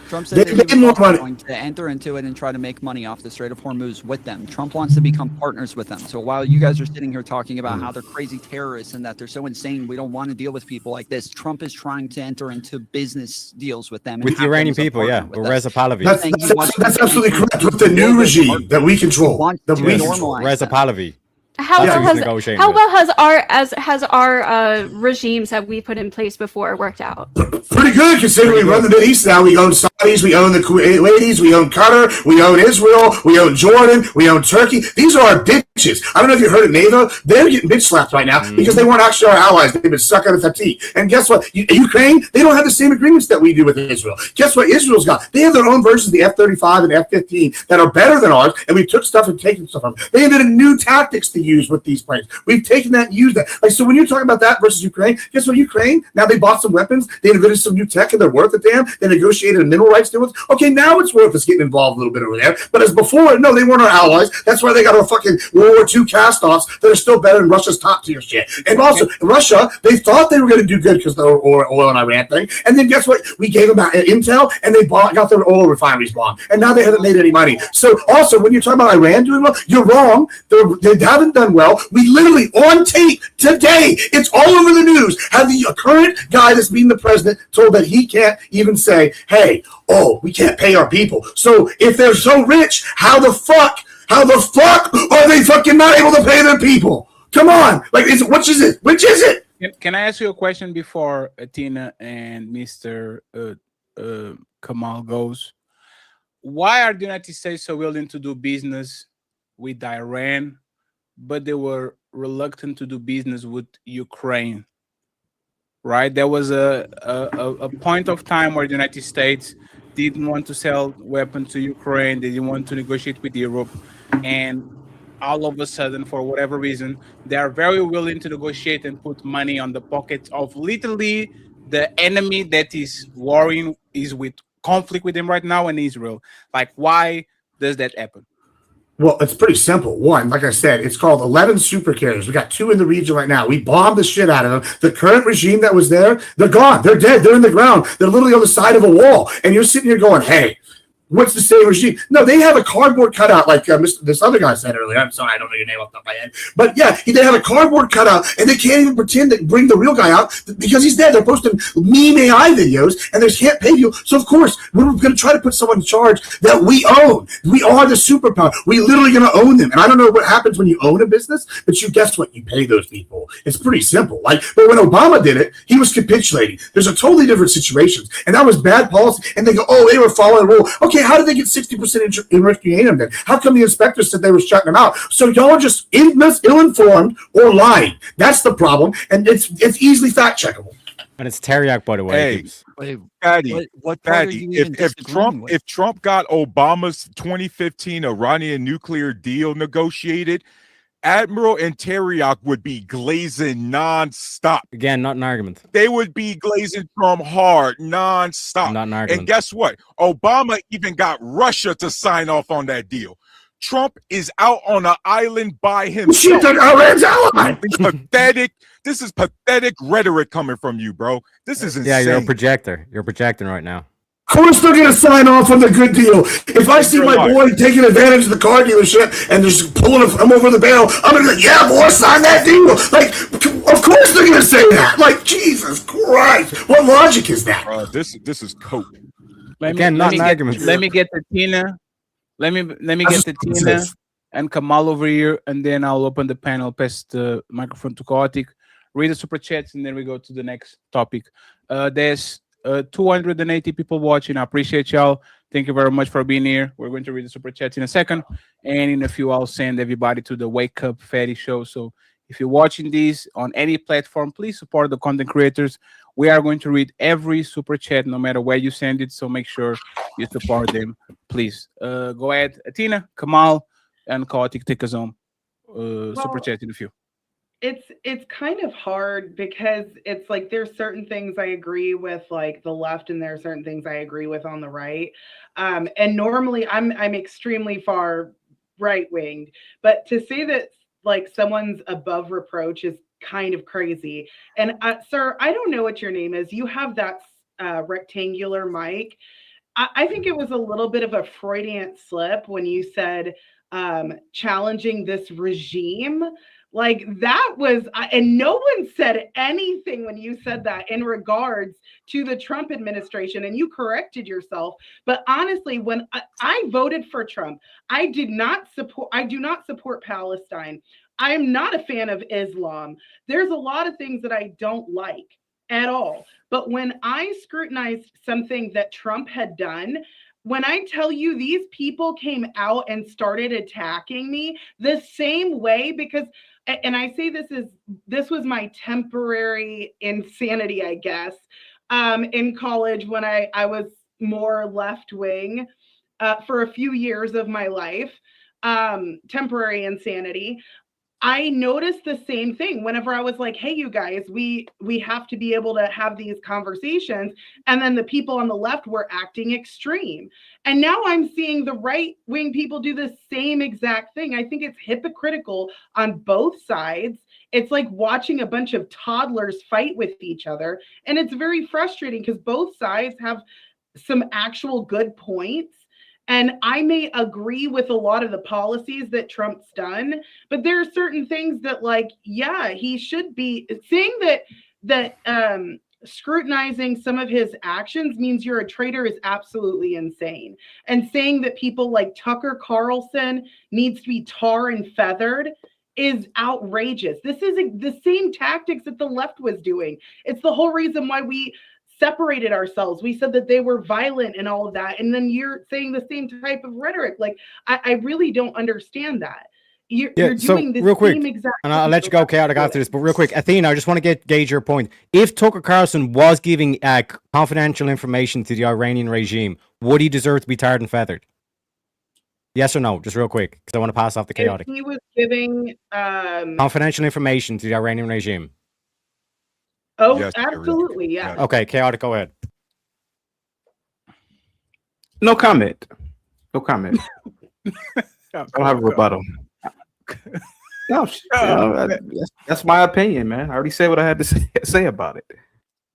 Trump said that he was going to enter into it and try to make money off the Strait of Hormuz with them. Trump wants to become partners with them. So while you guys are sitting here talking about how they're crazy terrorists and that they're so insane, we don't want to deal with people like this, Trump is trying to enter into business deals with them. With the Iranian people, yeah. With Reza Pahlavi. That's absolutely correct. With the new regime that we control. Reza Pahlavi. How well has our regimes that we put in place before worked out? Pretty good, considering we run the Middle East now. We own Saudis, we own the Kuwaitis, we own Qatar, we own Israel, we own Jordan, we own Turkey. These are our bitches. I don't know if you heard of NATO. They're getting bitch slapped right now because they weren't actually our allies. They've been stuck on the tea. And guess what? Ukraine, they don't have the same agreements that we do with Israel. Guess what Israel's got? They have their own versions of the F-35 and F-15 that are better than ours, and we took stuff and taken stuff from them. They invented new tactics to use with these planes. We've taken that and used that. Like, so when you're talking about that versus Ukraine, guess what? Ukraine, now they bought some weapons, they invented some new tech, and they're worth it to them. They negotiated a mineral rights deal with. Okay, now it's worth us getting involved a little bit over there. But as before, no, they weren't our allies. That's why they got our fucking World War II cast-offs that are still better than Russia's top-tier shit. And also, Russia, they thought they were going to do good because of the oil and Iran thing. And then guess what? We gave them intel, and they got their oil refineries bombed. And now they haven't made any money. So also, when you're talking about Iran doing well, you're wrong. They haven't done well. We literally, on tape today, it's all over the news, have the current guy that's being the president told that he can't even say, hey, we can't pay our people. So if they're so rich, how the fuck are they fucking not able to pay their people? Come on. Like, which is it? Can I ask you a question before Tina and Mr. Kamal goes? Why are the United States so willing to do business with Iran, but they were reluctant to do business with Ukraine? Right? There was a point of time where the United States didn't want to sell weapons to Ukraine. They didn't want to negotiate with Europe. And all of a sudden, for whatever reason, they are very willing to negotiate and put money on the pockets of literally the enemy that is warring, is with conflict with them right now in Israel. Like, why does that happen? Well, it's pretty simple. One, like I said, it's called 11 super carriers. We got 2 in the region right now. We bombed the shit out of them. The current regime that was there, they're gone. They're dead. They're in the ground. They're literally on the side of a wall. And you're sitting here going, hey, what's the same regime? No, they have a cardboard cutout like this other guy said earlier. I'm sorry, I don't know your name off the top of my head. But yeah, they have a cardboard cutout, and they can't even pretend to bring the real guy out because he's dead. They're posting meme AI videos, and they can't pay you. So, of course, we're going to try to put someone in charge that we own. We are the superpower. We're literally going to own them. And I don't know what happens when you own a business, but guess what? You pay those people. It's pretty simple. But when Obama did it, he was capitulating. There's a totally different situation. And that was bad policy. And they go, they were following the rule. Okay, Okay, how did they get 60% enriched uranium then? How come the inspectors said they were shutting them out? So y'all are just ill-informed or lying. That's the problem, and it's easily fact-checkable. And it's Teriak, by the way. Hey, Fatty, Fatty, if Trump got Obama's 2015 Iranian nuclear deal negotiated, Admiral and Teriak would be glazing nonstop. Again, not an argument. They would be glazing Trump hard nonstop. Not an argument. And guess what? Obama even got Russia to sign off on that deal. Trump is out on an island by himself. Pathetic. This is pathetic rhetoric coming from you, bro. This is insane. Yeah, you're a projector. You're projecting right now. Of course they're going to sign off on the good deal. If I see my boy taking advantage of the car dealership and just pulling him over the barrel, I'm going to be like, yeah, boy, sign that deal. Like, of course they're going to say that. Like, Jesus Christ. What logic is that? This is coke. Let me get to Tina. Let me get to Tina and Kamal over here, and then I'll open the panel, pass the microphone to Chaotic, read the super chats, and then we go to the next topic. There's 280 people watching. I appreciate y'all. Thank you very much for being here. We're going to read the super chats in a second, and in a few I'll send everybody to the Wake Up Fatty show. So if you're watching these on any platform, please support the content creators. We are going to read every super chat no matter where you send it, so make sure you support them, please. Go ahead, Tina, Kamal, and Chaotic, take us on super chat in a few. It's kind of hard because it's like there's certain things I agree with like the left, and there are certain things I agree with on the right. And normally I'm extremely far right winged, but to say that like someone's above reproach is kind of crazy. And sir, I don't know what your name is. You have that rectangular mic. I think it was a little bit of a Freudian slip when you said challenging this regime. Like that was, and no one said anything when you said that in regards to the Trump administration, and you corrected yourself. But honestly, when I voted for Trump, I do not support Palestine. I'm not a fan of Islam. There's a lot of things that I don't like at all. But when I scrutinized something that Trump had done, when I tell you these people came out and started attacking me the same way, because, and I say this was my temporary insanity, I guess, in college when I was more left wing for a few years of my life, temporary insanity. I noticed the same thing whenever I was like, hey, you guys, we have to be able to have these conversations. And then the people on the left were acting extreme. And now I'm seeing the right wing people do the same exact thing. I think it's hypocritical on both sides. It's like watching a bunch of toddlers fight with each other. And it's very frustrating because both sides have some actual good points. And I may agree with a lot of the policies that Trump's done, but there are certain things that, like, yeah, he should be saying that scrutinizing some of his actions means you're a traitor is absolutely insane. And saying that people like Tucker Carlson needs to be tar and feathered is outrageous. This is the same tactics that the left was doing. It's the whole reason why we separated ourselves. We said that they were violent and all of that. And then you're saying the same type of rhetoric. Like, I really don't understand that. You're doing the real quick, same exact and I'll let you go, Chaotic, after this. But real quick, Athena, I just want to gauge your point. If Tucker Carlson was giving confidential information to the Iranian regime, would he deserve to be tarred and feathered? Yes or no? Just real quick, because I want to pass off the Chaotic. If he was giving confidential information to the Iranian regime. Oh, yes, absolutely, yeah. Okay, Chaotic, go ahead. No comment. No comment. I don't have a rebuttal. No, that's my opinion, man. I already said what I had to say about it.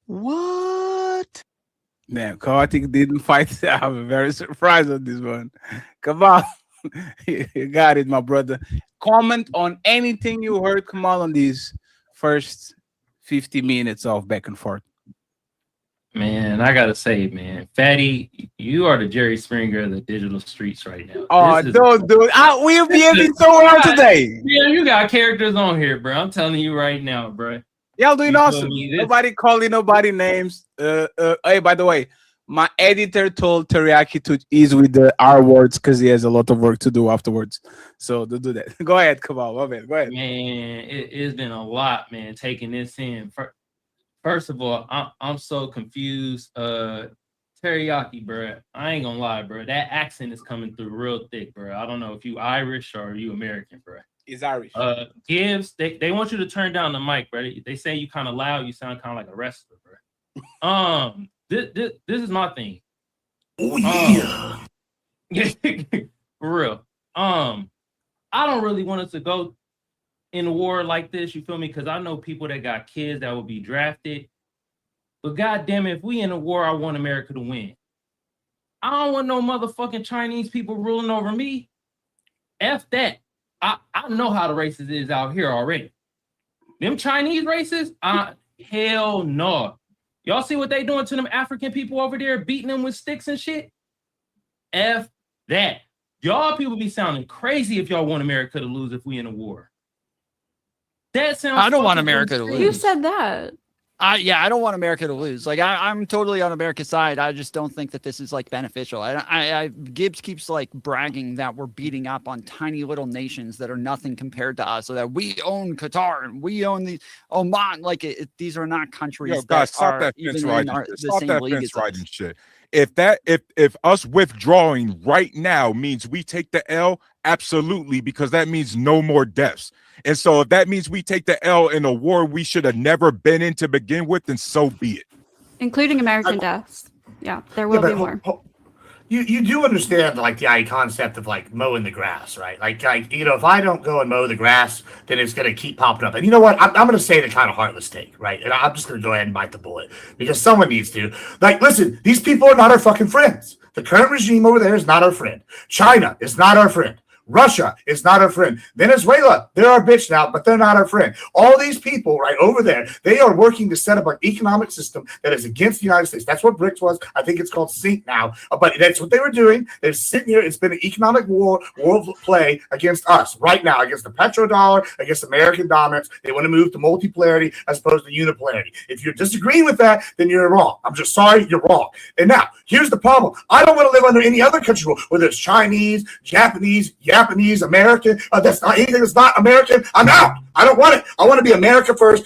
What? Man, Chaotic didn't fight. I'm very surprised on this one. Come on. You got it, my brother. Comment on anything you heard, Kamal, on these first 50 minutes of back and forth. Man, I gotta say, man, Fatty, you are the Jerry Springer of the digital streets right now. Oh, don't do it. We'll be able to throw it out today. Yeah, you got characters on here, bro. I'm telling you right now, bro. Y'all doing awesome. Nobody calling nobody names. Hey, by the way, My editor told Teriyaki to ease with the R words because he has a lot of work to do afterwards. So to do that. Go ahead, come on, my man. Go ahead. Man, it's been a lot, man, taking this in. First of all, I'm so confused. Teriyaki, bro. I ain't gonna lie, bro. That accent is coming through real thick, bro. I don't know if you Irish or you American, bro. He's Irish. Gibbs, they want you to turn down the mic, bro. They say you kind of loud. You sound kind of like a wrestler, bro. This is my thing. Oh yeah. For real. I don't really want us to go in a war like this. You feel me? Because I know people that got kids that will be drafted. But goddamn it, if we in a war, I want America to win. I don't want no motherfucking Chinese people ruling over me. F that. I know how the races is out here already. Them Chinese races, hell no. Y'all see what they doing to them African people over there, beating them with sticks and shit? F that. Y'all people be sounding crazy if y'all want America to lose if we in a war. That sounds. I don't want America to lose. Who said that? I don't want America to lose. Like I'm totally on America's side. I just don't think that this is like beneficial. Gibbs keeps like bragging that we're beating up on tiny little nations that are nothing compared to us, so that we own Qatar and we own the Oman. Like these are not countries. Yo, guys, stop that fence riding shit. Stop that fence riding shit. If us withdrawing right now means we take the L, absolutely, because that means no more deaths. And so if that means we take the L in a war we should have never been in to begin with, then so be it. Including American deaths. Yeah, there will be more. You do understand like the concept of like mowing the grass, right? Like if I don't go and mow the grass, then it's gonna keep popping up. And you know what? I'm gonna say the kind of heartless take, right? And I'm just gonna go ahead and bite the bullet because someone needs to. Like, listen, these people are not our fucking friends. The current regime over there is not our friend. China is not our friend. Russia is not our friend. Venezuela, they're our bitch now, but they're not our friend. All these people right over there, they are working to set up an economic system that is against the United States. That's what BRICS was. I think it's called SYNC now. But that's what they were doing. They're sitting here. It's been an economic war, world play against us right now, against the petrodollar, against American dominance. They want to move to multipolarity as opposed to unipolarity. If you're disagreeing with that, then you're wrong. I'm just sorry, you're wrong. And now, here's the problem. I don't want to live under any other country rule, whether it's Chinese, Japanese, American, that's not anything that's not American. I'm out. I don't want it. I want to be America first.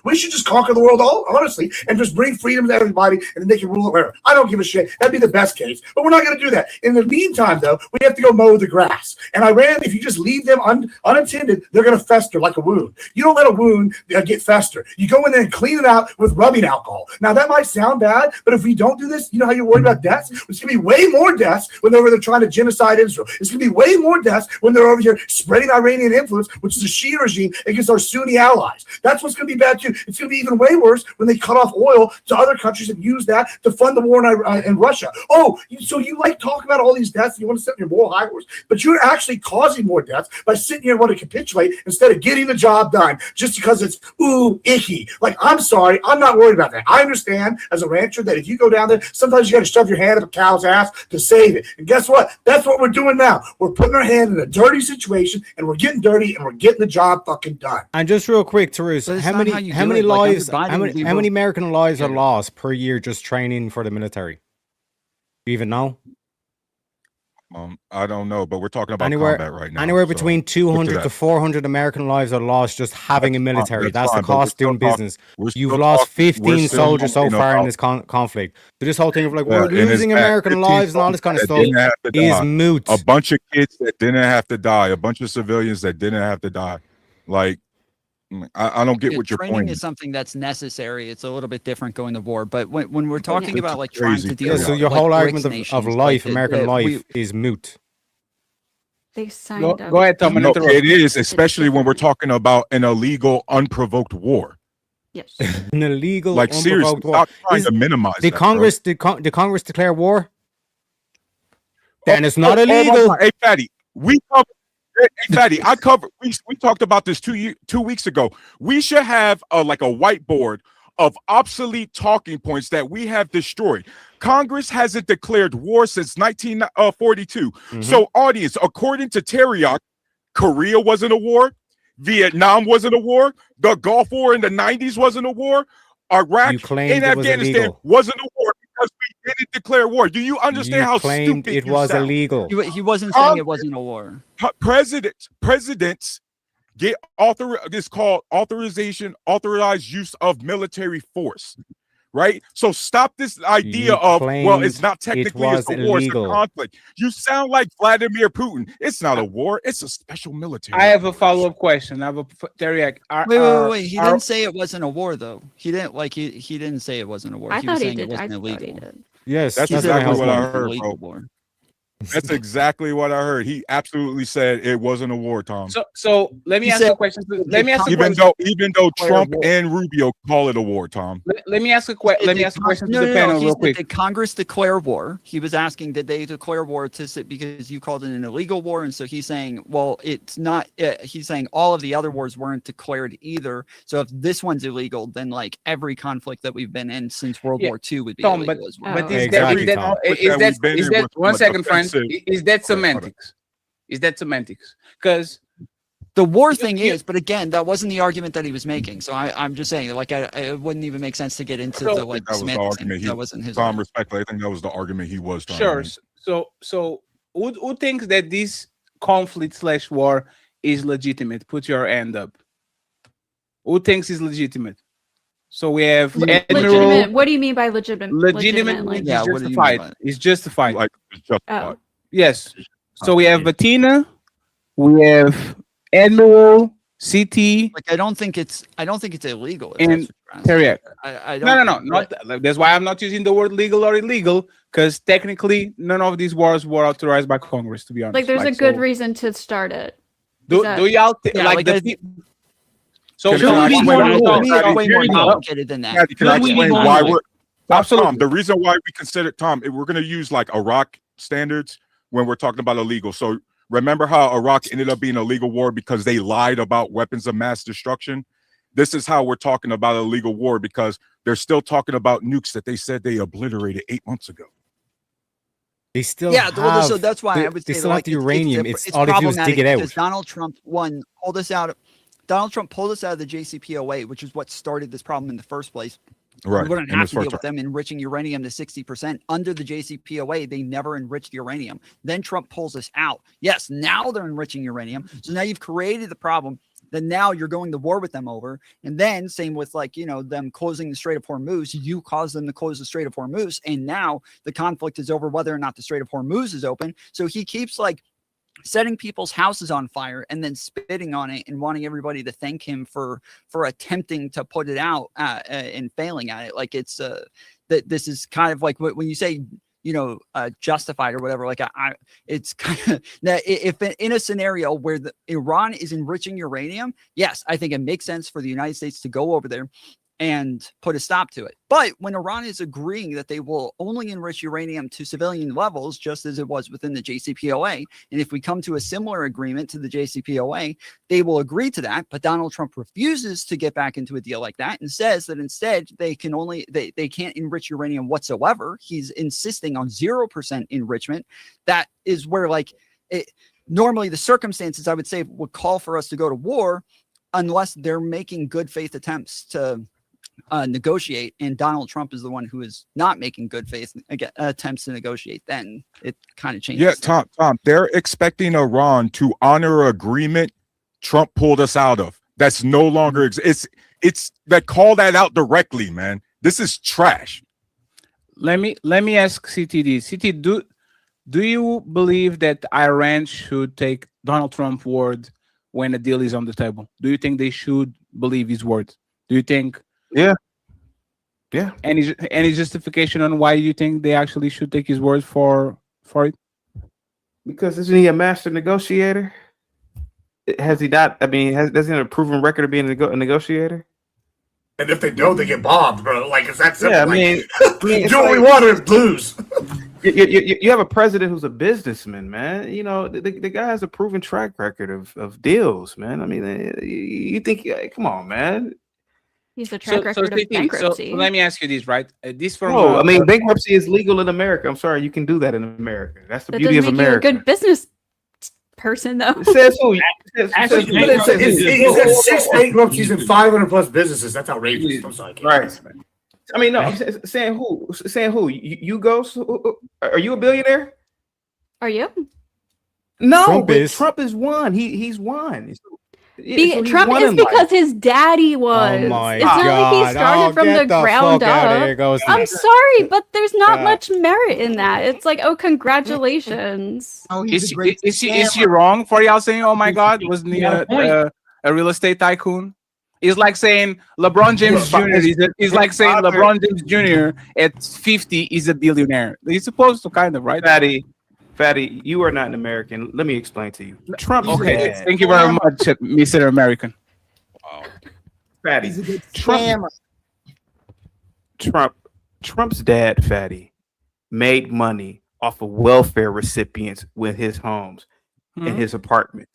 We should just conquer the world, honestly, and just bring freedom to everybody, and then they can rule it wherever. I don't give a shit. That'd be the best case. But we're not going to do that. In the meantime, though, we have to go mow the grass. And Iran, if you just leave them unattended, they're going to fester like a wound. You don't let a wound get fester. You go in there and clean it out with rubbing alcohol. Now, that might sound bad, but if we don't do this, you know how you're worried about deaths? It's going to be way more deaths when they're over there trying to genocide Israel. It's going to be way more deaths when they're over here spreading Iranian influence, which is a Shia regime, against our Sunni allies. That's what's going to be bad too. It's going to be even way worse when they cut off oil to other countries and use that to fund the war in Russia. Oh, so you like talking about all these deaths and you want to sit on your moral high horse, but you're actually causing more deaths by sitting here and wanting to capitulate instead of getting the job done just because it's icky. Like, I'm sorry, I'm not worried about that. I understand as a rancher that if you go down there, sometimes you got to shove your hand up a cow's ass to save it. And guess what? That's what we're doing now. We're putting our hand in a dirty situation, and we're getting dirty, and we're getting the job fucking done. And just real quick, Tarus, how many lives, how many American lives are lost per year just training for the military? Do you even know? I don't know, but we're talking about combat right now. Anywhere between 200 to 400 American lives are lost just having a military. That's the cost doing business. You've lost 15 soldiers so far in this conflict. So this whole thing of like, we're losing American lives and all this kind of stuff is moot. A bunch of kids that didn't have to die, a bunch of civilians that didn't have to die. Like, I don't get what your point is. Training is something that's necessary. It's a little bit different going to war. But when we're talking about like trying to deal with, so your whole argument of life, American life, is moot. They signed up. Go ahead, Tom. No, it is, especially when we're talking about an illegal, unprovoked war. Yes, an illegal, like seriously, stop trying to minimize. Did Congress did Congress declare war? Then it's not illegal. Hey, Fatty, Fatty, we talked about this 2 weeks ago. We should have like a whiteboard of obsolete talking points that we have destroyed. Congress hasn't declared war since 1942. So, audience, according to Teriyaki, Korea wasn't a war. Vietnam wasn't a war. The Gulf War in the 90s wasn't a war. Iraq and Afghanistan wasn't a war because we didn't declare war. Do you understand how claimed stupid it you was sound? illegal. He wasn't saying it wasn't a war. Presidents get it's called authorized use of military force, right? So stop this idea of, well, it's not technically it's a war, it's a conflict. You sound like Vladimir Putin. It's not a war, it's a special military. I have a follow-up question. I have a Terry. Wait. He didn't say it wasn't a war, though. He didn't he didn't say it wasn't a war. I He was thought he saying it did. wasn't I thought he illegal. did. Yes, that's that's exactly what I wasn't heard, illegal bro. war. That's exactly what I heard. He absolutely said it wasn't a war, Tom. So let me ask a question. Let me ask a question. Even though Trump and Rubio call it a war, Tom. Let me ask a question. Let me ask a question to the panel real quick. Did Congress declare war? He was asking, did they declare war because you called it an illegal war? And so he's saying, well, it's not. He's saying all of the other wars weren't declared either. So if this one's illegal, then like every conflict that we've been in since World War II would be illegal as well. But is that one second, friend? Is that semantics? Is that semantics? Because the war thing is, but again, that wasn't the argument that he was making. So I'm just saying, like, it wouldn't even make sense to get into the like. That was the argument. That wasn't his. Tom, respectfully, I think that was the argument he was trying sure. to make. So who thinks that this conflict/war is legitimate? Put your hand up. Who thinks is legitimate? So we have legitimate. What do you mean by legitimate? Legitimate, like, yeah, justified. It's justified. Like it's justified. Yes. So we have Bettina, we have Admiral, CT. Like I don't think it's illegal. And Teriak. I don't. No. Not that's why I'm not using the word legal or illegal, because technically none of these wars were authorized by Congress. To be honest, like there's a good reason to start it. Do y'all like the? So should we be way more complicated than that? Can I explain why we're absolutely Tom, the reason why we consider Tom, if we're going to use like Iraq standards when we're talking about illegal. So remember how Iraq ended up being a legal war because they lied about weapons of mass destruction? This is how we're talking about a legal war because they're still talking about nukes that they said they obliterated 8 months ago. They still so that's why I would say they still have the uranium. It's all they do is dig it out. Donald Trump pulled us out of the JCPOA, which is what started this problem in the first place. Right. We wouldn't have to deal with them enriching uranium to 60%. Under the JCPOA, they never enriched uranium. Then Trump pulls us out. Yes, now they're enriching uranium. So now you've created the problem that now you're going to war with them over. And then same with them closing the Strait of Hormuz. You caused them to close the Strait of Hormuz. And now the conflict is over whether or not the Strait of Hormuz is open. So he keeps setting people's houses on fire and then spitting on it and wanting everybody to thank him for attempting to put it out and failing at it. Like it's that this is kind of like when you say justified or whatever. Like it's kind of that if in a scenario where Iran is enriching uranium, yes, I think it makes sense for the United States to go over there and put a stop to it. But when Iran is agreeing that they will only enrich uranium to civilian levels, just as it was within the JCPOA, and if we come to a similar agreement to the JCPOA, they will agree to that. But Donald Trump refuses to get back into a deal like that and says that instead they can't enrich uranium whatsoever. He's insisting on 0% enrichment. That is where normally the circumstances I would say would call for us to go to war unless they're making good faith attempts to negotiate, and Donald Trump is the one who is not making good faith attempts to negotiate. Then it kind of changes. Yeah, Tom, they're expecting Iran to honor an agreement Trump pulled us out of. That's no longer it's that call that out directly, man. This is trash. Let me ask CTD. CT, do you believe that Iran should take Donald Trump's word when a deal is on the table? Do you think they should believe his words? Do you think? Yeah. Any justification on why you think they actually should take his word for it? Because isn't he a master negotiator? Has he not? I mean, doesn't he have a proven record of being a negotiator? And if they don't, they get bombed, bro. Like, it's that simple. Yeah, I mean do what we want or lose. You have a president who's a businessman, man. The guy has a proven track record of deals, man. I mean, you think? Come on, man. He's a track record of bankruptcy. So let me ask you this, right? Bankruptcy is legal in America. I'm sorry, you can do that in America. That's the beauty of America. You're a good business person, though. It says who? He's got 6 bankruptcies and 500 plus businesses. That's outrageous. I'm sorry. Right. I mean, no, I'm saying who? Saying who? You Ghost? Are you a billionaire? Are you? No, Trump but is. Trump is won. He's won. Trump is because his daddy was. Oh my it's not like he God. started Oh, from get the the ground fuck outta here, up. Ghosty. I'm sorry, but there's not Yeah. much merit in that. It's like, oh, congratulations. Oh, Is he wrong for y'all saying, "Oh my God, wasn't he a real estate tycoon"? It's like saying LeBron James Jr. is like saying LeBron James Jr. at 50 is a billionaire. He's supposed to kind of, right? Fatty, you are not an American. Let me explain to you. Trump. Okay, thank you very much, Mr. American. Fatty. He's a good Trump. Trump's dad, Fatty, made money off of welfare recipients with his homes and his apartments.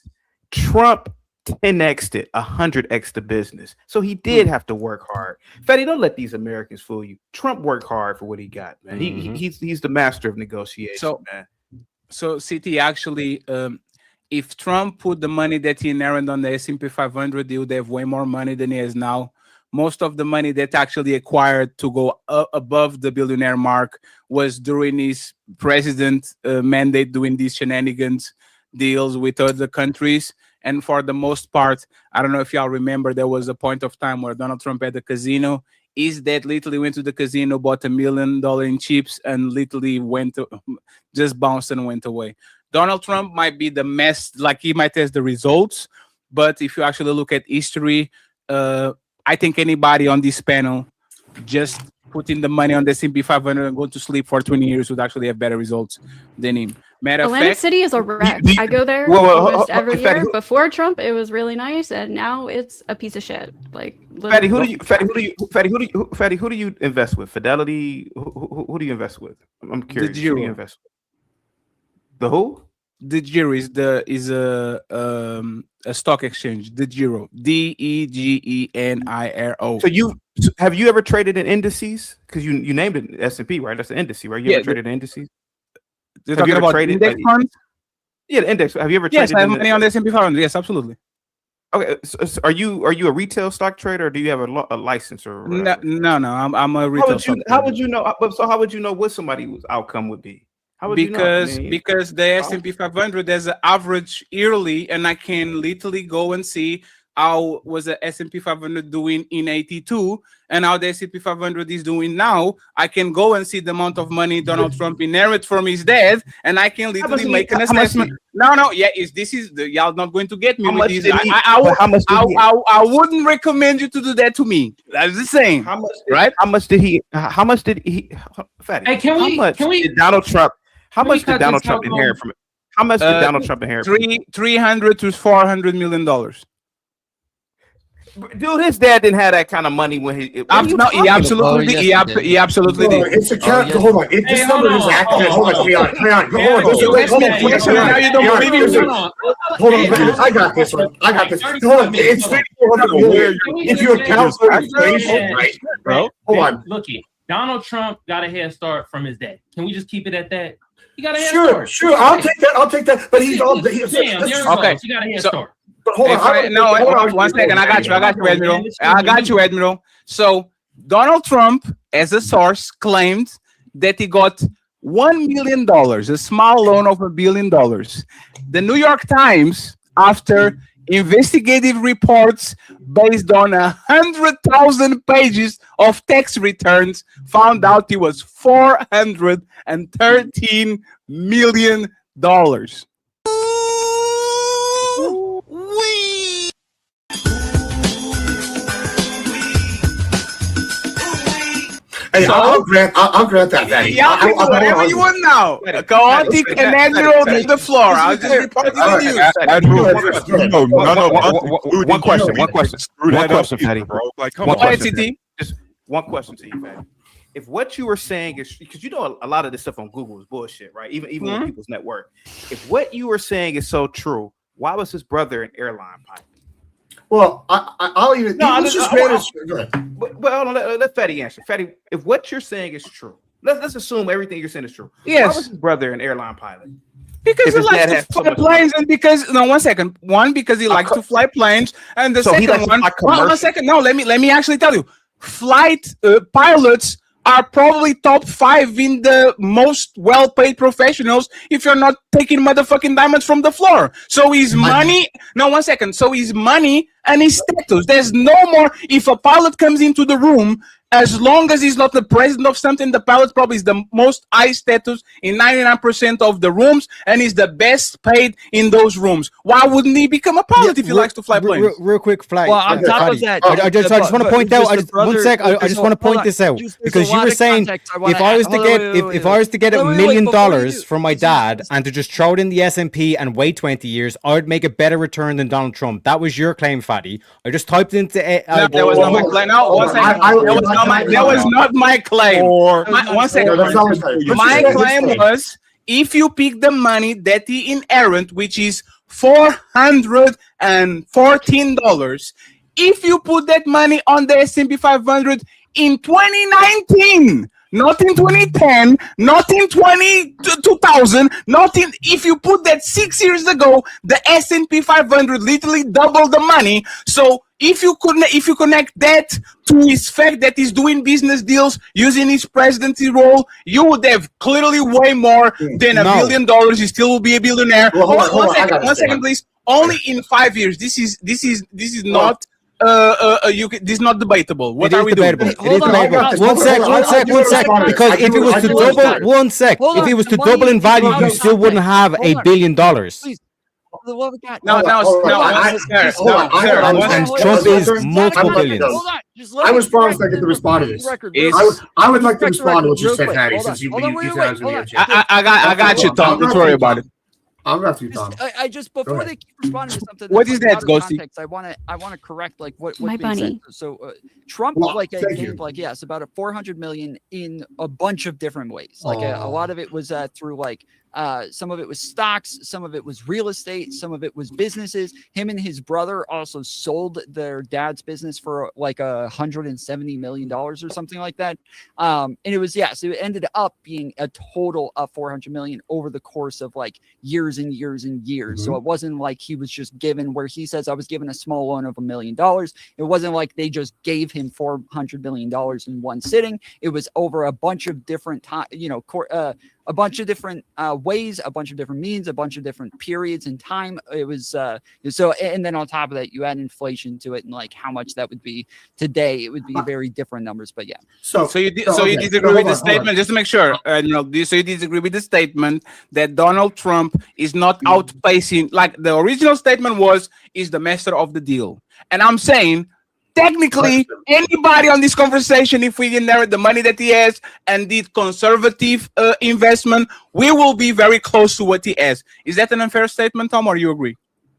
Trump 10x'd it, 100x'd the business. So he did have to work hard. Fatty, don't let these Americans fool you. Trump worked hard for what he got, man. He's the master of negotiation, man. So CT actually, if Trump put the money that he earned on the S&P 500, he would have way more money than he has now. Most of the money that actually acquired to go above the billionaire mark was during his president mandate, doing these shenanigans deals with other countries. And for the most part, I don't know if y'all remember, there was a point of time where Donald Trump had a casino. His dad literally went to the casino, bought $1 million in chips, and literally just bounced and went away. Donald Trump might be the mess, like he might have the results, but if you actually look at history, I think anybody on this panel just putting the money on the S&P 500 and going to sleep for 20 years would actually have better results than him. Matter of Atlantic fact, City is a wreck. I go there almost every year. Before Trump, it was really nice, and now it's a piece of shit. Like, Fatty, who do you invest with? Fidelity? Who do you invest with? I'm curious. Who do you invest with? The who? The Giro is a stock exchange. The Giro, DEGENIRO. So have you ever traded in indices? Because you named it S&P, right? That's the indice, right? You ever traded in indices? You're talking about index funds? Yeah, the index. Have you ever Yes, traded? I have money on the S&P 500. Yes, absolutely. Okay, so are you a retail stock trader, or do you have a license or whatever? No. I'm a retail. How would you know? So how would you know what somebody's outcome would be? How would you know? Because the S&P 500 there's an average yearly, and I can literally go and see how was the S&P 500 doing in 82 and how the S&P 500 is doing now. I can go and see the amount of money Donald Trump inherited from his dad, and I can literally make an assessment. Y'all not going to get me with this. I wouldn't recommend you to do that to me. That's the same. How much did he? Fatty, hey, can we did Donald Trump? How much did Donald Trump inherit from it? How much did Donald Trump inherit? $300 to $400 million. Dude, his dad didn't have that kind of money when he absolutely did. It's a character. Hold on. If this number is accurate, hold on. Hold on. I got this one. Hold on. It's $400 million. If you account for inflation, right, bro? Hold on. Looky, Donald Trump got a head start from his dad. Can we just keep it at that? He got a head start. Sure. I'll take that. But he's all. Okay. You got a head start. But hold on. One second. I got you, Admiral. So Donald Trump, as a source, claimed that he got $1 million, a small loan of $1 billion. The New York Times, after investigative reports based on 100,000 pages of tax returns, found out he was $413 million. Hey, I'll grant that, Daddy. Y'all can do whatever you want now. Chaotic and Admiral to the floor. I'll just report it on you. One question, Fatty. One question. Just one question to you, Fatty. If what you were saying is, because you know a lot of this stuff on Google is bullshit, right? Even with people's net worth. If what you were saying is so true, why was his brother an airline pilot? Well, I'll even. Well, let Fatty answer. Fatty, if what you're saying is true, let's assume everything you're saying is true. Yes. Why was his brother an airline pilot? Because he likes to fly planes, and because because he likes to fly planes, and the second one. One second, no, let me actually tell you. flight pilots are probably top 5 in the most well-paid professionals if you're not taking motherfucking diamonds from the floor. So his money, no, 1 second. So his money and his status. There's no more, if a pilot comes into the room, as long as he's not the president of something, the pilot probably is the most high status in 99% of the rooms and is the best paid in those rooms. Why wouldn't he become a pilot if he likes to fly planes? Real quick, flight. Well, on top of that, I just want to point out. I just want to point this out because you were saying if I was to get $1 million from my dad and to just throw it in the S&P and wait 20 years, I would make a better return than Donald Trump. That was your claim, Fatty. I just typed into. That was not my claim. No, 1 second. That was not my claim. 1 second. My claim was if you pick the money that he inherent, which is $414, if you put that money on the S&P 500 in 2019, not in 2010, not in 2000, not in. If you put that 6 years ago, the S&P 500 literally doubled the money. So if you connect that to his fact that he's doing business deals using his presidency role, you would have clearly way more than $1 billion. You still will be a billionaire. One second, please. Only in 5 years. This is not. This is not debatable. What are we doing? It is debatable. One sec. Because if it was to double, if it was to double in value, you still wouldn't have $1 billion. What we got? And Trump is multiple billions. I was promised I get to respond to this. I would like to respond to what you said, Patty, since you guys are here. I got you, Tom. Don't worry about it. I'll go to you, Tom. I just before they keep responding to something. What is that, Ghosty? I want to correct like what's My being bunny. said. So Trump gave yes about a 400 million in a bunch of different ways. Like a lot of it was through like some of it was stocks, some of it was real estate, some of it was businesses. Him and his brother also sold their dad's business for like $170 million or something like that. And it was so it ended up being a total of 400 million over the course of like years and years and years. So it wasn't like he was just given where he says I was given a small loan of $1 million. It wasn't like they just gave him $400 million in one sitting. It was over a bunch of different a bunch of different ways, a bunch of different means, a bunch of different periods in time. It was so, and then on top of that, you add inflation to it, and like how much that would be today, it would be very different numbers. But yeah. So you disagree with the statement, just to make sure, so you disagree with the statement that Donald Trump is not outpacing, like the original statement is the master of the deal, and I'm saying. Technically, anybody on this conversation, if we inherit the money that he has and did conservative investment, we will be very close to what he has. Is that an unfair statement, Tom, or you agree?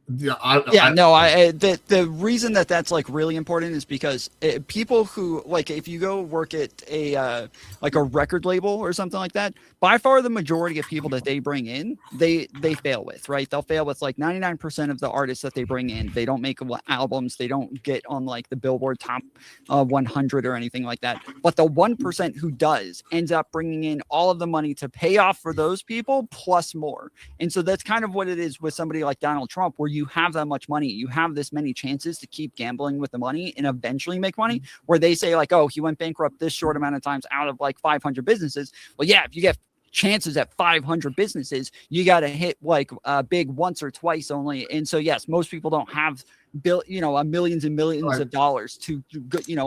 The reason that's like really important is because people who like if you go work at a like a record label or something like that, by far the majority of people that they bring in, they fail with, right? They'll fail with like 99% of the artists that they bring in. They don't make albums. They don't get on like the Billboard top 100 or anything like that. But the 1% who does ends up bringing in all of the money to pay off for those people plus more. And so that's kind of what it is with somebody like Donald Trump, where you have that much money, you have this many chances to keep gambling with the money and eventually make money, where they say like, oh, he went bankrupt this short amount of times out of like 500 businesses. Well, yeah, if you get chances at 500 businesses, you got to hit like big once or twice only. And so, yes, most people don't have millions and millions of dollars to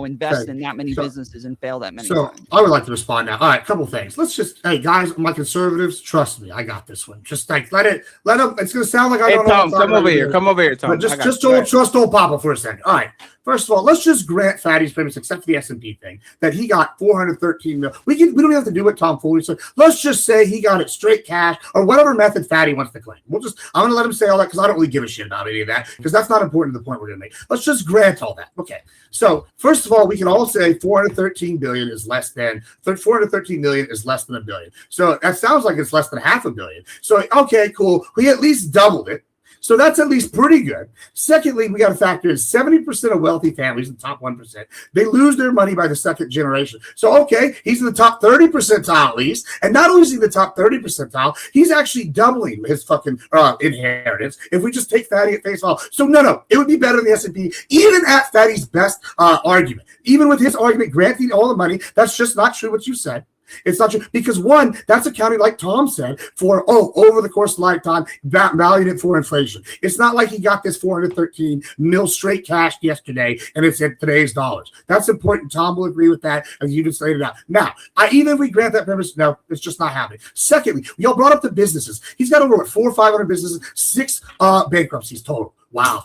invest in that many businesses and fail that many times. I would like to respond now. All right, couple things. Let's just, hey guys, my conservatives, trust me, I got this one. Just like let them. It's gonna sound like I don't know. Tom, come over here, Tom. But just don't trust old Papa for a second. All right. First of all, let's just grant Fatty's premise, except for the S&P thing, that he got 413 million. We don't even have to do what Tom Foley said. Let's just say he got it straight cash or whatever method Fatty wants to claim. I'm going to let him say all that because I don't really give a shit about any of that because that's not important to the point we're going to make. Let's just grant all that. Okay. So first of all, we can all say 413 billion is less than 413 million is less than $1 billion. So that sounds like it's less than $500 million. So okay, cool. We at least doubled it. So that's at least pretty good. Secondly, we got to factor in 70% of wealthy families, the top 1%, they lose their money by the second generation. So, okay, he's in the top 30 percentile at least. And not only is he in the top 30 percentile, he's actually doubling his fucking inheritance if we just take Fatty at face value. So, no, it would be better than the S&P, even at Fatty's best argument. Even with his argument granting all the money, that's just not true what you said. It's not true because one, that's accounting, like Tom said, for over the course of lifetime, valued it for inflation. It's not like he got this 413 mil straight cash yesterday and it's in today's dollars. That's important. Tom will agree with that, as you just laid it out. Now, even if we grant that premise, no, it's just not happening. Secondly, y'all brought up the businesses. He's got over 400 or 500 businesses, 6 bankruptcies total. Wow.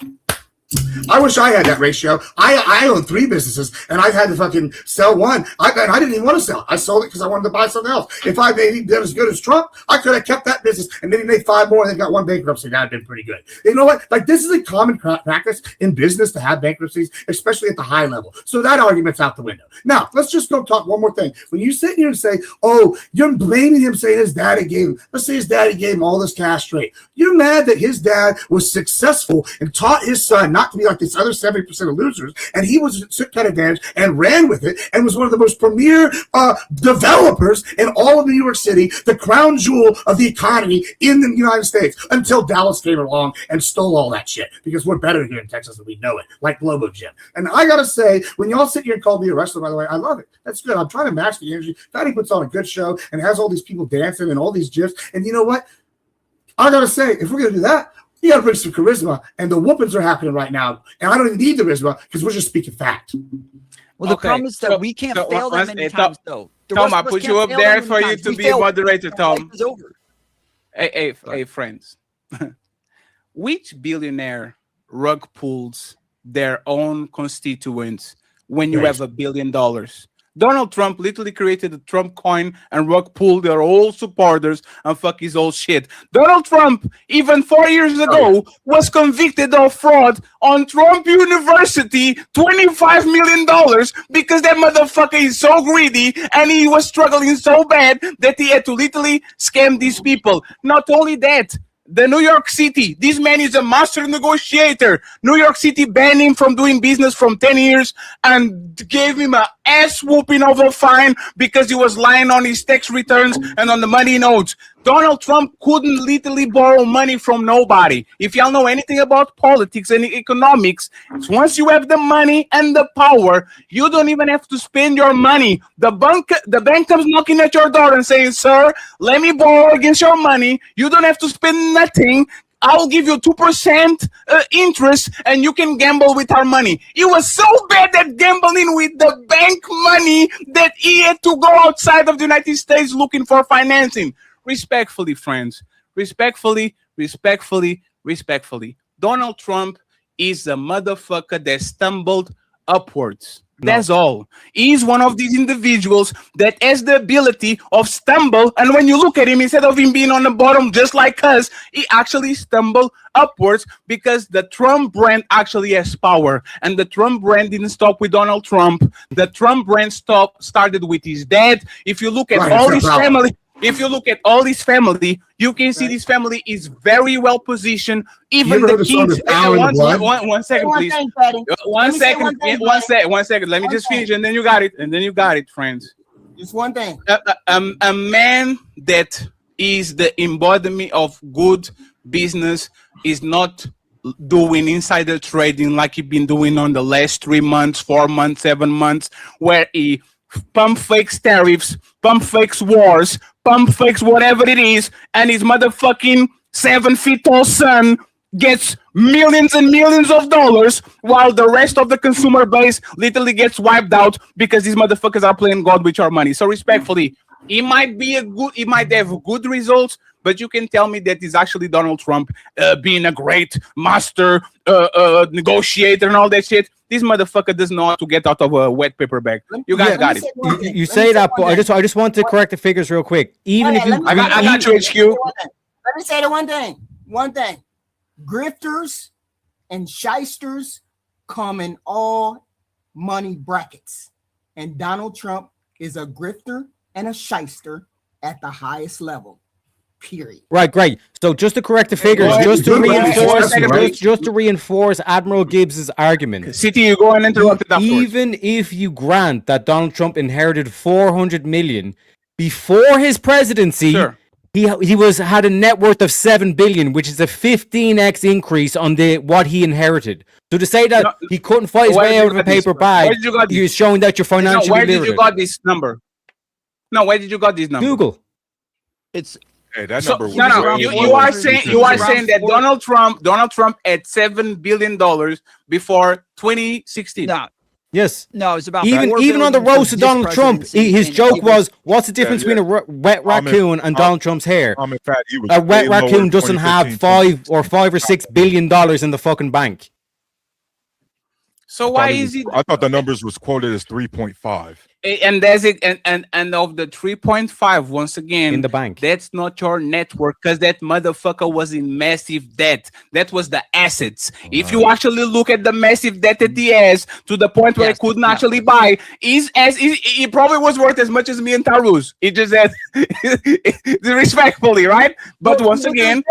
I wish I had that ratio. I own 3 businesses, and I've had to fucking sell one. I didn't even want to sell it. I sold it because I wanted to buy something else. If I made that as good as Trump, I could have kept that business, and then he made 5 more, and they got 1 bankruptcy. That would have been pretty good. You know what? Like, this is a common practice in business to have bankruptcies, especially at the high level. So that argument's out the window. Now, let's just go talk one more thing. When you sit here and say, oh, you're blaming him saying his daddy gave him, let's say his daddy gave him all this cash straight. You're mad that his dad was successful and taught his son not to be like this other 70% of losers, and he took that advantage and ran with it and was one of the most premier developers in all of New York City, the crown jewel of the economy in the United States, until Dallas came along and stole all that shit, because we're better here in Texas than we know it, like Globo Gym. And I gotta say, when y'all sit here and call me a wrestler, by the way, I love it. That's good. I'm trying to match the energy. Fatty puts on a good show and has all these people dancing and all these gifs. And you know what? I gotta say, if we're gonna do that, you got to bring some charisma, and the whoopings are happening right now. And I don't even need the charisma because we're just speaking fact. Well, the problem is that we can't fail that many times, though. Tom, I put you up there for you to be a moderator, Tom. It's over. Hey, friends. Which billionaire rug pulls their own constituents when you have $1 billion? Donald Trump literally created the Trump coin and rug pulled their old supporters and fuck his old shit. Donald Trump, even 4 years ago, was convicted of fraud on Trump University, $25 million, because that motherfucker is so greedy and he was struggling so bad that he had to literally scam these people. Not only that, the New York City, this man is a master negotiator. New York City banned him from doing business from 10 years and gave him an ass whooping of a fine because he was lying on his tax returns and on the money notes. Donald Trump couldn't literally borrow money from nobody. If y'all know anything about politics and economics, once you have the money and the power, you don't even have to spend your money. The bank comes knocking at your door and saying, sir, let me borrow against your money. You don't have to spend nothing. I'll give you 2% interest and you can gamble with our money. He was so bad at gambling with the bank money that he had to go outside of the United States looking for financing. Respectfully, friends, respectfully, Donald Trump is a motherfucker that stumbled upwards. That's all. He's one of these individuals that has the ability of stumble, and when you look at him, instead of him being on the bottom just like us, he actually stumbled upwards because the Trump brand actually has power. And the Trump brand didn't stop with Donald Trump. The Trump brand started with his dad. If you look at all his family, you can see this family is very well positioned. Even the kids. One second, please. One second. Let me just finish, and then you got it. Friends. Just one thing. A man that is the embodiment of good business is not doing insider trading like he's been doing on the last 3 months, 4 months, 7 months, where he pump fakes tariffs, pump fakes wars, pump fakes whatever it is, and his motherfucking 7 feet tall son gets millions and millions of dollars while the rest of the consumer base literally gets wiped out because these motherfuckers are playing God with your money. So respectfully, he might have good results, but you can tell me that is actually Donald Trump being a great master negotiator and all that shit. This motherfucker doesn't know how to get out of a wet paper bag. You guys got it. You say that, but I just want to correct the figures real quick. Even if you, I got you, HQ. Let me say the one thing. Grifters and shysters come in all money brackets, and Donald Trump is a grifter and a shyster at the highest level. Period. Right, great. So just to correct the figures, just to reinforce Admiral Gibbs's argument. City, you go and interrupt it afterwards. Even if you grant that Donald Trump inherited 400 million before his presidency, he had a net worth of 7 billion, which is a 15x increase on what he inherited. So to say that he couldn't fight his way out of a paper bag, you're showing that you're financially where did literate. you got this number? No, where did you got this number? Google. It's Hey, that so, number no. You are saying that Donald Trump had $7 billion before 2016. No. Yes. No, it's about even on the roast of Donald Trump, his joke was, "What's the difference between a wet raccoon and Donald Trump's hair? In fact, he was A wet way lower raccoon in doesn't have 2015, $5 or $6 billion in the fucking bank." So why is it? I thought the numbers was quoted as 3.5. And there's it, and of the 3.5, once again, in the bank. That's not your network, because that motherfucker was in massive debt. That was the assets. If you actually look at the massive debt that he has, to the point where he couldn't actually buy, he probably was worth as much as me and Tarus. It just said respectfully, right? But once again.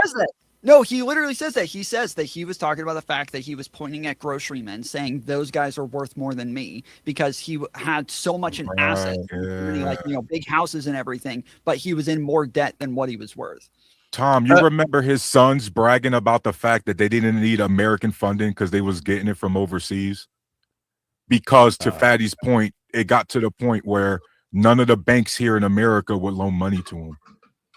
No, he literally says that. He says that he was talking about the fact that he was pointing at grocery men, saying those guys are worth more than me because he had so much in assets, like big houses and everything, but he was in more debt than what he was worth. Tom, you remember his sons bragging about the fact that they didn't need American funding because they was getting it from overseas? Because to Fatty's point, it got to the point where none of the banks here in America would loan money to him.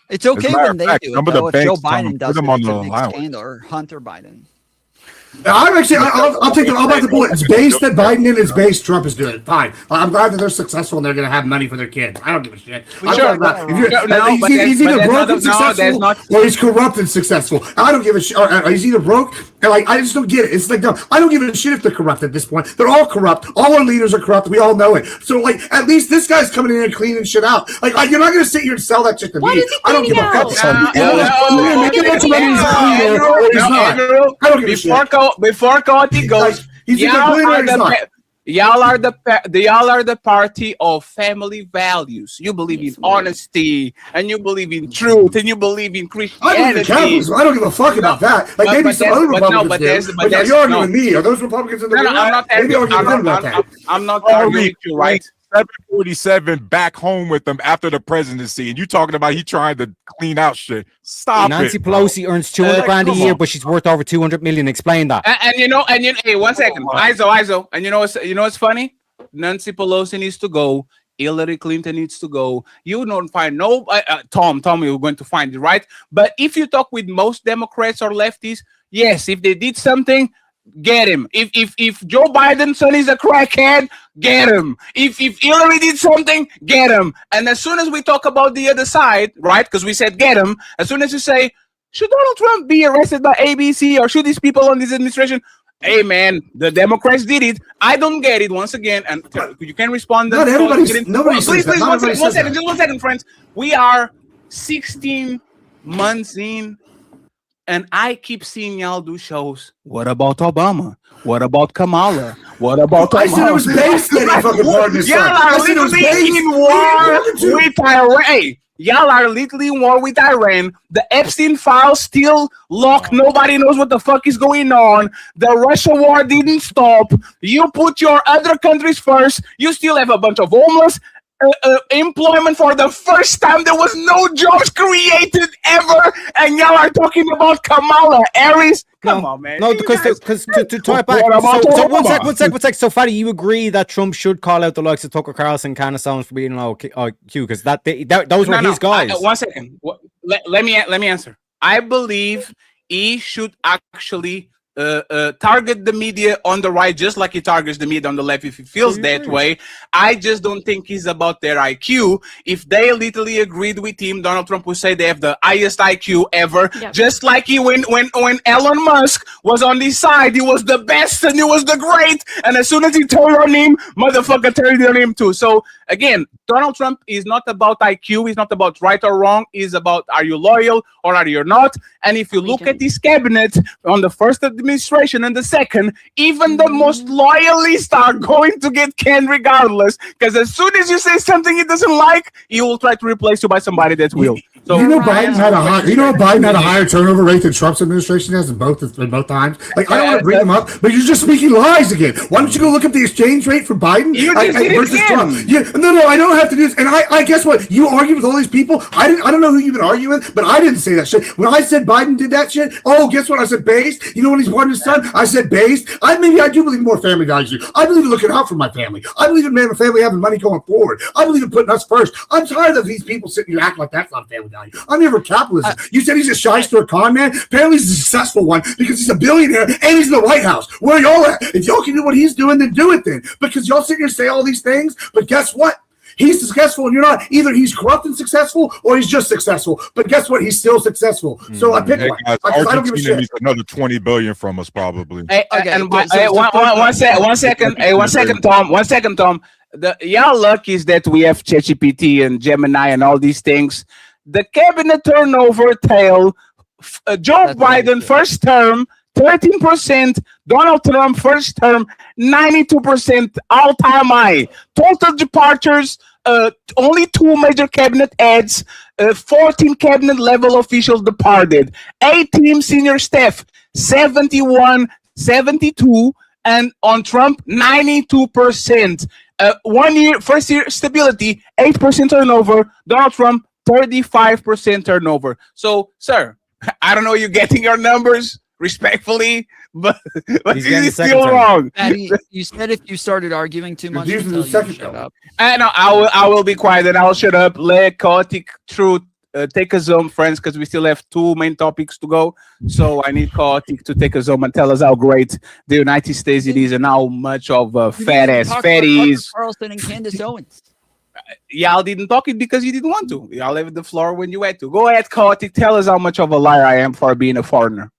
It's okay when they do it, though. If Joe Biden does it, it's a big allowance. scandal, or Hunter Biden. I'm actually, I'll take it. I'll bite the bullet. It's based that Biden and it's based Trump is doing it. Fine. I'm glad that they're successful and they're going to have money for their kids. I don't give a shit. He's either broke and successful or he's corrupt and successful. I don't give a shit. He's either broke and I just don't get it. It's like, no, I don't give a shit if they're corrupt at this point. They're all corrupt. All our leaders are corrupt. We all know it. So at least this guy's coming in and cleaning shit out. You're not going to sit here and sell that shit to me. I don't give a fuck. I don't give a shit. Before Cody goes, y'all are the party of family values. You believe in honesty, and you believe in truth, and you believe in Christianity. I believe in capitalism. I don't give a fuck about that. Maybe some other Republicans do. But you're arguing with me. Are those Republicans in the room? I'm not arguing with you, right? 747 back home with them after the presidency, and you talking about he trying to clean out shit. Stop Nancy it. Pelosi earns 200 grand a year, but she's worth over 200 million. Explain that. And hey, 1 second, ISO. And you know what's funny? Nancy Pelosi needs to go. Hillary Clinton needs to go. You don't find no Tom, you're going to find it, right? But if you talk with most Democrats or lefties, yes, if they did something, get him. If Joe Biden's son is a crackhead, get him. If Hillary did something, get him. And as soon as we talk about the other side, right? Because we said get him. As soon as you say, should Donald Trump be arrested by ABC or should these people on this administration? Hey man, the Democrats did it. I don't get it. Once again, and you can respond. Not everybody's. Nobody says that. Please, one second, friends. We are 16 months in. And I keep seeing y'all do shows. What about Obama? What about Kamala? What about I said it was based that he fucking pardoned his son. Y'all are literally in war with Iran. Y'all are literally in war with Iran. The Epstein files still locked. Nobody knows what the fuck is going on. The Russia war didn't stop. You put your other countries first. You still have a bunch of homeless. Employment for the first time. There was no jobs created ever, and y'all are talking about Kamala Harris. Come on, man. No, because to tie it back. So one sec. So, Fatty, you agree that Trump should call out the likes of Tucker Carlson, Candace Owens for being low IQ because those were his guys. 1 second. Let me answer. I believe he should actually target the media on the right just like he targets the media on the left if he feels that way. I just don't think he's about their IQ. If they literally agreed with him, Donald Trump would say they have the highest IQ ever. Yep. Just like he when Elon Musk was on this side, he was the best and he was the great. And as soon as he turned on him, motherfucker turned on him too. So again, Donald Trump is not about IQ. He's not about right or wrong. He's about are you loyal or are you not? And if you look at this cabinet on the first administration and the second, even the most loyalists are going to get canned regardless. Because as soon as you say something he doesn't like, he will try to replace you by somebody that will. So you know Biden had a higher turnover rate than Trump's administration has in both times. Like I don't want to bring them up, but you're just speaking lies again. Why don't you go look up the exchange rate for Biden versus Trump? Yeah, no, I don't have to do this. And I guess what you argue with all these people. I don't know who you've been arguing with, but I didn't say that shit. When I said Biden did that shit, oh, guess what? I said based. You know when he's born his son, I said based. Maybe I do believe more family values. I believe in looking out for my family. I believe in my family having money going forward. I believe in putting us first. I'm tired of these people sitting here acting like that's not family value. I'm here for capitalism. You said he's a shyster, a con man. Apparently he's a successful one because he's a billionaire and he's in the White House. Where are y'all at? If y'all can do what he's doing, then do it then. Because y'all sit here and say all these things, but guess what? He's successful and you're not. Either he's corrupt and successful or he's just successful. But guess what? He's still successful. So I pick one. Guys, I don't give a shit. needs another 20 billion from us, probably. Hey, one second, Tom. 1 second, Tom. Y'all lucky is that we have ChatGPT and Gemini and all these things. The cabinet turnover tale: Joe Biden first term 13%, Donald Trump first term 92%, all-time high. Total departures: only 2 major cabinet adds, 14 cabinet level officials departed, 18 senior staff 71, 72, and on Trump 92%. 1 year, first year stability, 8% turnover. Donald Trump 35% turnover. So, sir, I don't know you're getting your numbers respectfully, but he's still wrong. Maddie, you said if you started arguing too much, you shut up. No, I will be quiet and I'll shut up. Let Chaotic Truth take us home, friends, because we still have 2 main topics to go. So I need Chaotic to take us home and tell us how great the United States it is and how much of fat ass fatties. Carlson and Candace Owens. Y'all didn't talk it because you didn't want to. Y'all left the floor when you had to. Go ahead, Chaotic. Tell us how much of a liar I am for being a foreigner.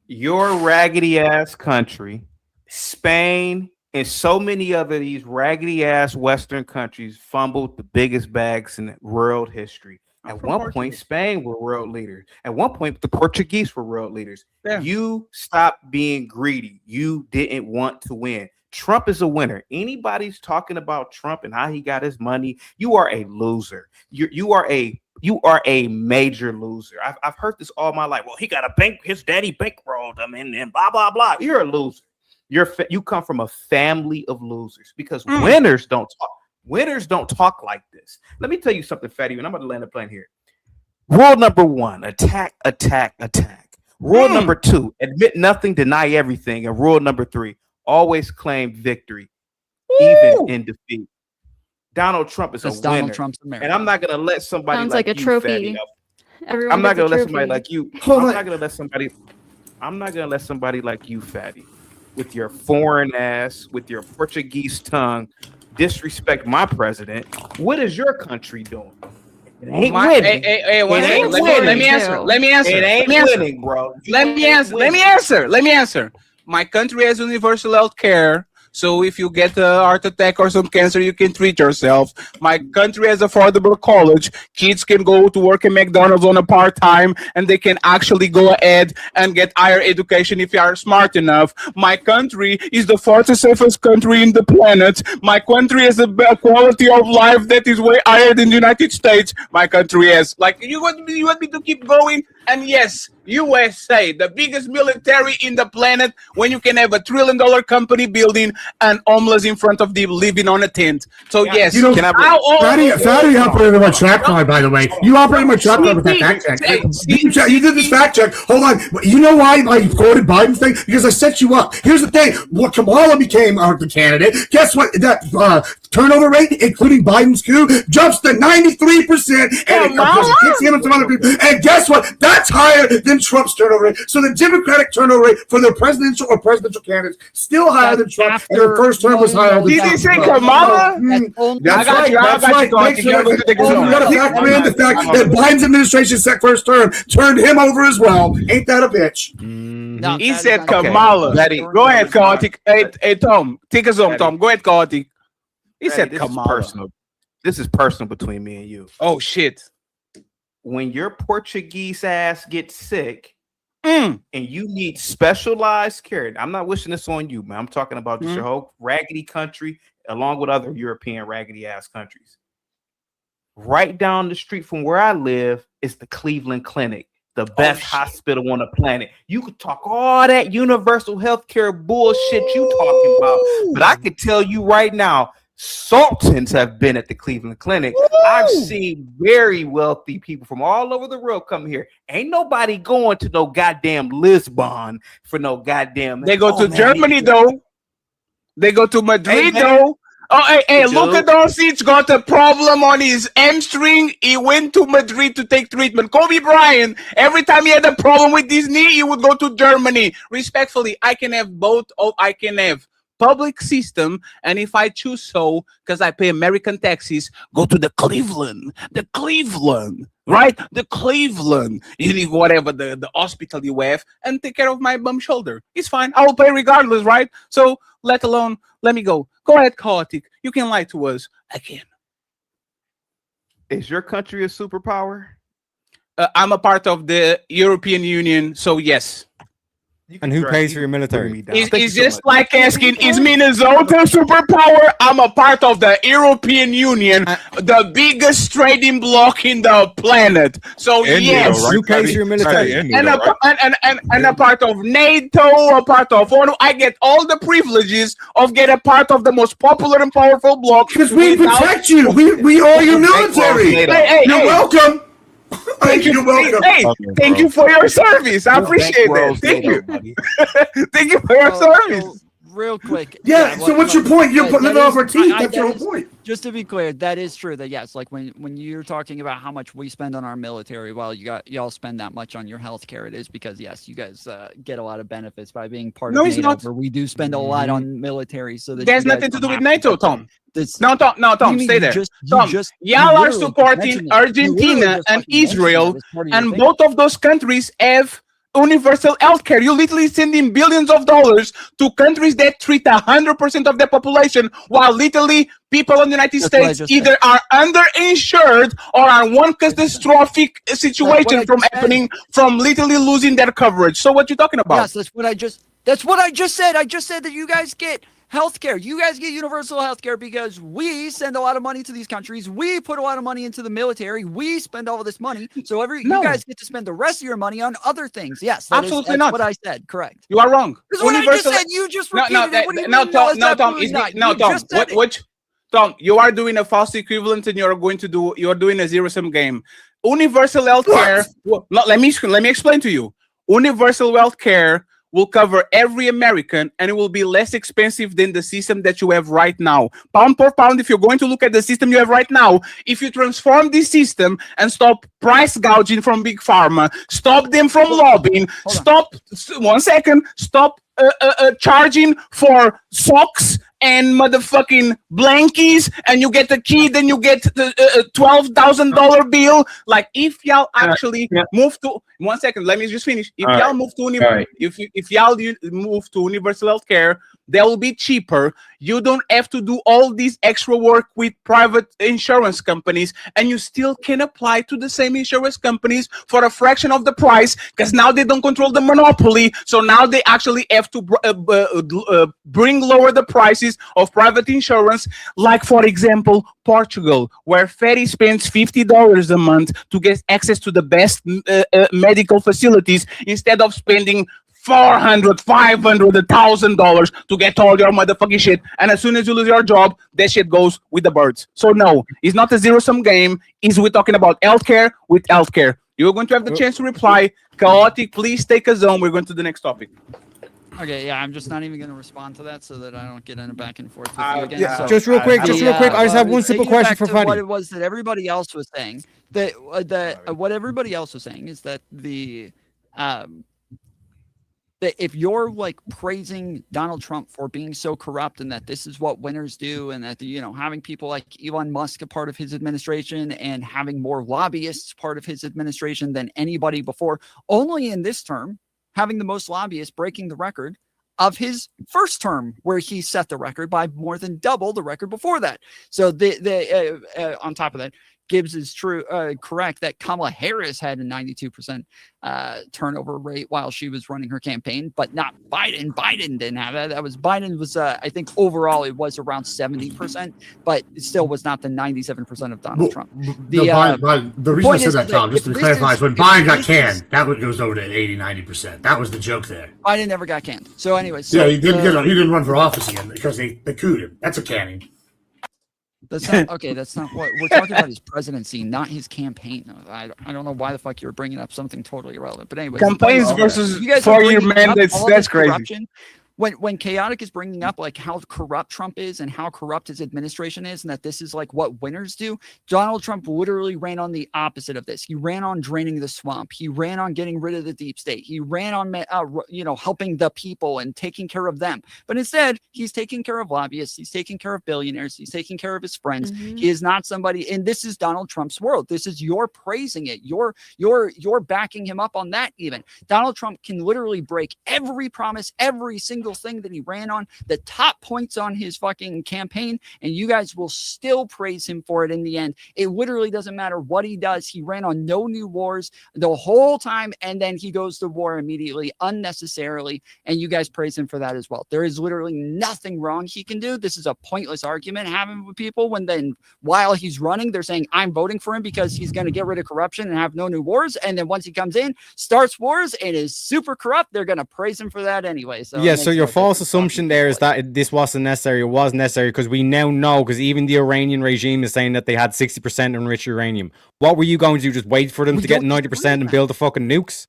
Your raggedy ass country, Spain, and so many other these raggedy ass Western countries fumbled the biggest bags in world history. At one point, Spain were world leaders. At one point, the Portuguese were world leaders. Yeah. You stopped being greedy. You didn't want to win. Trump is a winner. Anybody's talking about Trump and how he got his money, you are a loser. You are a major loser. I've heard this all my life. Well, he got a bank. His daddy bankrolled him, and blah blah blah. You're a loser. You come from a family of losers because winners don't talk. Winners don't talk like this. Let me tell you something, Fatty, and I'm about to land the plane here. Rule number 1: attack, attack, attack. Rule number 2: admit nothing, deny everything. And rule number 3: always claim victory, even in defeat. Donald Trump is a winner, Donald Trump's America. And I'm not gonna let somebody Sounds like like a you, trophy. Fatty, I'm not gonna let somebody like you. I'm not gonna let somebody like you, Fatty, with your foreign ass, with your Portuguese tongue, disrespect my president. What is your country doing? It ain't winning. Let me answer. It ain't winning, bro. Let me answer. My country has universal health care. So if you get a heart attack or some cancer, you can treat yourself. My country has affordable college. Kids can go to work at McDonald's on a part-time, and they can actually go ahead and get higher education if you are smart enough. My country is the 4th safest country in the planet. My country has a quality of life that is way higher than the United States. My country has. Like, you want me to keep going? And yes, USA, the biggest military in the planet, when you can have $1 trillion company building and homeless in front of them living on a tent. So yes, you know, Fatty operated my trap card, by the way. You operated my trap card with that fact check. You did this fact check. Hold on. You know why I quoted Biden's thing? Because I set you up. Here's the thing. What Kamala became the candidate. Guess what? That turnover rate, including Biden's coup, jumps to 93%. And guess what? That's higher than Trump's turnover rate. So the Democratic turnover rate for the presidential candidates still higher than Trump. And the first term was higher than Trump. Did he say Kamala? That's right. That's right. You got to factor in the fact that Biden's administration's first term turned him over as well. Ain't that a bitch? No, he said Kamala. Go ahead, Chaotic. Hey, Tom, take us home, Tom. Go ahead, Chaotic. He said Kamala. This is personal between me and you. Oh, shit. When your Portuguese ass gets sick and you need specialized care, I'm not wishing this on you, man. I'm talking about just your whole raggedy country along with other European raggedy ass countries. right down the street from where I live is the Cleveland Clinic, the best hospital on the planet. You could talk all that universal health care bullshit you talking about, but I can tell you right now, Sultans have been at the Cleveland Clinic. I've seen very wealthy people from all over the world come here. Ain't nobody going to no goddamn Lisbon for no goddamn. They go to Germany though. They go to Madrid though. Oh, hey, Luka Doncic got a problem on his hamstring. He went to Madrid to take treatment. Kobe Bryant, every time he had a problem with his knee, he would go to Germany. Respectfully, I can have both. Oh, I can have public system, and if I choose so, because I pay American taxes, go to the Cleveland, right? The Cleveland, you need whatever the hospital you have, and take care of my bum shoulder. It's fine. I will pay regardless, right? So let me go. Go ahead, Chaotic. You can lie to us. I can. Is your country a superpower? I'm a part of the European Union, so yes. And who pays for your military? It's just like asking, is Minnesota a superpower? I'm a part of the European Union, the biggest trading bloc in the planet. So yes, who pays for your military? And a part of NATO, a part of ONU. I get all the privileges of getting a part of the most popular and powerful bloc. Because we protect you. We are your military. You're welcome. Thank you. Thank you for your service. I appreciate that. Thank you. Thank you for your service. Real quick. Yeah. So what's your point? You're living off our teeth. That's your whole point. Just to be clear, that is true. That yes, like when you're talking about how much we spend on our military, well, y'all spend that much on your health care. It is because yes, you guys get a lot of benefits by being part of NATO. Where we do spend a lot on military. So that there's nothing to do with NATO, Tom. No, Tom, stay there. Tom, y'all are supporting Argentina and Israel, and both of those countries have universal health care. You literally sending billions of dollars to countries that treat 100% of their population, while literally people in the United States either are underinsured or are one catastrophic situation from happening, from literally losing their coverage. So what you talking about? Yes, that's what I just said. I just said that you guys get healthcare. You guys get universal healthcare because we send a lot of money to these countries. We put a lot of money into the military. We spend all of this money. So you guys get to spend the rest of your money on other things. Yes, absolutely not. What I said. Correct. You are wrong. This is what I just said. You just repeated it. Tom, you are doing a false equivalent, and you're doing a zero-sum game. Universal healthcare. Let me explain to you. Universal healthcare will cover every American, and it will be less expensive than the system that you have right now. Pound per pound, if you're going to look at the system you have right now, if you transform this system and stop price gouging from Big Pharma, stop them from lobbying, stop charging for socks and motherfucking blankies, and you get the key, then you get the $12,000 bill. Like, if y'all actually move to 1 second, let me just finish. If y'all move to if y'all move to universal health care, they will be cheaper. You don't have to do all this extra work with private insurance companies, and you still can apply to the same insurance companies for a fraction of the price, because now they don't control the monopoly. So now they actually have to lower the prices of private insurance. Like, for example, Portugal, where Fatty spends $50 a month to get access to the best medical facilities, instead of spending $400, $500, $1,000 to get all your motherfucking shit. And as soon as you lose your job, that shit goes with the birds. So no, it's not a zero-sum game. We're talking about healthcare with healthcare. You're going to have the chance to reply. Chaotic, please take a zone. We're going to the next topic. Okay, yeah, I'm just not even going to respond to that so that I don't get in a back and forth with you again. So, just real quick. I just have one simple question for Fadi. What it was that everybody else was saying, what everybody else was saying is that that if you're like praising Donald Trump for being so corrupt and that this is what winners do, and that, having people like Elon Musk a part of his administration and having more lobbyists part of his administration than anybody before, only in this term, having the most lobbyists breaking the record of his first term, where he set the record by more than double the record before that. So on top of that, Gibbs is correct that Kamala Harris had a 92% turnover rate while she was running her campaign, but not Biden. Biden didn't have that. Biden was, I think overall it was around 70%, but it still was not the 97% of Donald Trump. The reason I said that, Tom, just to clarify, is when Biden got canned, that goes over to 80-90%. That was the joke there. Biden never got canned. So anyway, yeah, he didn't run for office again because they cooed him. That's a canning. That's not okay. That's not what we're talking about. His presidency, not his campaign. I don't know why the fuck you're bringing up something totally irrelevant. But anyway, campaigns versus 4-year mandates. That's crazy. When Chaotic is bringing up like how corrupt Trump is and how corrupt his administration is, and that this is like what winners do, Donald Trump literally ran on the opposite of this. He ran on draining the swamp. He ran on getting rid of the deep state. He ran on helping the people and taking care of them. But instead, he's taking care of lobbyists. He's taking care of billionaires. He's taking care of his friends. Mm-hmm. He is not somebody. And this is Donald Trump's world. This is you're praising it. You're backing him up on that. Even Donald Trump can literally break every promise, every single thing that he ran on, the top points on his fucking campaign, and you guys will still praise him for it in the end. It literally doesn't matter what he does. He ran on no new wars the whole time, and then he goes to war immediately, unnecessarily, and you guys praise him for that as well. There is literally nothing wrong he can do. This is a pointless argument having with people when then while he's running, they're saying, I'm voting for him because he's going to get rid of corruption and have no new wars, and then once he comes in, starts wars and is super corrupt, they're going to praise him for that anyway. So yeah, so your false assumption there is that this wasn't necessary. It was necessary because we now know, because even the Iranian regime is saying that they had 60% enriched uranium. What were you going to do? Just wait for them to get 90% and build the fucking nukes?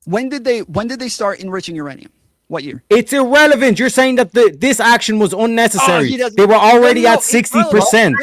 When did they start enriching uranium? What year? It's irrelevant. You're saying that this action was unnecessary. They were already at 60%.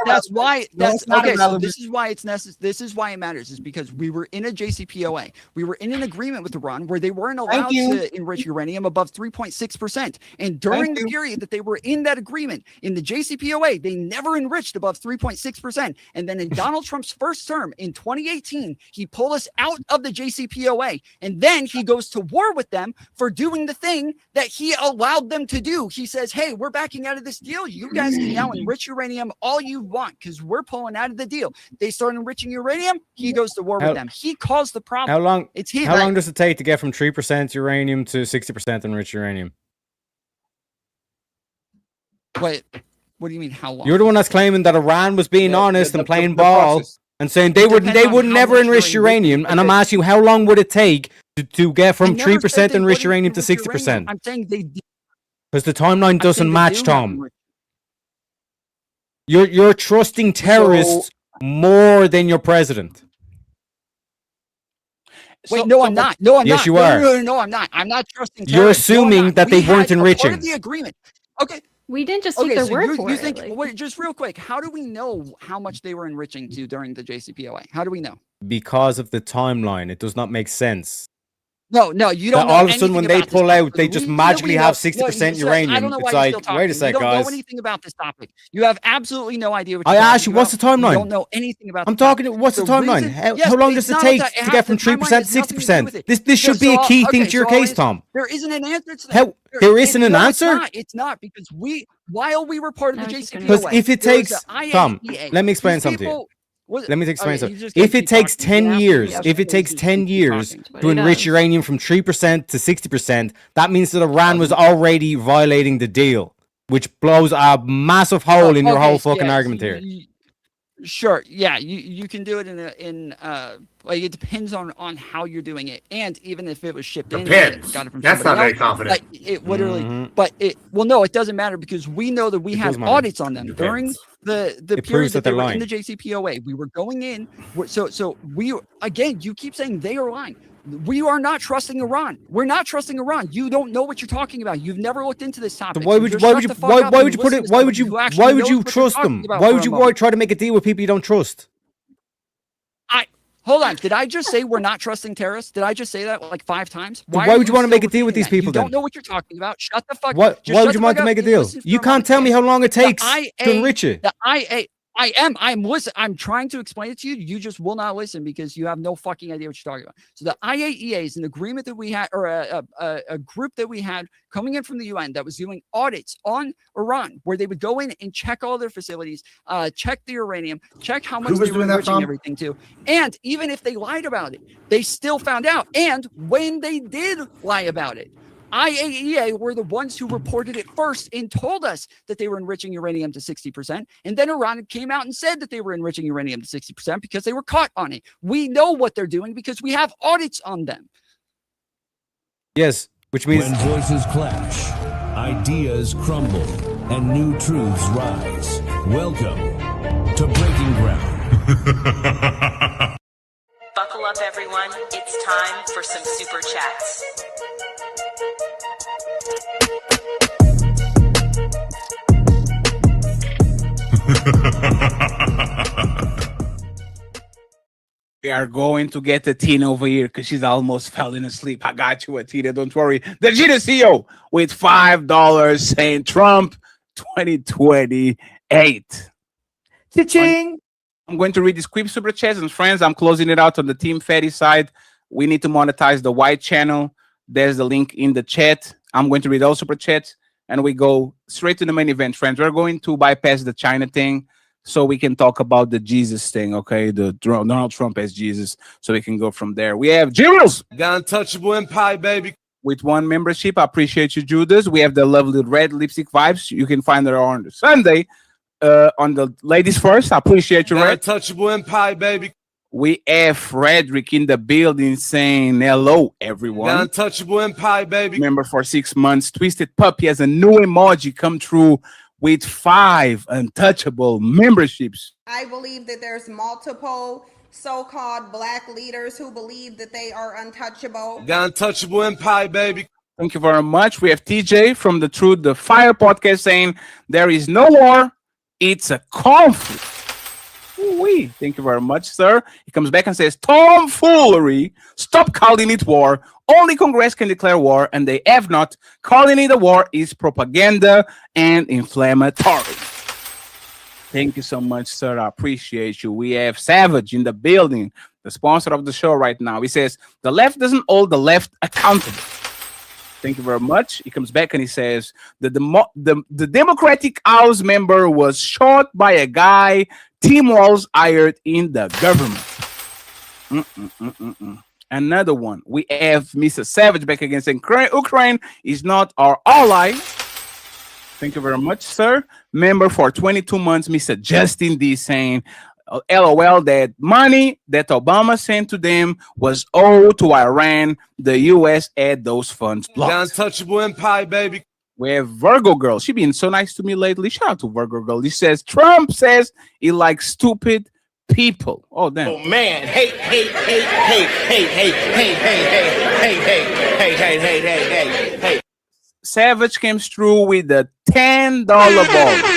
That's why. That's not okay. So irrelevant. this is why it's necessary. This is why it matters. Is because we were in a JCPOA. We were in an agreement with Iran where they weren't allowed to enrich uranium above 3.6%. And during the period that they were in that agreement in the JCPOA, they never enriched above 3.6%. And then in Donald Trump's first term in 2018, he pulled us out of the JCPOA, and then he goes to war with them for doing the thing that he allowed them to do. He says, hey, we're backing out of this deal. You guys can now enrich uranium all you want because we're pulling out of the deal. They start enriching uranium. He goes to war with them. He caused the problem. How long? It's him. How long does it take to get from 3% uranium to 60% enriched uranium? What do you mean? How long? You're the one that's claiming that Iran was being honest and playing ball and saying they would never enrich uranium. And I'm asking you, how long would it take to get from 3% enriched uranium to 60%? I'm saying they did. Because the timeline doesn't match, Tom. You're trusting terrorists more than your president. Wait, no, I'm not. No, I'm not. Yes, you are. No, I'm not. I'm not trusting terrorists. You're assuming that they weren't enriching. Part of the agreement. Okay. We didn't just take their word for it. Think, wait, just real quick, how do we know how much they were enriching to during the JCPOA? How do we know? Because of the timeline. It does not make sense. No, you don't. All of a sudden, when they pull out, they just magically have 60% uranium. I don't know why it's you're like, still talking. wait a sec, you don't guys. know anything about this topic. You have absolutely no idea what I you're asked you, what's the timeline? You don't know anything about. I'm talking. What's the timeline? How long does it take to get from 3% to 60%? This should be a key thing to your case, Tom. There isn't an answer to that. There isn't an answer. It's not because while we were part of the JCPOA. Because if it takes, Tom, let me explain something to you. Let me explain something. If it takes 10 years, to enrich uranium from 3% to 60%, that means that Iran was already violating the deal, which blows a massive hole in your whole fucking argument here. Sure, yeah, you can do it in like it depends on how you're doing it, and even if it was shipped in, got it from that's not very else, confident. Like, it literally, but no, it doesn't matter because we know that we have audits on them during the period that they were in the JCPOA. We were going in, so we again. You keep saying they are lying. We are not trusting Iran. We're not trusting Iran. You don't know what you're talking about. You've never looked into this topic. Why would you trust them? Why would you try to make a deal with people you don't trust? Hold on. Did I just say we're not trusting terrorists? Did I just say that like 5 times? Why would you want to make a deal with these people then? You don't know what you're talking about. Shut the fuck up. Why would you want to make a deal? You can't tell me how long it takes to enrich it. I'm listen. I'm trying to explain it to you. You just will not listen because you have no fucking idea what you're talking about. So the IAEA is an agreement that we had, or a group that we had coming in from the UN that was doing audits on Iran, where they would go in and check all their facilities, check the uranium, check how much Who was they were doing that, enriching Tom? everything to. And even if they lied about it, they still found out. And when they did lie about it, IAEA were the ones who reported it first and told us that they were enriching uranium to 60%. And then Iran came out and said that they were enriching uranium to 60% because they were caught on it. We know what they're doing because we have audits on them. Yes, which means when voices clash, ideas crumble, and new truths rise. Welcome to Breaking Ground. Buckle up, everyone. It's time for some super chats. We are going to get the Tina over here because she's almost falling asleep. I got you, Tina. Don't worry. The Gina CEO with $5 saying Trump 2028. Cha-ching. I'm going to read this quick super chats, and friends, I'm closing it out on the Team Fatty side. We need to monetize the white channel. There's the link in the chat. I'm going to read all super chats, and we go straight to the main event, friends. We're going to bypass the China thing so we can talk about the Jesus thing, okay? The Donald Trump as Jesus, so we can go from there. We have Jimmels. The untouchable empire, baby. With 1 membership. I appreciate you, Judas. We have the lovely red lipstick vibes. You can find her on Sunday. On the ladies first, I appreciate you, The Red. untouchable empire, baby. We have Frederick in the building saying hello, everyone. The untouchable empire, baby. Member for 6 months. Twisted Puppy has a new emoji come through with 5 untouchable memberships. I believe that there's multiple so-called black leaders who believe that they are untouchable. The untouchable empire, baby. Thank you very much. We have TJ from the Truth the Fire podcast saying there is no war. It's a conflict. Ooh-wee. Thank you very much, sir. He comes back and says, tomfoolery. Stop calling it war. Only Congress can declare war, and they have not. Calling it a war is propaganda and inflammatory. Thank you so much, sir. I appreciate you. We have Savage in the building, the sponsor of the show right now. He says, the left doesn't hold the left accountable. Thank you very much. He comes back and he says, the Democratic House member was shot by a guy Tim Walz hired in the government. Another one. We have Mr. Savage back again saying, Ukraine is not our ally. Thank you very much, sir. Member for 22 months, Mr. Justin D saying, LOL, that money that Obama sent to them was owed to Iran. The U.S. had those funds blocked. The untouchable empire, baby. We have Virgo Girl. She been so nice to me lately. Shout out to Virgo Girl. He says, Trump says he likes stupid people. Oh, damn. Oh, man. Hey. Savage came through with the $10 ball.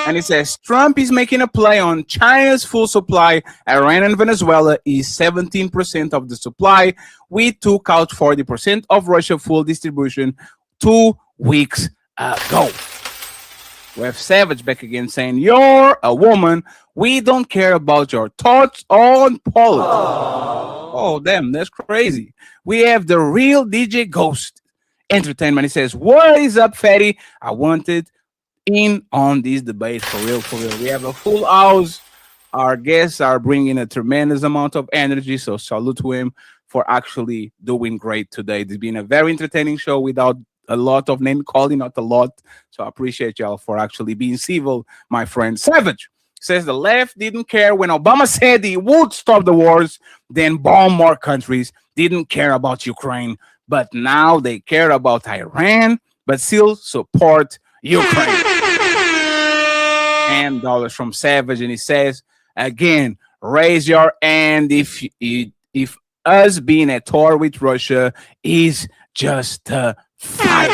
And it says, Trump is making a play on China's full supply. Iran and Venezuela is 17% of the supply. We took out 40% of Russia's full distribution 2 weeks ago. We have Savage back again saying, you're a woman. We don't care about your thoughts on politics. Oh, damn, that's crazy. We have the real DJ Ghost Entertainment. He says, what is up, fatty? I wanted in on this debate for real. We have a full house. Our guests are bringing a tremendous amount of energy, so salute to him for actually doing great today. It's been a very entertaining show without a lot of name calling, not a lot. So I appreciate y'all for actually being civil, my friend. Savage says the left didn't care when Obama said he would stop the wars, then bomb more countries, didn't care about Ukraine, but now they care about Iran, but still support Ukraine. And dollars from Savage, and he says again, raise your hand if us being at war with Russia is just a fight.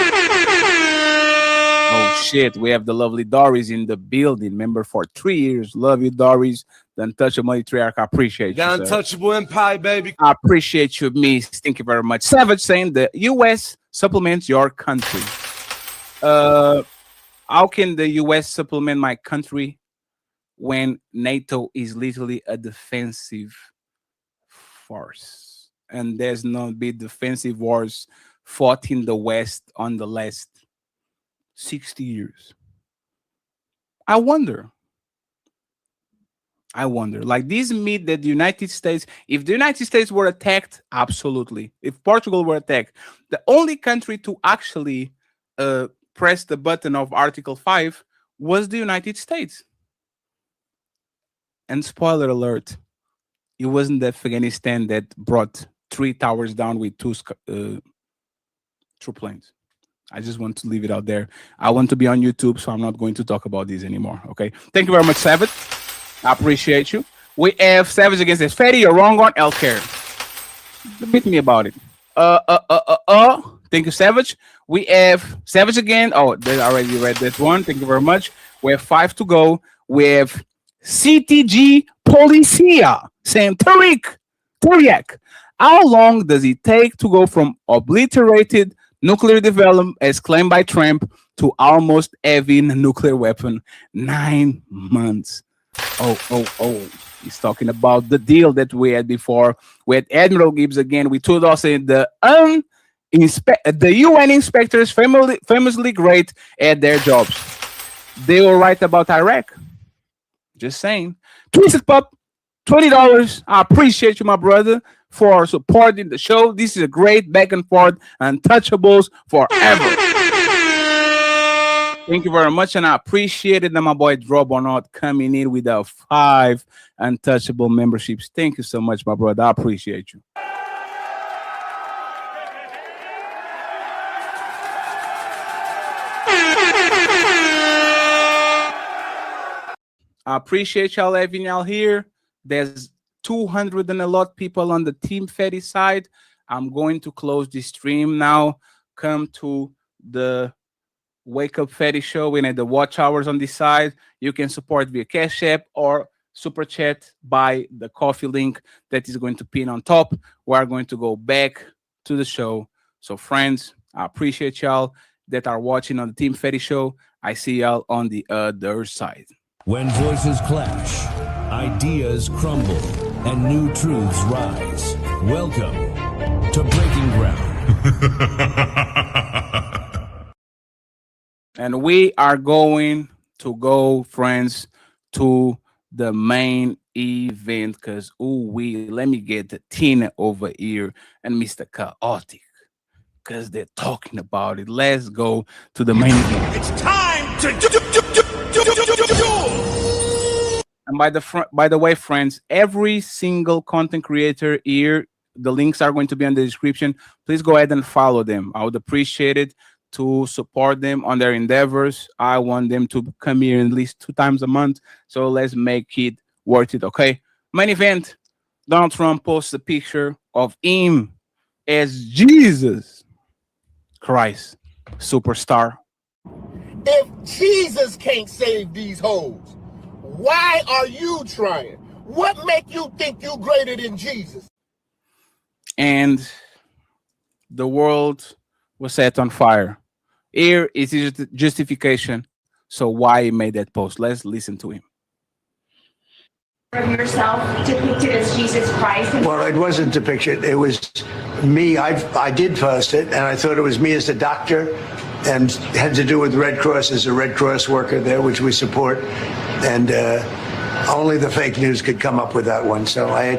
Oh shit, we have the lovely Doris in the building, member for 3 years. Love you, Doris. The untouchable matriarch. I appreciate The you. untouchable empire, baby. I appreciate you, Miss. Thank you very much. Savage saying the U.S. supplements your country. How can the U.S. supplement my country? when NATO is literally a defensive force, and there's not been defensive wars fought in the West on the last 60 years. I wonder, like this myth that the United States, if the United States were attacked, absolutely. If Portugal were attacked, the only country to actually press the button of Article 5 was the United States. And spoiler alert, it wasn't Afghanistan that brought 3 towers down with 2 troop planes. I just want to leave it out there. I want to be on YouTube, so I'm not going to talk about this anymore. Okay. Thank you very much, Savage. I appreciate you. We have Savage against this. Fatty, you're wrong on healthcare. Beat me about it. Thank you, Savage. We have Savage again. Oh, they already read this one. Thank you very much. We have 5 to go. We have CTG Policia saying Tariq, how long does it take to go from obliterated nuclear development as claimed by Trump to almost having a nuclear weapon? 9 months. Oh. He's talking about the deal that we had before. We had Admiral Gibbs again. We told us in the UN inspectors famously great at their jobs. They were right about Iraq. Just saying. Twisted Pup, $20. I appreciate you, my brother, for supporting the show. This is a great back and forth. Untouchables forever. Thank you very much, and I appreciate it. And my boy Drobonaut coming in with 5 untouchable memberships. Thank you so much, my brother. I appreciate you. I appreciate y'all having y'all here. There's 200 and a lot people on the Team Fatty side. I'm going to close this stream now. Come to the Wake Up Fatty show and at the watch hours on this side. You can support via Cash App or Super Chat by the coffee link that is going to pin on top. We're going to go back to the show. So friends, I appreciate y'all that are watching on the Team Fatty show. I see y'all on the other side. When voices clash, ideas crumble, and new truths rise. Welcome to Breaking Ground. And we are going to go, friends, to the main event because, let me get the Tina over here and Mr. Chaotic because they're talking about it. Let's go to the main event. It's time to do. And by the way, friends, every single content creator here, the links are going to be in the description. Please go ahead and follow them. I would appreciate it to support them on their endeavors. I want them to come here at least 2 times a month. So let's make it worth it, okay? Main event, Donald Trump posts a picture of him as Jesus Christ, superstar. If Jesus can't save these hoes, why are you trying? What make you think you greater than Jesus? And the world was set on fire. Here is his justification. So why he made that post? Let's listen to him. Of yourself depicted as Jesus Christ. Well, it wasn't depicted. It was me. I did post it, and I thought it was me as the doctor, and had to do with Red Cross as a Red Cross worker there, which we support. And only the fake news could come up with that one. So I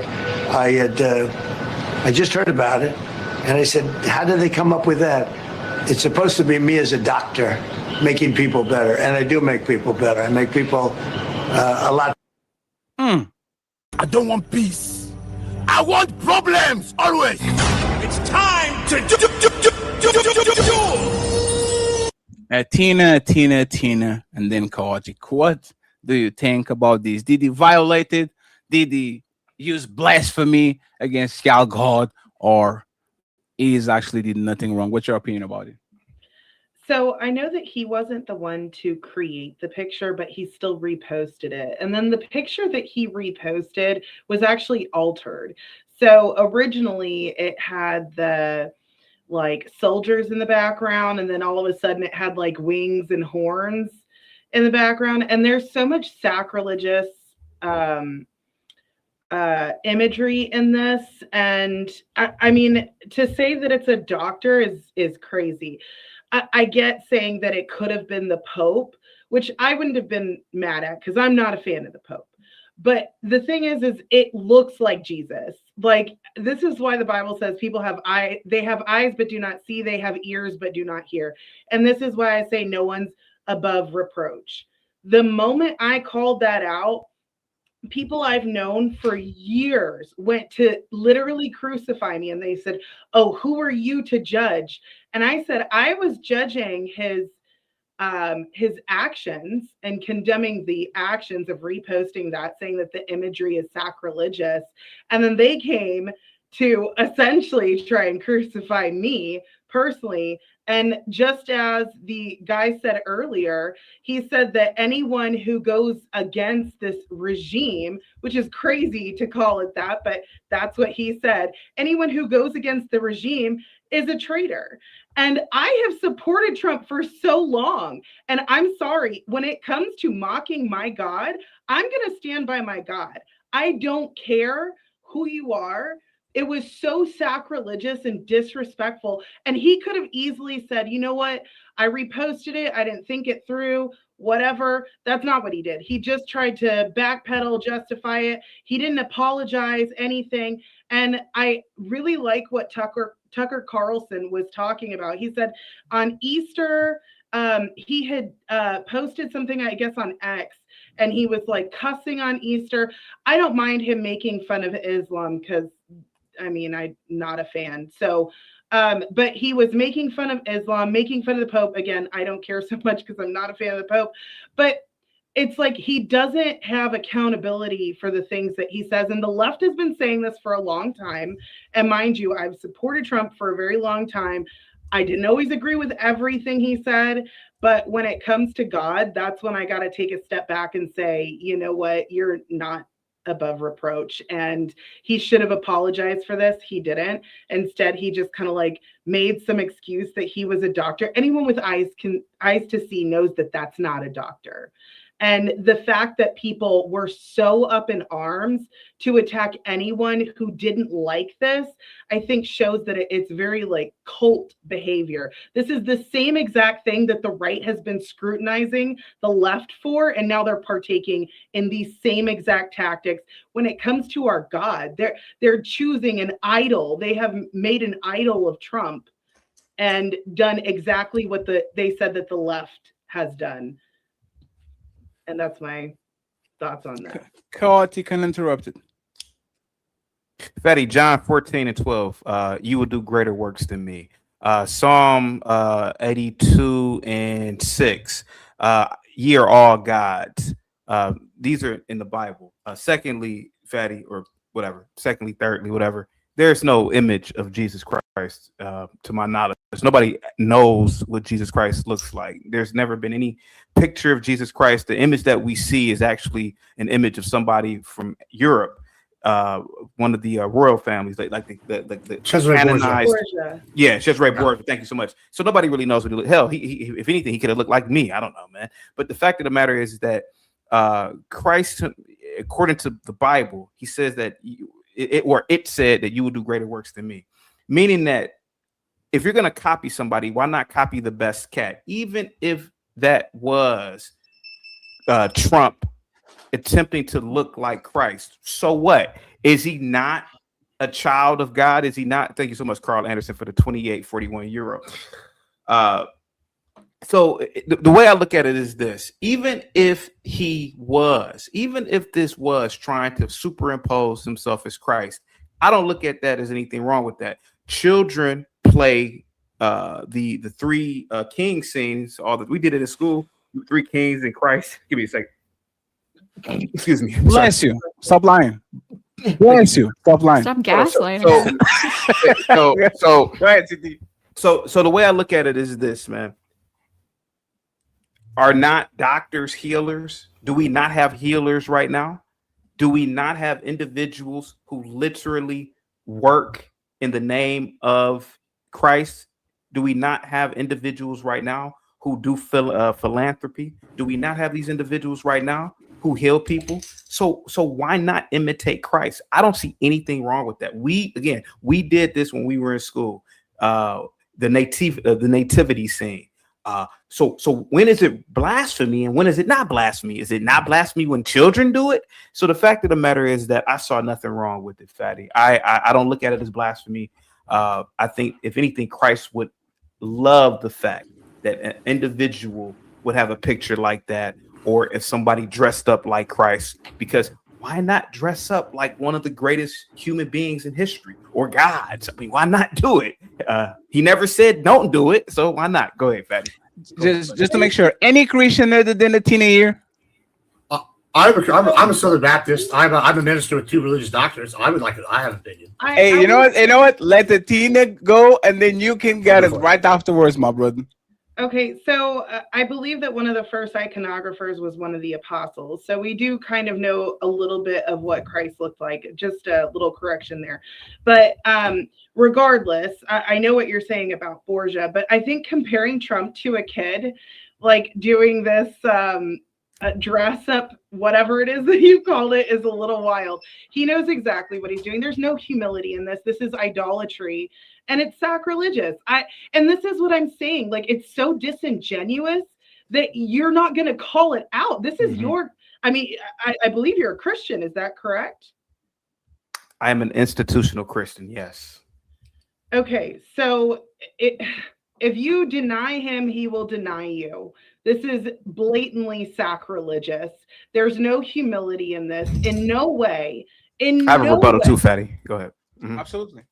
just heard about it, and I said, how did they come up with that? It's supposed to be me as a doctor making people better, and I do make people better. I make people a lot. I don't want peace. I want problems always. It's time to do. Tina, and then Chaotic. What do you think about this? Did he violate it? Did he use blasphemy against y'all God, or he actually did nothing wrong? What's your opinion about it? So I know that he wasn't the one to create the picture, but he still reposted it. And then the picture that he reposted was actually altered. So originally it had the like soldiers in the background, and then all of a sudden it had like wings and horns. in the background, and there's so much sacrilegious imagery in this. And I mean, to say that it's a doctor is crazy. I get saying that it could have been the Pope, which I wouldn't have been mad at because I'm not a fan of the Pope. But the thing is it looks like Jesus. Like, this is why the Bible says people have they have eyes but do not see, they have ears but do not hear. And this is why I say no one's above reproach. The moment I called that out, people I've known for years went to literally crucify me, and they said, "Oh, who are you to judge?" And I said I was judging his actions and condemning the actions of reposting that, saying that the imagery is sacrilegious. And then they came to essentially try and crucify me personally. And just as the guy said earlier, he said that anyone who goes against this regime, which is crazy to call it that, but that's what he said, anyone who goes against the regime is a traitor. And I have supported Trump for so long. And I'm sorry, when it comes to mocking my God, I'm going to stand by my God. I don't care who you are. It was so sacrilegious and disrespectful. And he could have easily said, you know what? I reposted it. I didn't think it through, whatever. That's not what he did. He just tried to backpedal, justify it. He didn't apologize, anything. And I really like what Tucker Carlson was talking about. He said on Easter, he had posted something, I guess, on X, and he was like cussing on Easter. I don't mind him making fun of Islam because, I mean, I'm not a fan. So, but he was making fun of Islam, making fun of the Pope. Again, I don't care so much because I'm not a fan of the Pope. But it's like he doesn't have accountability for the things that he says. And the left has been saying this for a long time. And mind you, I've supported Trump for a very long time. I didn't always agree with everything he said. But when it comes to God, that's when I got to take a step back and say, you know what, you're not above reproach. And he should have apologized for this. He didn't. Instead, he just kind of like made some excuse that he was a doctor. Anyone with eyes to see knows that that's not a doctor. And the fact that people were so up in arms to attack anyone who didn't like this, I think shows that it's very like cult behavior. This is the same exact thing that the right has been scrutinizing the left for, and now they're partaking in these same exact tactics. When it comes to our God, they're choosing an idol. They have made an idol of Trump and done exactly what they said that the left has done. And that's my thoughts on that. Chaotic and interrupted. Fatty, John 14:12. You will do greater works than me. Psalm 82:6. Ye are all gods. These are in the Bible. Secondly, Fatty, or whatever. Secondly, thirdly, whatever. There's no image of Jesus Christ, to my knowledge. Nobody knows what Jesus Christ looks like. There's never been any picture of Jesus Christ. The image that we see is actually an image of somebody from Europe, one of the royal families, like the canonized. Yeah, Cesare Borgia. Thank you so much. So nobody really knows what he looked. Hell, he if anything, he could have looked like me. I don't know, man. But the fact of the matter is that Christ, according to the Bible, he says that it said that you will do greater works than me, meaning that if you're going to copy somebody, why not copy the best cat? Even if that was Trump attempting to look like Christ. So what? Is he not a child of God? Is he not? Thank you so much, Carl Anderson, for the 28.41 euro. So the way I look at it is this: even if this was trying to superimpose himself as Christ, I don't look at that as anything wrong with that. Children play the three king scenes. We did it in school. Three kings and Christ. Give me a second. Excuse me. Bless you. Stop lying. Bless you. Stop lying. Stop gaslighting. So the way I look at it is this, man. Are not doctors healers? Do we not have healers right now? Do we not have individuals who literally work in the name of Christ? Do we not have individuals right now who do philanthropy? Do we not have these individuals right now who heal people? So why not imitate Christ? I don't see anything wrong with that. We did this when we were in school. The nativity scene. So when is it blasphemy and when is it not blasphemy? Is it not blasphemy when children do it? So the fact of the matter is that I saw nothing wrong with it, Fatty. I don't look at it as blasphemy. I think if anything, Christ would love the fact that an individual would have a picture like that, or if somebody dressed up like Christ, because why not dress up like one of the greatest human beings in history or gods? I mean, why not do it? He never said don't do it, so why not? Go ahead, Fatty. Just to make sure, any Christian other than the Tina here? I'm a Southern Baptist. I'm a minister with 2 religious doctorates. I have an opinion. Hey, you know what? Let the Tina go, and then you can get it right afterwards, my brother. Okay, so I believe that one of the first iconographers was one of the apostles. So we do kind of know a little bit of what Christ looked like. Just a little correction there. But regardless, I know what you're saying about Borgia, but I think comparing Trump to a kid, like doing this dress up, whatever it is that you called it, is a little wild. He knows exactly what he's doing. There's no humility in this. This is idolatry. And it's sacrilegious. And this is what I'm saying. Like, it's so disingenuous that you're not going to call it out. This is I believe you're a Christian. Is that correct? I am an institutional Christian. Yes. Okay. So if you deny him, he will deny you. This is blatantly sacrilegious. There's no humility in this. In no way. I have a rebuttal too, Fatty. Go ahead. Absolutely.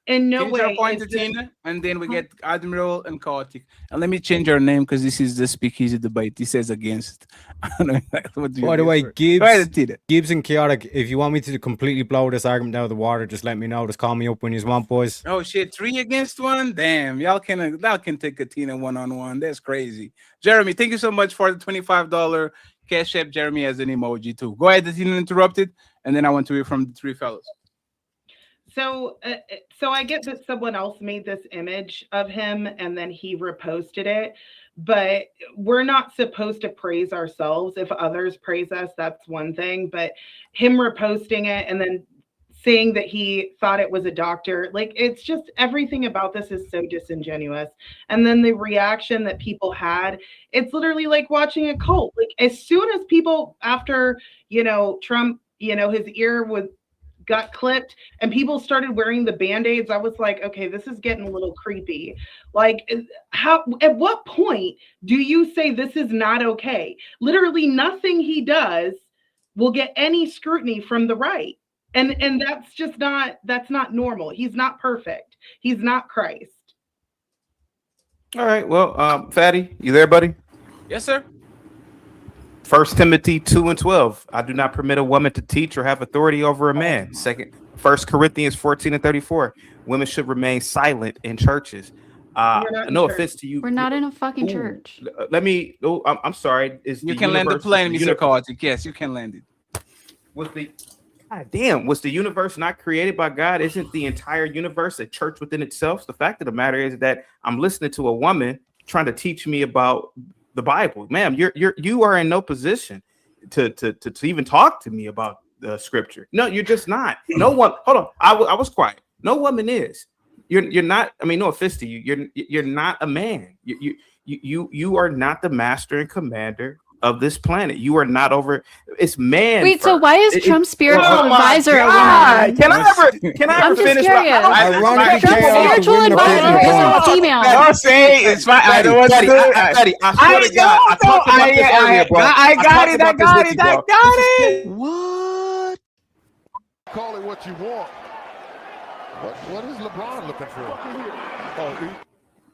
In no Change way. our point to Tina, and then we get Admiral and Chaotic. And let me change our name because this is the speakeasy debate. This says against. I don't know exactly what By the way, Gibbs and Chaotic, if you want me to completely blow this argument out of the water, just let me know. Just call me up when you want, boys. Oh shit, 3 against 1. Damn, y'all can take a Tina 1-on-1. That's crazy. Jeremy, thank you so much for the $25 cash app. Jeremy has an emoji too. Go ahead, Tina interrupted, and then I want to hear from the 3 fellows. So I get that someone else made this image of him and then he reposted it, but we're not supposed to praise ourselves. If others praise us, that's one thing, but him reposting it and then saying that he thought it was a doctor, like, it's just, everything about this is so disingenuous. And then the reaction that people had, it's literally like watching a cult. Like, as soon as people, after, Trump, his ear got clipped and people started wearing the band-aids, I was like, okay, this is getting a little creepy. Like, at what point do you say this is not okay? Literally nothing he does will get any scrutiny from the right. And that's not normal. He's not perfect. He's not Christ. All right. Well, Fatty, you there, buddy? Yes, sir. 1 Timothy 2:12. I do not permit a woman to teach or have authority over a man. 1 Corinthians 14:34. Women should remain silent in churches. No offense to you. We're not in a fucking church. Let me. Oh, I'm sorry. You can land the plane, Mr. Chaotic. Yes, you can land it. Was the universe not created by God? Isn't the entire universe a church within itself? The fact of the matter is that I'm listening to a woman trying to teach me about the Bible. Ma'am, you are in no position to even talk to me about the scripture. No, you're just not. No one. Hold on. I was quiet. No woman is. You're not. I mean, no offense to you. You're not a man. You are not the master and commander of this planet. You are not over. It's man. Wait, so why is Trump's spiritual advisor a woman? Can I ever finish? Spiritual advisor is a female. Don't say it's fine. I don't want to do it. I got it. What? Call it what you want. What is LeBron looking for?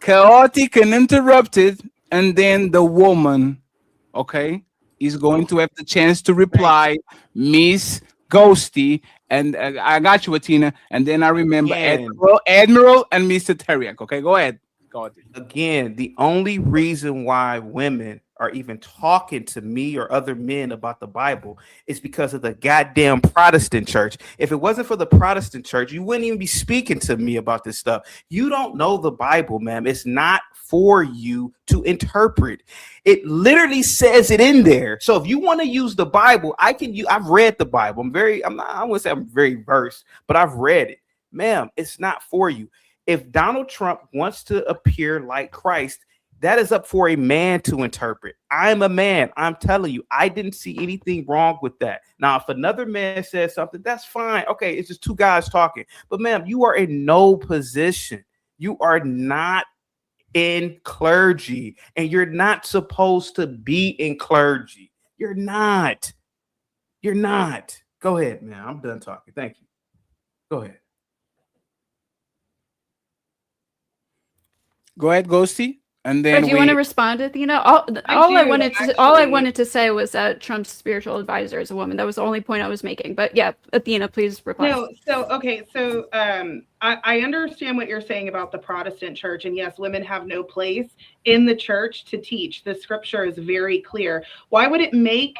Chaotic and interrupted, and then the woman, okay, is going to have the chance to reply, Miss Ghosty, and I got you, Atina, and then I remember Admiral and Mr. Teriak. Okay, go ahead. Again, the only reason why women are even talking to me or other men about the Bible is because of the goddamn Protestant church. If it wasn't for the Protestant church, you wouldn't even be speaking to me about this stuff. You don't know the Bible, ma'am. It's not for you to interpret. It literally says it in there. So if you want to use the Bible, I've read the Bible. I wouldn't say I'm very versed, but I've read it. Ma'am, it's not for you. If Donald Trump wants to appear like Christ, that is up for a man to interpret. I'm a man. I'm telling you, I didn't see anything wrong with that. Now, if another man says something, that's fine. Okay, it's just two guys talking. But ma'am, you are in no position. You are not in clergy, and you're not supposed to be in clergy. You're not. You're not. Go ahead, man. I'm done talking. Thank you. Go ahead. Go ahead, Ghosty. And then do you want to respond, Athena? All I wanted to say was that Trump's spiritual advisor is a woman. That was the only point I was making. But yeah, Athena, please reply. No, so I understand what you're saying about the Protestant church, and yes, women have no place in the church to teach. The scripture is very clear. Why would it make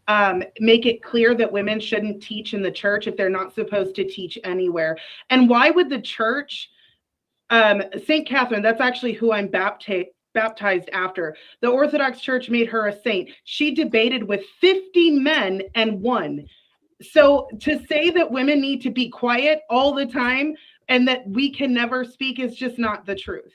it clear that women shouldn't teach in the church if they're not supposed to teach anywhere? And why would the church, Saint Catherine, that's actually who I'm baptized after. The Orthodox Church made her a saint. She debated with 50 men and won. So to say that women need to be quiet all the time and that we can never speak is just not the truth.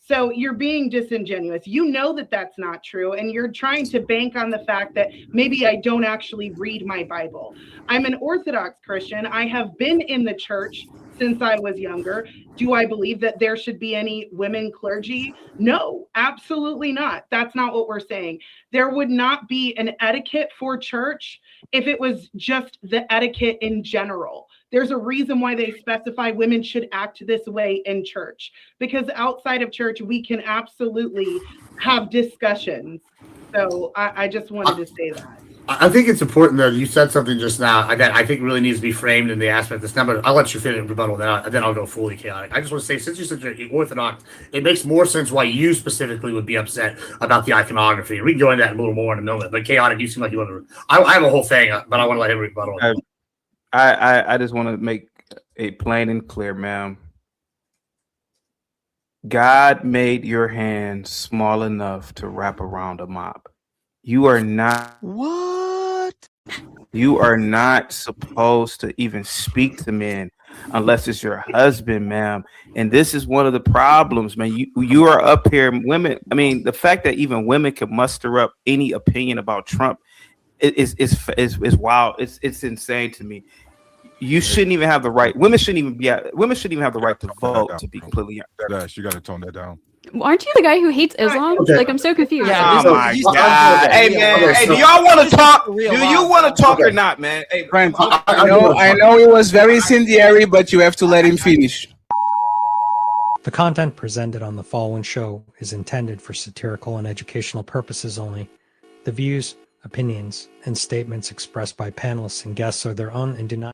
So you're being disingenuous. You know that that's not true, and you're trying to bank on the fact that maybe I don't actually read my Bible. I'm an Orthodox Christian. I have been in the church since I was younger. Do I believe that there should be any women clergy? No, absolutely not. That's not what we're saying. There would not be an etiquette for church if it was just the etiquette in general. There's a reason why they specify women should act this way in church, because outside of church, we can absolutely have discussions. So I just wanted to say that. I think it's important that you said something just now that I think really needs to be framed in the aspect of this number. I'll let you finish rebuttal, then I'll go fully chaotic. I just want to say, since you're such an Orthodox, it makes more sense why you specifically would be upset about the iconography. We can go into that a little more in a moment. But chaotic, you seem like you want to. I have a whole thing, but I want to let him rebuttal. I just want to make it plain and clear, ma'am. God made your hand small enough to wrap around a mop. You are not. What? You are not supposed to even speak to men unless it's your husband, ma'am. And this is one of the problems, man. You are up here, women. I mean, the fact that even women can muster up any opinion about Trump is wild. It's insane to me. You shouldn't even have the right. Women shouldn't even have the right to vote. To be completely honest, you got to tone that down. Aren't you the guy who hates Islam? Okay. Like, I'm so confused. Oh my God! Hey man, hey, do y'all want to talk? Do you want to talk or not, man? Hey, Friends, I know it was very incendiary, but you have to let him finish. The content presented on the following show is intended for satirical and educational purposes only. The views, opinions, and statements expressed by panelists and guests are their own and do not.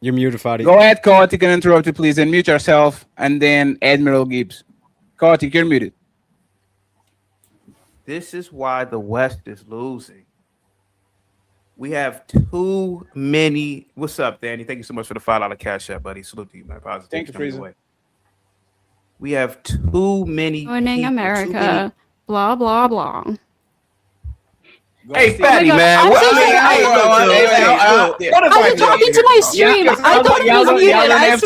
You're muted, Fadi. Go ahead, Kotick, and interrupt you, please, and mute yourself, and then Admiral Gibbs. Kotick, you're muted. This is why the West is losing. We have too many. What's up, Danny? Thank you so much for the $5 cash app, buddy. Salute to you, man. Positive. Thank you, Frieza. We have too many. Joining America. Blah, blah, blah. Hey, Fatty, man. What am I talking to my stream? I thought it was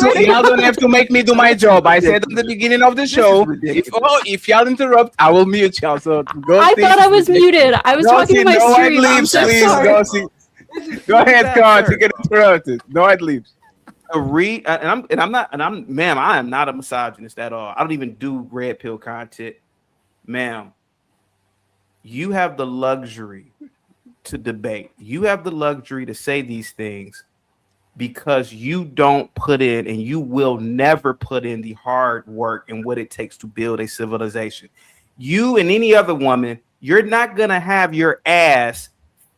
muted. Y'all don't have to make me do my job. I said at the beginning of the show, if y'all interrupt, I will mute y'all. So I thought I was muted. I was talking to my stream. I'm so sorry. Go ahead, Carl. You get interrupted. No ad libs. I am not a misogynist at all. I don't even do red pill content, ma'am. You have the luxury to debate. You have the luxury to say these things because you don't put in and you will never put in the hard work and what it takes to build a civilization. You and any other woman, you're not going to have your ass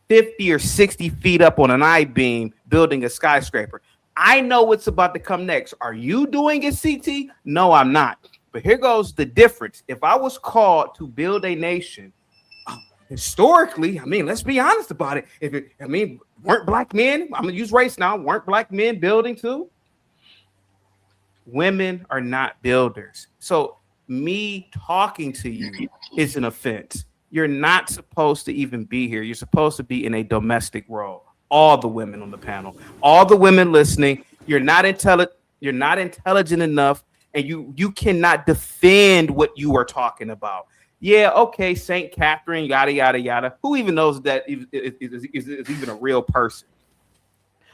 50 or 60 feet up on an I-beam building a skyscraper. I know what's about to come next. Are you doing it, CT? No, I'm not. But here goes the difference. If I was called to build a nation, historically, I mean, let's be honest about it. Weren't black men, I'm gonna use race now, weren't black men building too? Women are not builders. So me talking to you is an offense. You're not supposed to even be here. You're supposed to be in a domestic role. All the women on the panel, all the women listening, you're not intelligent. You're not intelligent enough, and you cannot defend what you are talking about. Yeah, okay, Saint Catherine, yada yada yada. Who even knows that is even a real person?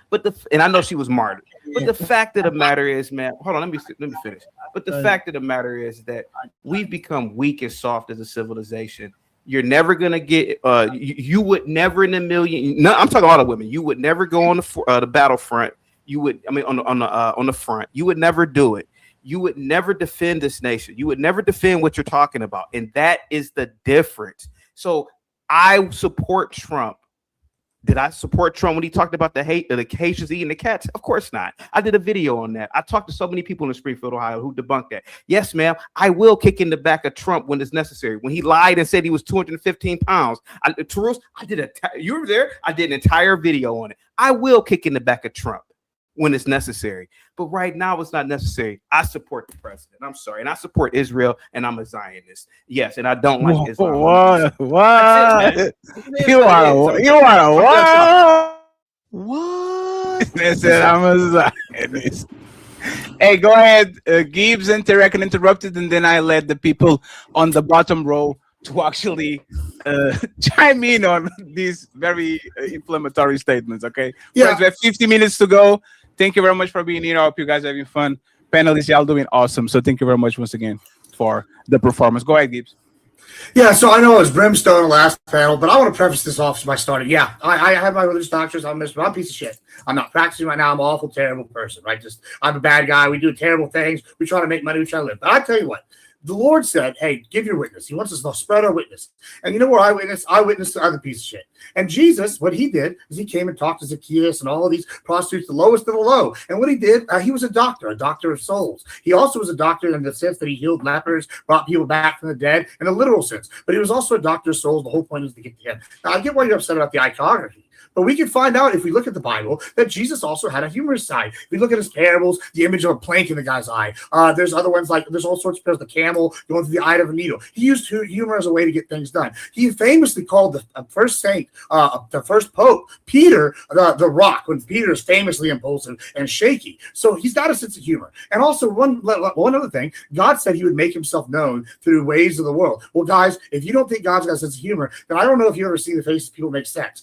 But and I know she was martyred. But the fact of the matter is, man, hold on, let me finish. But the fact of the matter is that we've become weak and soft as a civilization. You're never gonna get. You would never in a million. No, I'm talking all the women. You would never go on the battlefront. You would. I mean, on the front. You would never do it. You would never defend this nation. You would never defend what you're talking about, and that is the difference. So I support Trump. Did I support Trump when he talked about the Haitians eating the cats? Of course not. I did a video on that. I talked to so many people in Springfield, Ohio, who debunked that. Yes, ma'am, I will kick in the back of Trump when it's necessary. When he lied and said he was 215 pounds, you were there. I did an entire video on it. I will kick in the back of Trump when it's necessary. But right now, it's not necessary. I support the president. I'm sorry. And I support Israel, and I'm a Zionist. Yes, and I don't like Islam. What? You are a what? What? They said I'm a Zionist. Hey, go ahead. Gibbs interrupted, and then I let the people on the bottom row to actually chime in on these very inflammatory statements, okay? Yeah. Friends, we have 50 minutes to go. Thank you very much for being here. I hope you guys are having fun. Panelists, y'all doing awesome. So thank you very much once again for the performance. Go ahead, Gibbs. Yeah, so I know it was brimstone in the last panel, but I want to preface this off by starting. Yeah, I have my religious doctrines. I'm a piece of shit. I'm not practicing right now. I'm an awful, terrible person, right? I'm a bad guy. We do terrible things. We try to make money. We try to live. But I tell you what, the Lord said, hey, give your witness. He wants us to spread our witness. And you know where I witness to other piece of shit. And Jesus, what he did is he came and talked to Zacchaeus and all of these prostitutes, the lowest of the low. And what he did, he was a doctor of souls. He also was a doctor in the sense that he healed lepers, brought people back from the dead in a literal sense. But he was also a doctor of souls. The whole point is to get to him. Now, I get why you're upset about the iconography. But we can find out if we look at the Bible that Jesus also had a humorous side. If we look at his parables, the image of a plank in the guy's eye. There's other ones like there's all sorts of parables. The camel going through the eye of a needle. He used humor as a way to get things done. He famously called the first saint, the first pope, Peter, the rock, when Peter is famously impulsive and shaky. So he's got a sense of humor. And also one other thing, God said he would make himself known through ways of the world. Well, guys, if you don't think God's got a sense of humor, then I don't know if you've ever seen the faces people make sex.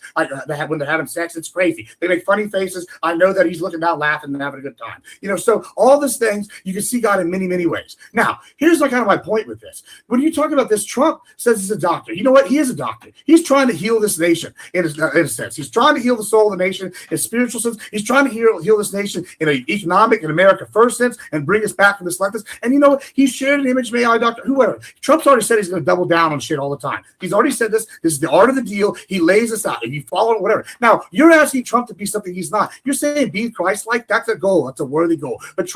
When they're having sex, it's crazy. They make funny faces. I know that he's looking down, laughing, and having a good time. So all these things, you can see God in many, many ways. Now, here's kind of my point with this. When you talk about this, Trump says he's a doctor. You know what? He is a doctor. He's trying to heal this nation in a sense. He's trying to heal the soul of the nation in a spiritual sense. He's trying to heal this nation in an economic and America first sense and bring us back from this like this. And you know what? He shared an image, may I, doctor, whoever. Trump's already said he's going to double down on shit all the time. He's already said this. This is the art of the deal. He lays this out. If you follow it, whatever. Now, you're asking Trump to be something he's not. You're saying be Christ-like. That's a goal. That's a worthy goal. But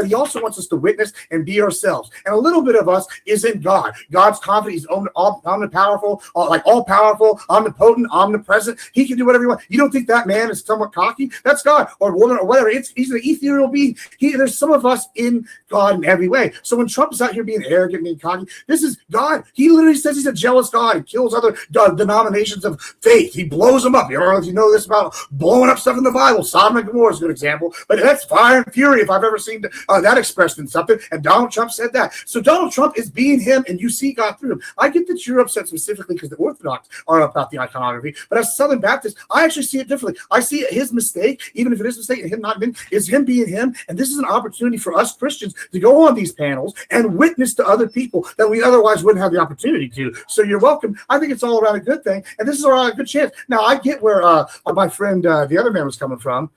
he also wants us to witness and be ourselves. And a little bit of us is in God. God's confident. He's omnipowerful, all-powerful, omnipotent, omnipresent. He can do whatever he wants. You don't think that man is somewhat cocky? That's God, or woman, or whatever. He's an ethereal being. There's some of us in God in every way. So when Trump is out here being arrogant, being cocky, this is God. He literally says he's a jealous God. He kills other denominations of faith. He blows them up. I don't know if you know this about blowing up stuff in the Bible. Sodom and Gomorrah is a good example. But that's fire and fury if I've ever seen that expressed in something. And Donald Trump said that. So Donald Trump is being him, and you see God through him. I get that you're upset specifically because the Orthodox are about the iconography. But as Southern Baptist, I actually see it differently. I see his mistake, even if it is a mistake, and him not being, is him being him. And this is an opportunity for us Christians to go on these panels and witness to other people that we otherwise wouldn't have the opportunity to. So you're welcome. I think it's all around a good thing. And this is a good chance. Now, I get where my friend, the other man, was coming from.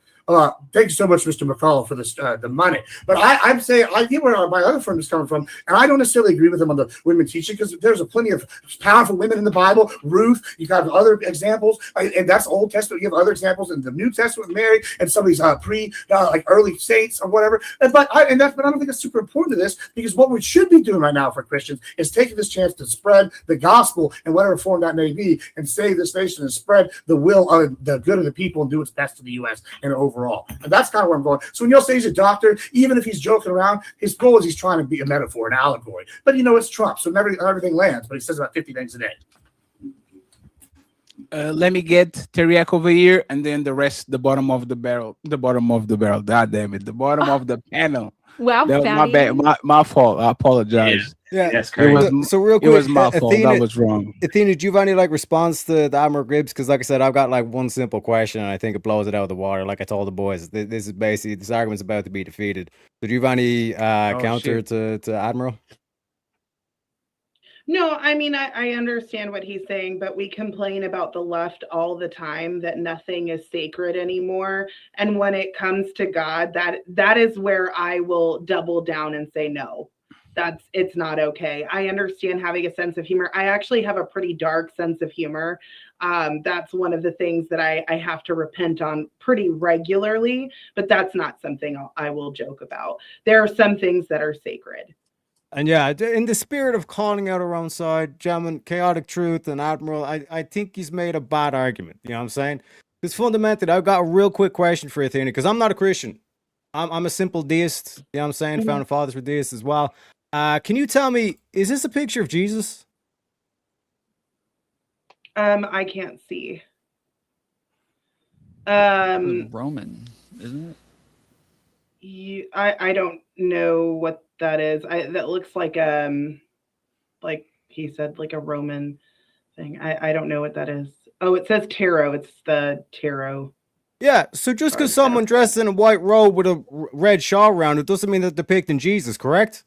Thank you so much, Mr. McCall, for this the money. But I'm saying I get where my other friend is coming from, and I don't necessarily agree with him on the women teaching because there's a plenty of powerful women in the Bible. Ruth, you got other examples, and that's Old Testament. You have other examples in the New Testament with Mary and some of these early saints or whatever. But I don't think it's super important to this because what we should be doing right now for Christians is taking this chance to spread the gospel in whatever form that may be and save this nation and spread the will of the good of the people and do its best to the U.S. and over. overall. And that's kind of where I'm going. So when you'll say he's a doctor, even if he's joking around, his goal is he's trying to be a metaphor, an allegory. But it's Trump, so everything lands. But he says about 50 things a day. Let me get Teriak over here, and then the rest, the bottom of the barrel. The bottom of the barrel. God damn it. The bottom of the panel. Wow, That was my bad. My fault. I apologize. Yeah, that's crazy. So real quick, it was my fault. Athena, That was wrong. Athena, do you have any response to the Admiral Gibbs? Because like I said, I've got one simple question, and I think it blows it out of the water. Like I told the boys, this is basically this argument's about to be defeated. So do you have any counter to Admiral? No, I mean, I understand what he's saying, but we complain about the left all the time that nothing is sacred anymore. And when it comes to God, that is where I will double down and say no. It's not okay. I understand having a sense of humor. I actually have a pretty dark sense of humor. That's one of the things that I have to repent on pretty regularly, but that's not something I will joke about. There are some things that are sacred. And yeah, in the spirit of calling out our own side, gentlemen, Chaotic Truth and Admiral, I think he's made a bad argument. You know what I'm saying? Because fundamentally, I've got a real quick question for you, Athena, because I'm not a Christian. I'm a simple deist. You know what I'm saying? Mhm. Founding fathers were deists as well. Can you tell me, is this a picture of Jesus? I can't see. Roman, isn't it? I don't know what that is. That looks like he said, like a Roman thing. I don't know what that is. Oh, it says tarot. It's the tarot. Yeah, so just because someone dressed in a white robe with a red shawl around it doesn't mean they're depicting Jesus, correct?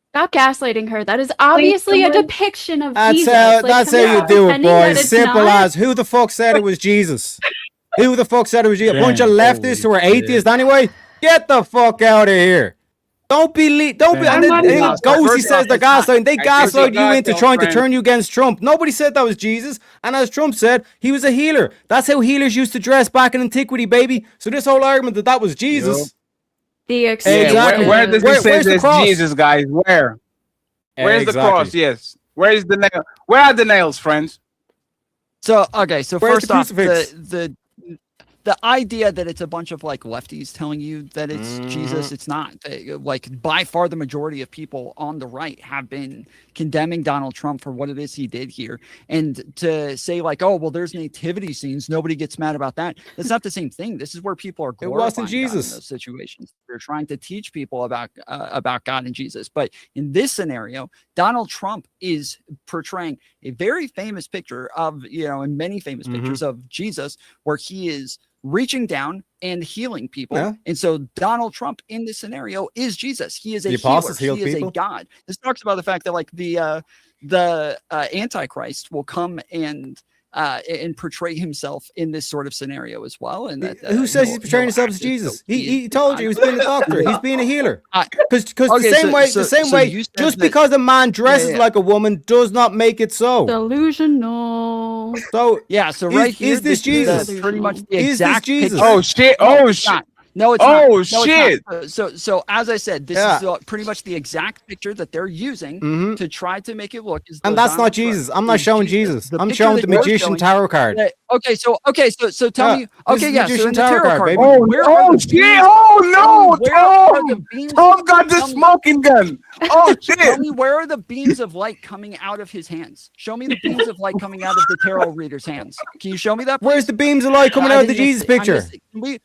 Stop gaslighting her. That is obviously a depiction of Jesus. That's how you do it, pretending that boys. it's Simple not. as who the fuck said it was Jesus? Who the fuck said it was Jesus? A bunch of Damn, leftists who are holy atheists anyway? Get the fuck out of here. Don't be and then Ghosty says they're gaslighting. They gaslight you into trying to turn you against Trump. Nobody said that was Jesus. And as Trump said, he was a healer. That's how healers used to dress back in antiquity, baby. So this whole argument that was Jesus. The Exactly. Where does it say Where's the there's cross? Jesus, guys? Where? Where's the Exactly. cross? Yes. Where is the nail? Where are the nails, friends? So okay, so Where's first the off, crucifix? the idea that it's a bunch of like lefties telling you that it's Jesus, it's not. Like by far the majority of people on the right have been condemning Donald Trump for what it is he did here. And to say like, oh, well, there's nativity scenes, nobody gets mad about that. That's not the same thing. This is where people are glorifying wasn't Jesus. God in those situations. They're trying to teach people about God and Jesus. But in this scenario, Donald Trump is portraying a very famous picture of, and many famous pictures of Jesus where he is reaching down and healing people. Yeah. And so Donald Trump in this scenario is Jesus. He is a The apostles healer. healed He is people. a God. This talks about the fact that like the Antichrist will come and portray himself in this sort of scenario as well. And that Who says he's portraying himself as Jesus? He told you he was being a doctor. He's being a healer. Because the same way, just because a man dresses like a woman does not make it so. Delusional. So yeah, so right here, is this Jesus? Pretty much the Is this exact Jesus? picture. Oh shit! No, Oh it's shit! not. No, it's Oh, not. No, it's shit. not. So as I said, this Yeah. is pretty much the exact picture that they're using to try to make it look as though And that's Donald not Jesus. Trump I'm not is showing Jesus. The I'm picture showing that the you're magician showing- tarot card. So tell Yeah, me. this Okay, is yeah. So magician in the tarot tarot card, card, baby. where are Oh the shit! beams- Oh no! Where are the Tom! beams? Tom got the Tell me- smoking gun. Oh Tell shit! me where are the beams of light coming out of his hands? Show me the beams of light coming out of the tarot reader's hands. Can you show me that? Where's the beams of light coming I out of the didn't Jesus miss it. I picture? missed it. Can we-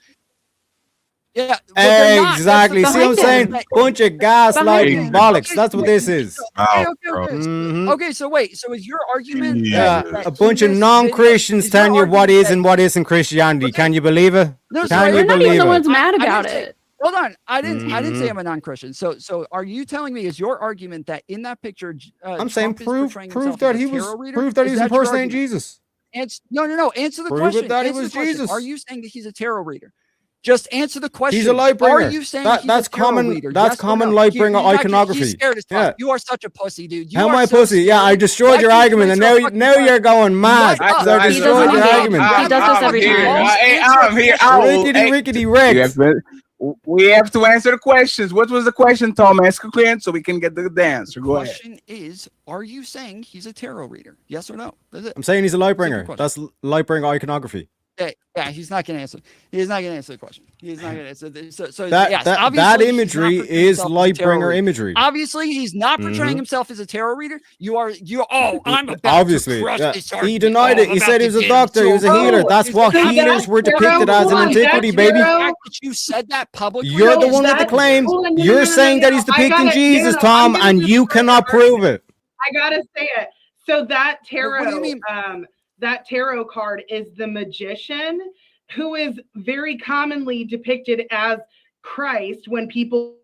Yeah, well, they're not. Exactly. That's See what I'm behind saying? it. Bunch of gaslighting Behind bollocks. Okay, That's what this is. Okay. Mhm. Okay, so wait. So is your argument Yeah, that a bunch in of this non-Christians video- is your telling you what argument is that- and what isn't Christianity. Can you believe it? No, so Can we're you not even believe the it? ones mad I about didn't say- it. Hold on, I didn't say Mhm. I'm a non-Christian. So are you telling me is your argument that in that picture, I'm saying Trump is prove portraying prove himself that as a he was tarot reader? prove that Is he was that your impersonating argument? Jesus. No. Answer the Prove it question. that he Answer was the question. Jesus. Are you saying that he's a tarot reader? Just answer the question. He's a light Are bringer. you saying That- he's that's a tarot common- reader? that's Yes or common no? light He- bringer he's not- iconography. He's scared as fuck. Yeah. You are such a pussy, dude. You How are am I so pussy? Yeah, scared. I destroyed your Why argument, and can't you now you're going mad. Shut up. because I He destroyed doesn't your engage. argument. He does this every here. time. Hey, I'm here. Rickety rickety We Rex. have to answer the questions. What was the question, Tom? Ask a client so we can get the answer. Go ahead. Question is, are you saying he's a tarot reader? Yes or no? That's it. I'm saying he's a light bringer. question. That's light bringer iconography. Yeah, he's not going to answer. He's not going to answer the question. He's not going to answer. So That- yes, that- obviously that he's imagery not portraying is himself as a tarot Lightbringer reader. imagery. Obviously, he's not portraying Mhm. himself as a tarot reader. I'm about Obviously, to crush yeah. this He argument. denied it. I'm He about said he to was a get doctor. He so was a healer. good. That's what So healers were depicted as in antiquity, The baby. fact that you said that publicly. You're the is one with the that- claims. Hold on, no, You're no, saying that he's I depicting gotta- Jesus, I'm Tom, gonna and you destroy cannot the prove argument. it. I gotta say it. So that tarot, What do you mean? that tarot card is the magician, who is very commonly depicted as Christ when people.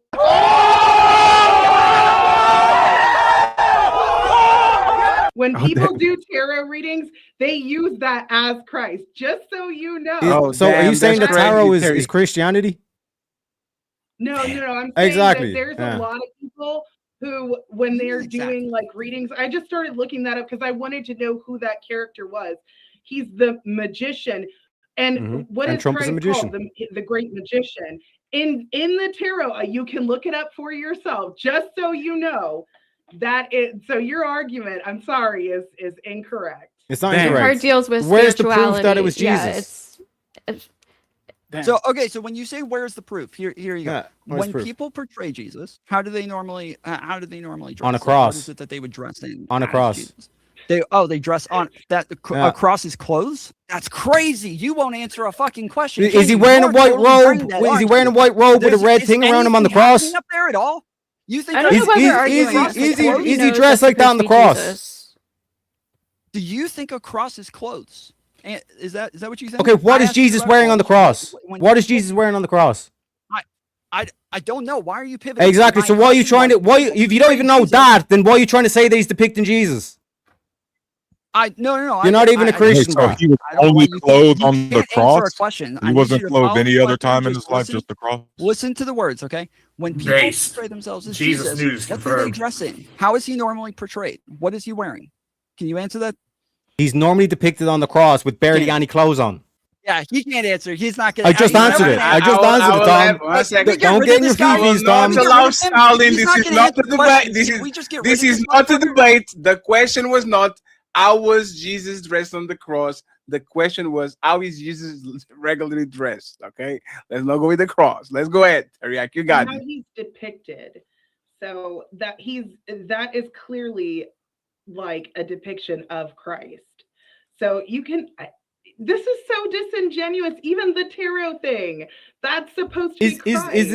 When people do tarot readings, they use that as Christ, just so you know. So are you saying that tarot is Christianity? No, I'm saying Exactly, that there's yeah. a lot of people who, when they're doing like readings, I just started looking that up because I wanted to know who that character was. He's the magician. And Mhm. what And is Trump is a Christ magician. called? The great magician. In the tarot, you can look it up for yourself, just so you know that it. So your argument, I'm sorry, is incorrect. It's not The incorrect. card deals with Where's the proof that it spirituality. was Yeah, Jesus? So okay, so when you say where's the proof? Here you go. Yeah, where's When proof? people portray Jesus, how do they normally dress? On a Like, cross. What is it that they would dress in? On a as cross. Jesus? They dress on that Yeah. across his clothes. That's crazy. You won't answer a fucking question. Is can he you? wearing a You're white totally robe? brain-dead, Is he aren't wearing a you? white robe with a red Is thing around him on the anything happening cross? up there at all? You think I don't know why they're arguing that. Is he Everybody knows dressed that's like that on the supposed to be cross? Jesus. Do you think a cross is clothes? And is that what you think? Okay, what I is asked you Jesus about wearing on the clothes. cross? When What is people- Jesus wearing on the cross? I don't know. Why are you pivoting? Exactly. My So why are you question trying to? was, Why people if you don't portray even know Jesus- that, then why are you trying to say that he's depicting Jesus? No. You're not even a Christian. So bro. he was I don't know why only you clothed can't- on you the can't answer a cross. question. I He need wasn't you to clothed follow any the other question, time in just his life, listen- just the cross. Listen to the words, okay? When people Base. portray themselves as Jesus Jesus, news what do they confirmed. dress in? How is he normally portrayed? What is he wearing? Can you answer that? He's normally depicted on the cross with barely Yeah. any clothes on. Yeah, he can't answer. He's not gonna. I just answered it. I just answered it, Tom. Don't get in your fifties, Tom. Stalin. This is not a debate. This is not a debate. The question was not how was Jesus dressed on the cross. The question was how is Jesus regularly dressed. Okay, let's not go with the cross. Let's go ahead, Ariak. You got How it. he's depicted, so that is clearly like a depiction of Christ. So you can. This is so disingenuous. Even the tarot thing, that's supposed to be Christ. Is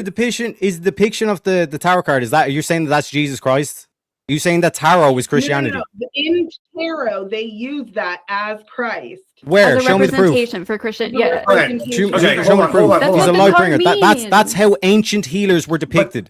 the depiction of the tarot card? Is that you're saying that's Jesus Christ? Are you saying that tarot is Christianity? No. In tarot, they use that as Christ. Where? As a Show me the proof. representation for Christian. As a Yeah. representation. Show Okay, me hold the on, proof. hold on, That's hold He's a on. what the card Lightbringer. That's means. how ancient healers were depicted.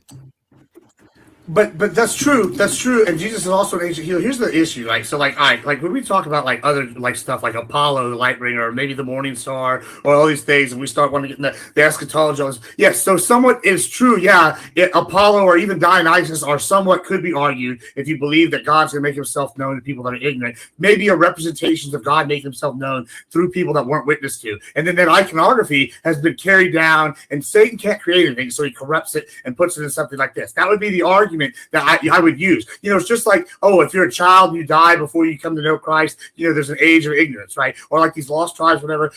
But that's true. That's true. And Jesus is also an ancient healer. Here's the issue. All right, when we talk about like other like stuff like Apollo, the Lightbringer, or maybe the Morning Star, or all these things, and we start wanting to get into the eschatology. Yes, so somewhat is true. Yeah, Apollo or even Dionysus are somewhat could be argued if you believe that God's going to make himself known to people that are ignorant. Maybe a representations of God making himself known through people that weren't witness to. And then that iconography has been carried down, and Satan can't create anything, so he corrupts it and puts it in something like this. That would be the argument that I would use. It's just like, oh, if you're a child and you die before you come to know Christ, there's an age of ignorance, right? Or like these lost tribes, whatever,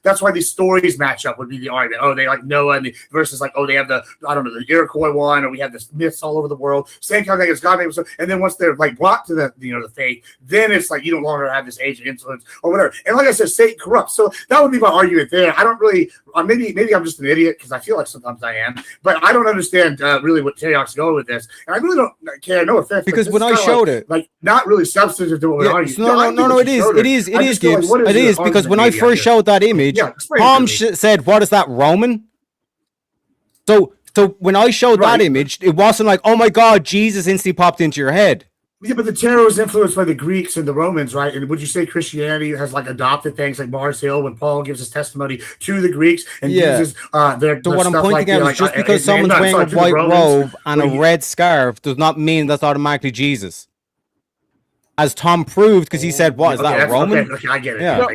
that's why these stories match up would be the argument. Oh, they like Noah and versus like, oh, they have the Iroquois one, or we have this myths all over the world. Same kind of thing as God made himself. And then once they're like brought to the faith, then it's like you no longer have this age of influence or whatever. And like I said, Satan corrupts. So that would be my argument there. I don't really, maybe I'm just an idiot because I feel like sometimes I am, but I don't understand really what Teriak's going with this. And I really don't care, no offense. Because but when this I is showed kinda it, like not really substantive to what we Yeah, argue. no, it is, Gibbs. It is because when I first showed that image, explain it Tom to me. said, "What is that, Roman?" So when I showed that image, it wasn't like, "Oh my God, Jesus!" instantly popped into your head. Yeah, but the tarot is influenced by the Greeks and the Romans, right? And would you say Christianity has like adopted things like Mars Hill when Paul gives his testimony to the Greeks and uses their So what I'm stuff pointing like out the, is just like, because someone's wearing a to the white Romans, robe and a where you- red scarf does not mean that's automatically Jesus. as Tom proved, because he said, "What is that, a Roman?" Okay, I get it. Yeah.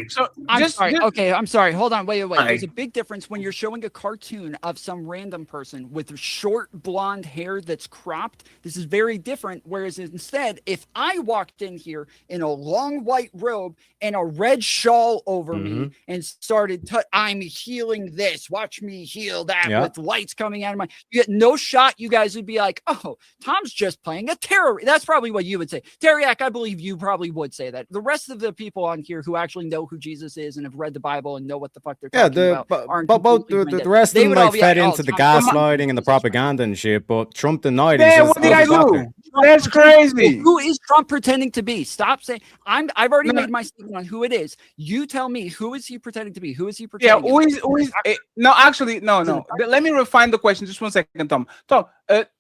I'm sorry. Okay, I'm sorry. Hold on. Wait. There's a big difference when you're showing a cartoon of some random person with short blonde hair that's cropped. This is very different. Whereas instead, if I walked in here in a long white robe and a red shawl over me and started, I'm healing this. Watch me heal that with lights coming out of my. You get no shot. You guys would be like, "Oh, Tom's just playing a terror." That's probably what you would say. Teriak, I believe you probably would say that. The rest of the people on here who actually know who Jesus is and have read the Bible and know what the fuck they're talking about aren't but the rest of them like fed into the gaslighting and the propaganda and shit. But Trump denied it. Man, what did I do? That's crazy. Who is Trump pretending to be? Stop saying I've already made my statement on who it is. You tell me, who is he pretending to be? Who is he pretending? Yeah, who is no, actually, no. Let me refine the question just 1 second, Tom. Tom,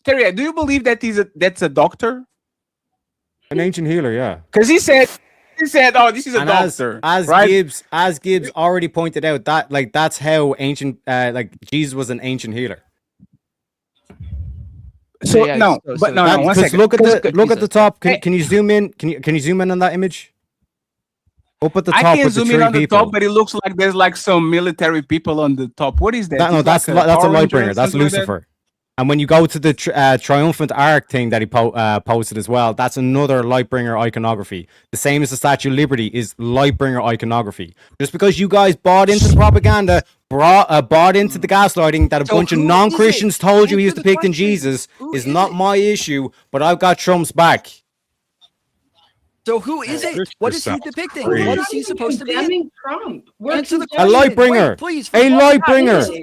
Terry, do you believe that that's a doctor? An ancient healer, yeah. Because he said, "Oh, this is a doctor." As right? Gibbs already pointed out, that that's how ancient, Jesus was an ancient healer. So no, but no, 1 second. Look at the top. Can you zoom in? Can you zoom in on that image? Up at the top. I can with zoom the in on the people. top, but it looks like there's like some military people on the top. What is that? No, that's a light bringer. That's Lucifer. And when you go to the triumphant arc thing that he posted as well, that's another Lightbringer iconography. The same as the Statue of Liberty is Lightbringer iconography. Just because you guys bought into the propaganda, bought into the gaslighting that a bunch of non-Christians told you he was depicting Jesus is not my issue, but I've got Trump's back. So who is it? What is he depicting? Crazy. What is he supposed to be? Trump. Answer the A question. Lightbringer. Wait, please. A Lightbringer.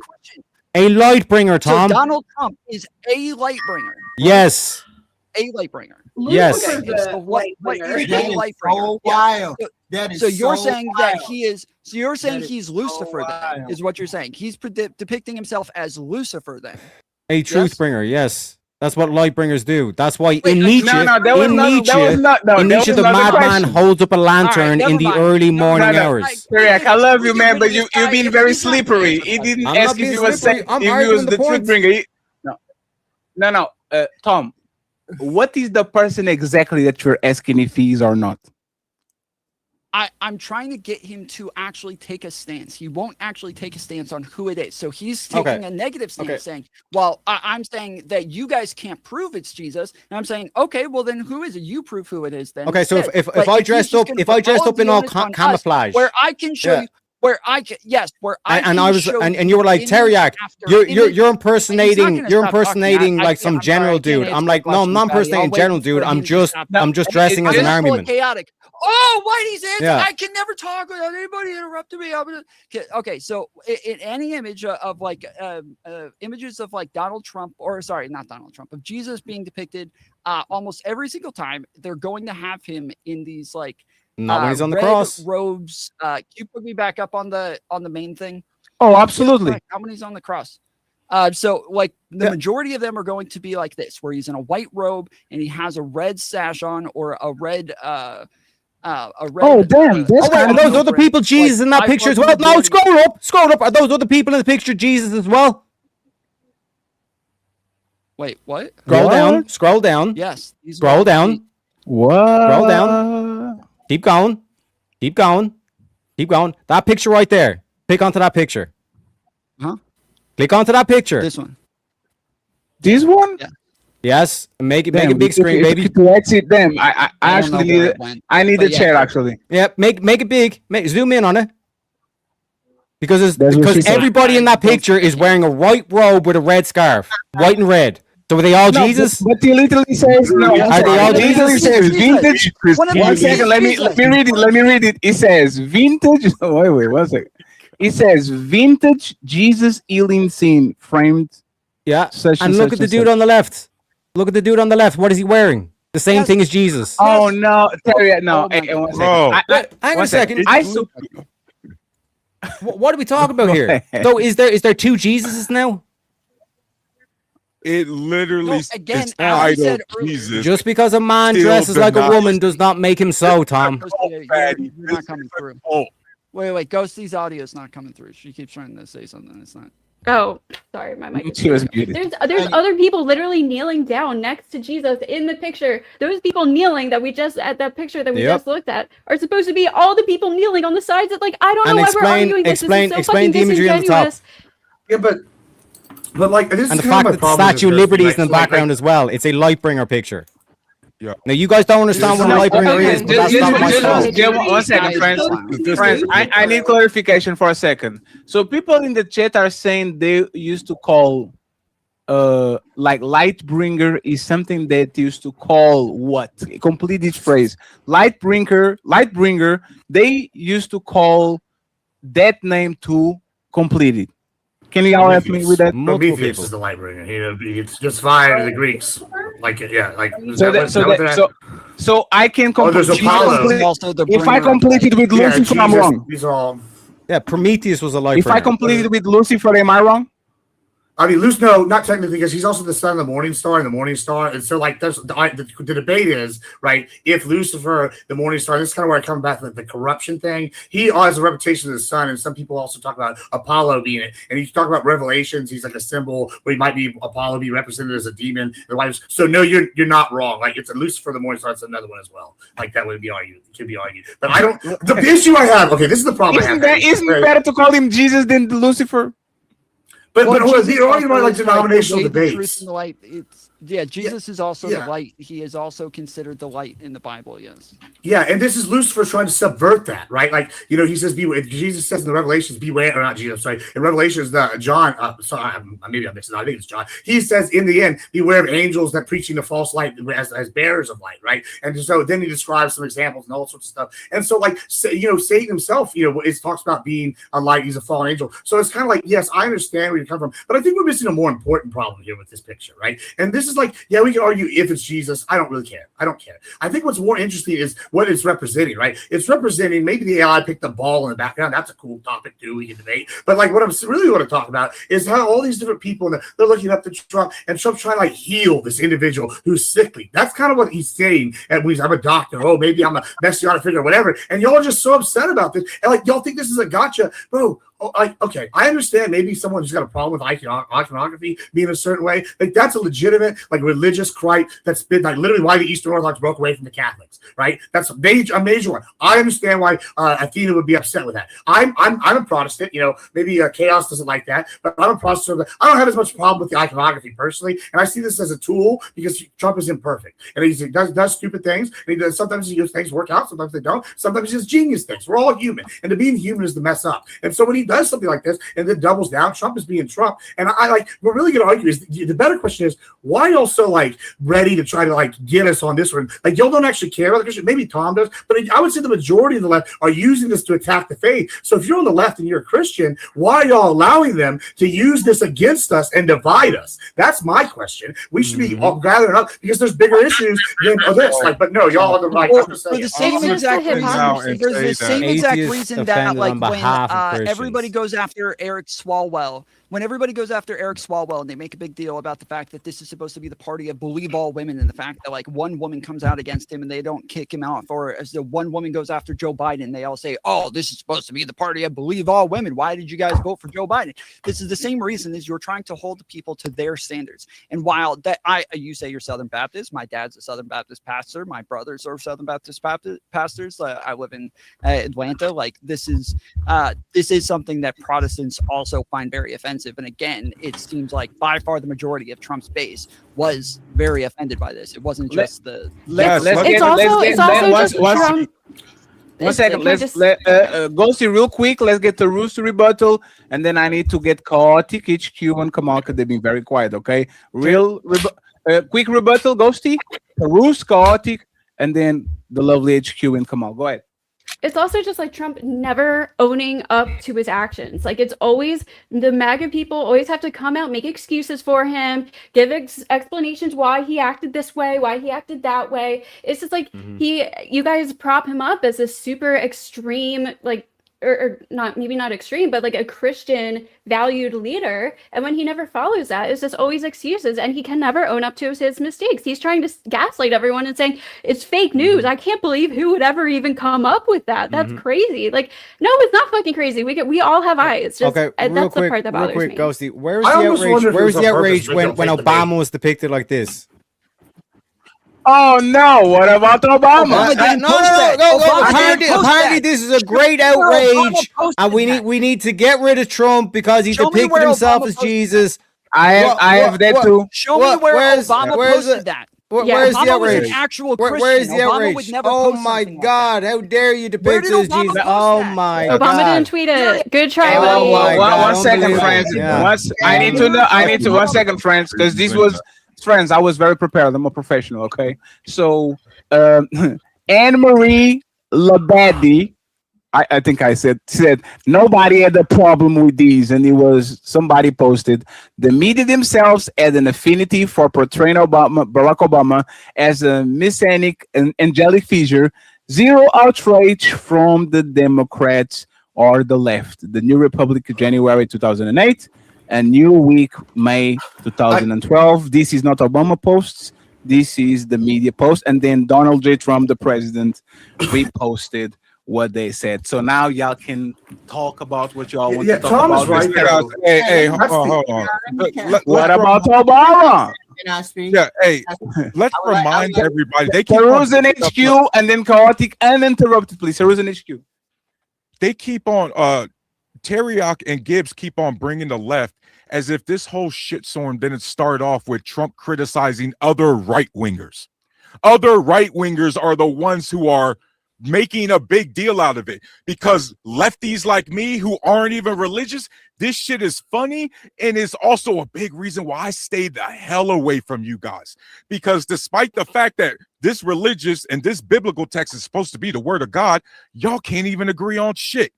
A Lightbringer, Tom. So Donald Trump is a Lightbringer. Yes. A Lightbringer. Yes. Okay, so what is a That is Lightbringer? so wild. That is So you're so saying wild. that he is. So you're saying That is he's Lucifer. Then, wild. is what you're saying? He's depicting himself as Lucifer. Then. A truth bringer, yes. That's what Lightbringers do. That's why Wait, in Nietzsche, the madman holds up a lantern in the early morning hours. Eric, I love you, man, but you've been very slippery. He didn't I'm ask not if being he was slippery. I'm if he arguing was the the truth points. bringer. No. Tom, what is the person exactly that you're asking if he is or not? I'm trying to get him to actually take a stance. He won't actually take a stance on who it is. So he's taking a negative stance, saying, well, I'm saying that you guys can't prove it's Jesus. And I'm saying, okay, well then who is it? You prove who it is then. Okay, so instead. if I dressed up in all camouflage, where I can show you where I can, and I was and you were like, Teriak, you're impersonating like some general dude. I'm like, no, I'm not impersonating general dude. I'm just dressing as an armyman. Chaotic. Oh, Whitey's answer. Yeah. I can never talk without anybody interrupting me. Okay, so in any image of like images of like Donald Trump, or sorry, not Donald Trump, of Jesus being depicted, almost every single time they're going to have him in these like not when he's on the red cross robes. Can you put me back up on the main thing? Oh, absolutely. How many's on the cross? So like the majority of them are going to be like this, where he's in a white robe and he has a red sash on or a red a red, oh damn! Are those other people Jesus in that picture as well? No, scroll up. Are those other people in the picture Jesus as well? Wait, what? Scroll down. Yes. Scroll down. What? Scroll down. Keep going. That picture right there. Click onto that picture. Huh? Click onto that picture. This one. This one? Yeah. Yes, make it big screen, baby. To exit them, I actually need I need a chair actually. Yeah, make it big. Zoom in on it. Because she said. everybody in that picture is wearing a white robe with a red scarf, white and red. So are they all Jesus? But he literally says no. Are they all Jesus? He says vintage. 1 second, let me read it. It says vintage. Wait, 1 second. It says vintage Jesus healing scene framed. Yeah, and look at the dude on the left. Look at the dude on the left. What is he wearing? The same thing as Jesus. Oh no, Terry, no. Hey, 1 second. Hang on a second. What are we talking about Go here? ahead. So is there two Jesuses now? It literally again, is as I idol said earlier- Jesus. Just because a man Still dresses like a denies- woman does not make him so, Tom. You're not coming through. Wait, Ghosty's audio is not coming through. She keeps trying to say something. It's not. Oh, sorry, my mic is She was muted. muted. There's other people literally kneeling down next to Jesus in the picture. Those people kneeling that we just at that picture that we Yep. just looked at are supposed to be all the people kneeling on the sides. That like I don't And know why we're arguing this. This is so explain fucking the imagery on the top. disingenuous. Yeah, but like this And is the kind fact of my that the problem with Statue of this, Liberty is right? in the So, like, background as well. It's a Lightbringer picture. Yeah. Now you guys don't understand what a Lightbringer Okay, is, but that's not my fault. just 1 second, friends. Friends, I need clarification for a second. So people in the chat are saying they used to call like Lightbringer is something that used to call what? Complete this phrase. Lightbringer, they used to call that name to complete it. Can you all help me with that? Prometheus is the light bringer. It's just fine to the Greeks. Like So I can Oh, there's complete. Apollo. Also the If I bringer of complete it with Yeah, Lucifer, I'm Jesus, wrong. These all. Yeah, Prometheus was a Lightbringer. If I complete it with Lucifer, am I wrong? I mean, no, not technically, because he's also the son of the morning star and the morning star. And so, like, that's the debate is, right, if Lucifer, the morning star, this is kind of where I come back to the corruption thing. He has a reputation as the sun, and some people also talk about Apollo being it. And you talk about Revelations, he's like a symbol where he might be Apollo be represented as a demon. So, no, you're not wrong. Like, it's a Lucifer, the morning star, it's another one as well. Like, that would be argued. It could be argued. But I don't, the issue I have, okay, this is the problem I have. Isn't it better to call him Jesus than Lucifer? But Jesus you're arguing about like also is denominational the way, the truth, debates. and the light. Jesus is also yeah. the light. He is also considered the light in the Bible. Yes. Yeah, and this is Lucifer trying to subvert that, right? Like, he says, Jesus says in the Revelations, beware, or not Jesus, sorry, in Revelations, John, maybe I'm mixing it up, I think it's John. He says, in the end, beware of angels that preaching the false light as bearers of light, right? And so then he describes some examples and all sorts of stuff. And so, like, Satan himself, it talks about being a light, he's a fallen angel. So it's kind of like, yes, I understand where you come from, but I think we're missing a more important problem here with this picture, right? And this is like, yeah, we can argue if it's Jesus. I don't really care. I don't care. I think what's more interesting is what it's representing, right? It's representing, maybe the AI picked the ball in the background. That's a cool topic too. We can debate. But like what I'm really want to talk about is how all these different people, they're looking up to Trump, and Trump's trying to like heal this individual who's sickly. That's kind of what he's saying. And I'm a doctor. Oh, maybe I'm a messianic figure or whatever. And y'all are just so upset about this. And like, y'all think this is a gotcha. Bro, okay, I understand maybe someone who's got a problem with iconography being a certain way. Like that's a legitimate, like religious gripe that's been like literally why the Eastern Orthodox broke away from the Catholics, right? That's a major one. I understand why Athena would be upset with that. I'm a Protestant, maybe Chaos doesn't like that, but I'm a Protestant. I don't have as much problem with the iconography personally, and I see this as a tool because Trump is imperfect and he does stupid things. And sometimes he does things work out, sometimes they don't. Sometimes he does genius things. We're all human, and to being human is to mess up. And so when he does something like this and then doubles down, Trump is being Trump. And I like, we're really going to argue is the better question is why y'all so like ready to try to like get us on this one? Like y'all don't actually care about the Christian. Maybe Tom does, but I would say the majority of the left are using this to attack the faith. So if you're on the left and you're a Christian, why are y'all allowing them to use this against us and divide us? That's my question. We should be all gathering up because there's bigger issues than this. Like, but no, y'all are the right. For the same exact reason that like when everybody goes after Eric Swalwell, and they make a big deal about the fact that this is supposed to be the party of believe all women, and the fact that like one woman comes out against him and they don't kick him off, or as the one woman goes after Joe Biden, they all say, oh, this is supposed to be the party of believe all women. Why did you guys vote for Joe Biden? This is the same reason as you're trying to hold the people to their standards. And while that you say you're Southern Baptist, my dad's a Southern Baptist pastor, my brothers are Southern Baptist pastors. I live in Atlanta. Like this is something that Protestants also find very offensive. And again, it seems like by far the majority of Trump's base was very offended by this. It wasn't just One second. Ghosty, real quick. Let's get the Rooster rebuttal, and then I need to get Chaotic HQ and Kamal because they've been very quiet. Okay, quick rebuttal, Ghosty, Roost, Chaotic, and then the lovely HQ and Kamal. Go ahead. It's also just like Trump never owning up to his actions. Like it's always the MAGA people always have to come out, make excuses for him, give explanations why he acted this way, why he acted that way. It's just like you guys prop him up as a super extreme, like or not, maybe not extreme, but like a Christian valued leader. And when he never follows that, it's just always excuses, and he can never own up to his mistakes. He's trying to gaslight everyone and saying it's fake news. I can't believe who would ever even come up with that. That's crazy. Like, no, it's not fucking crazy. We all have eyes. Just, Okay, that's the part that bothers me. Ghosty, where's the outrage? Where's the outrage when Obama was depicted like this? Oh no! What about Obama? Apparently, this is a great outrage, and we need to get rid of Trump because he depicted himself as Jesus. I have that too. Show me where Obama posted that. Where's the outrage? Was an actual Christian. Where's the Obama outrage? would never Oh post my something like God! How dare you depict him as Jesus? Oh my God! Obama didn't tweet it. Good try, buddy. One second, friends. I need to know. 1 second, friends, because this was. Friends, I was very prepared. I'm a professional, okay? So, Anne-Marie Labadie, I think I said nobody had a problem with these, and it was somebody posted the media themselves had an affinity for portraying Barack Obama as a messianic and angelic figure. Zero outrage from the Democrats or the left. The New Republic, January 2008. A New Week, May 2012. This is not Obama posts. This is the media post. And then Donald J. Trump, the president, reposted what they said. So now y'all can talk about what y'all want to talk Thomas about. right. Hey, hold on. What about Obama? Can I speak? Yeah, hey, let's remind everybody. They keep Jerusalem HQ and then chaotic and interrupted, please. Jerusalem HQ. They keep on Terriak and Gibbs keep on bringing the left as if this whole shitstorm didn't start off with Trump criticizing other right-wingers. Other right-wingers are the ones who are making a big deal out of it, because lefties like me who aren't even religious, this shit is funny, and it's also a big reason why I stayed the hell away from you guys. Because despite the fact that this religious and this biblical text is supposed to be the word of God, y'all can't even agree on shit.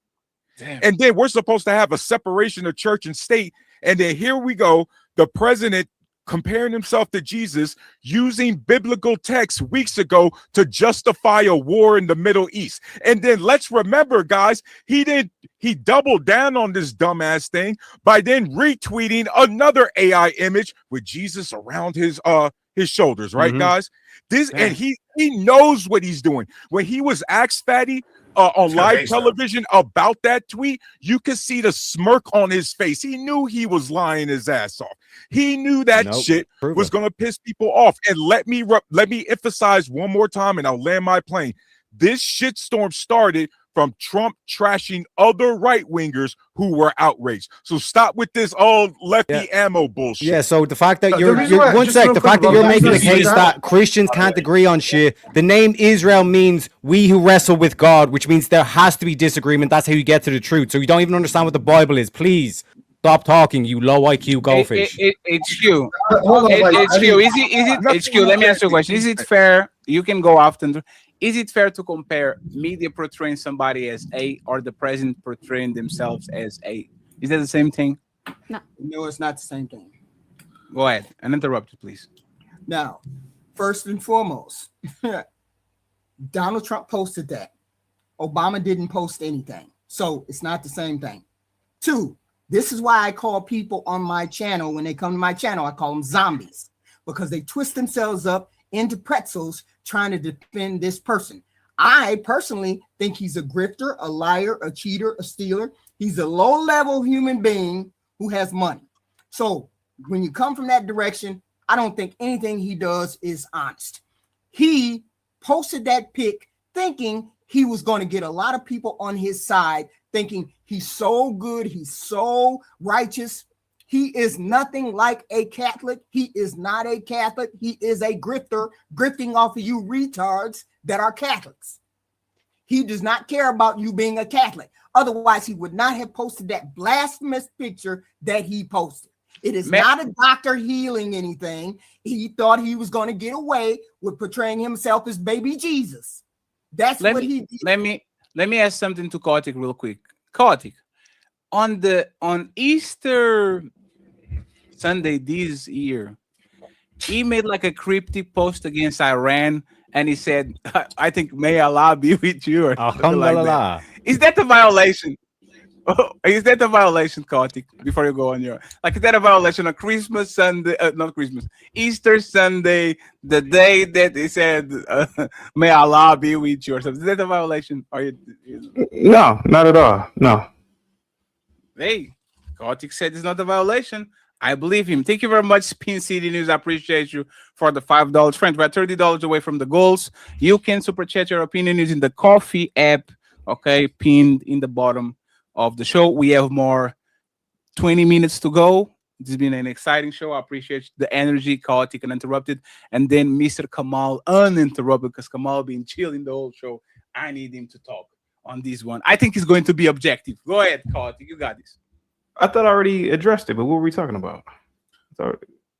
Damn. And then we're supposed to have a separation of church and state. And then here we go, the president comparing himself to Jesus, using biblical texts weeks ago to justify a war in the Middle East. And then let's remember, guys, he doubled down on this dumbass thing by then retweeting another AI image with Jesus around his shoulders, right, guys? And he knows what he's doing. When he was asked, Fatty, on live television about that tweet, you could see the smirk on his face. He knew he was lying his ass off. He knew that shit was going to piss people off. And let me emphasize one more time, and I'll land my plane. This shitstorm started from Trump trashing other right-wingers who were outraged. So stop with this lefty ammo bullshit. Yeah, so the fact that you're the fact that you're making the case that Christians can't agree on shit. The name Israel means we who wrestle with God, which means there has to be disagreement. That's how you get to the truth. So you don't even understand what the Bible is. Please stop talking, you low IQ goldfish. HQ. HQ, let me ask you a question. Is it fair? You can go after. Is it fair to compare media portraying somebody as A or the president portraying themselves as A? Is that the same thing? No, it's not the same thing. Go ahead and interrupt you, please. Now, first and foremost, Donald Trump posted that. Obama didn't post anything. So it's not the same thing. Two, this is why I call people on my channel, when they come to my channel, I call them zombies, because they twist themselves up into pretzels trying to defend this person. I personally think he's a grifter, a liar, a cheater, a stealer. He's a low-level human being who has money. So when you come from that direction, I don't think anything he does is honest. He posted that pic thinking he was going to get a lot of people on his side, thinking he's so good, he's so righteous. He is nothing like a Catholic. He is not a Catholic. He is a grifter, grifting off of you retards that are Catholics. He does not care about you being a Catholic. Otherwise, he would not have posted that blasphemous picture that he posted. It is not a doctor healing anything. He thought he was going to get away with portraying himself as baby Jesus. That's what he did. Let me ask something to Kotick real quick. Kotick, on Easter Sunday this year, he made like a cryptic post against Iran, and he said, "I think may Allah be with you," or something like that. Is that a violation? Is that a violation, Kartik? Before you go on your is that a violation of Christmas Sunday? Not Christmas, Easter Sunday, the day that they said, "May Allah be with you" or something. Is that a violation? Are you? No, not at all. No. Hey, Kartik said it's not a violation. I believe him. Thank you very much, Spin City News. I appreciate you for the $5. Friends, we're $30 away from the goals. You can super chat your opinion using the Coffee app. Okay, pinned in the bottom of the show. We have more 20 minutes to go. This has been an exciting show. I appreciate the energy, Chaotic and Uninterrupted. And then Mr. Kamal uninterrupted, because Kamal been chilling the whole show. I need him to talk on this one. I think he's going to be objective. Go ahead, Chaotic. You got this. I thought I already addressed it, but what were we talking about?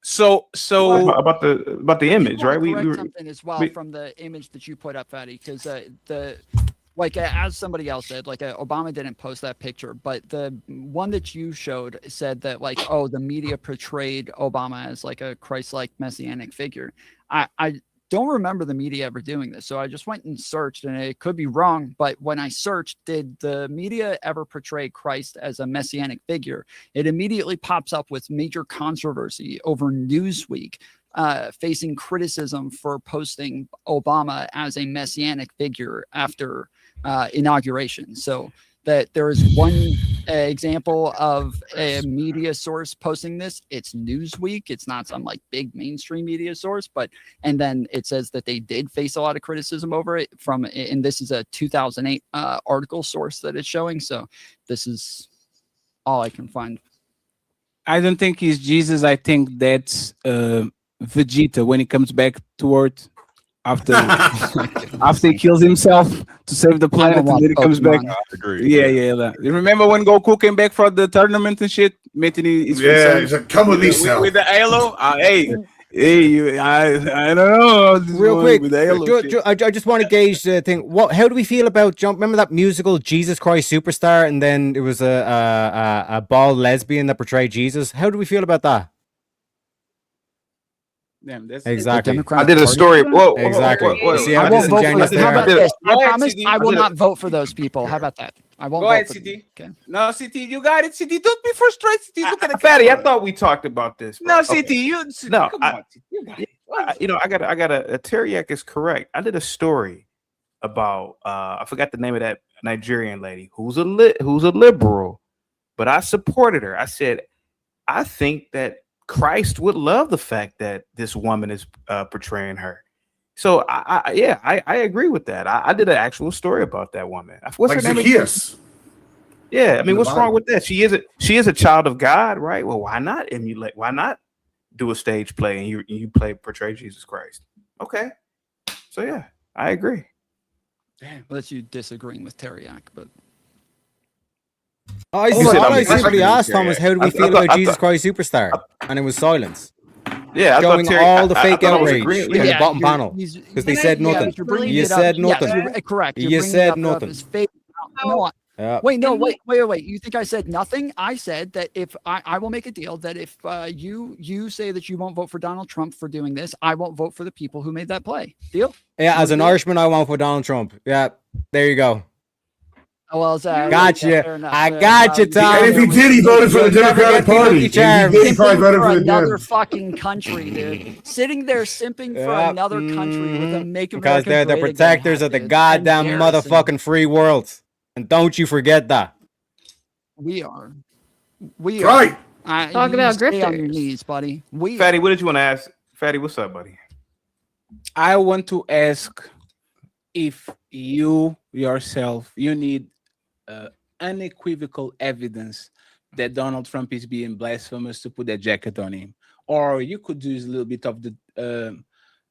So about the image, right? We something as well from the image that you put up, Fatty, because as somebody else said, Obama didn't post that picture, but the one that you showed said that the media portrayed Obama as a Christ-like messianic figure. I don't remember the media ever doing this, so I just went and searched, and it could be wrong, but when I searched, did the media ever portray Christ as a messianic figure? It immediately pops up with major controversy over Newsweek, facing criticism for posting Obama as a messianic figure after inauguration. So that there is one example of a media source posting this. It's Newsweek. It's not some big mainstream media source, and then it says that they did face a lot of criticism over it and this is a 2008 article source that it's showing. So this is all I can find. I don't think he's Jesus. I think that's Vegeta when he comes back to Earth after he kills himself to save the planet, and then he comes back. I agree. Yeah. You remember when Goku came back for the tournament and shit? Meeting his he's like, come with me, Cell. With the halo. I don't know. Real quick, with the halo I just want to gauge the thing. How do we feel about Jump? Remember that musical Jesus Christ Superstar, and then it was a bald lesbian that portrayed Jesus. How do we feel about that? Damn, that's exactly. I did a story. Whoa, exactly. Whoa. I won't vote for disingenuous that. How about there? this? I promise I will not vote for those people. How about that? I won't Go vote ahead, for them. CT. Okay. No, CT, you got it. CT, don't be frustrated. CT, look at the Fatty, I thought we talked about this. Bro. No, Okay. CT, you No, come on, CT, you got it. I got a Teriak is correct. I did a story about I forgot the name of that Nigerian lady who's a liberal, but I supported her. I said, I think that Christ would love the fact that this woman is portraying her. So I agree with that. I did an actual story about that woman. What's her name? Zacchaeus. Yeah, I mean, what's wrong with that? She is a child of God, right? Well, why not emulate? Why not do a stage play and you portray Jesus Christ? Okay, so yeah, I agree. Damn, unless you disagreeing with Teriak, but I simply asked Thomas, how do we feel about Jesus Christ Superstar? And it was silence. Yeah, showing all the fake outrage agreeing. on the bottom panel because they said nothing. You said nothing. Yes, correct. You said nothing. No, Yeah. wait. You think I said nothing? I said that if I will make a deal that if you say that you won't vote for Donald Trump for doing this, I won't vote for the people who made that play. Deal? Yeah, as an Irishman, I won't for Donald Trump. Yeah, there you go. Oh, well, Gotcha. I got you, Tom. And if he did, he voted for the Democratic Party. If he did, he probably voted for the another Dems. fucking country, dude. Sitting there simping for another country with a make America Because they're the great protectors again of the hat, dude. goddamn Embarrassing. motherfucking free world. And don't you forget that. We are. Right. Talk You about stay on your grifters. knees, buddy. Fatty, what did you want to ask? Fatty, what's up, buddy? I want to ask if you yourself, you need unequivocal evidence that Donald Trump is being blasphemous to put that jacket on him. Or you could use a little bit of the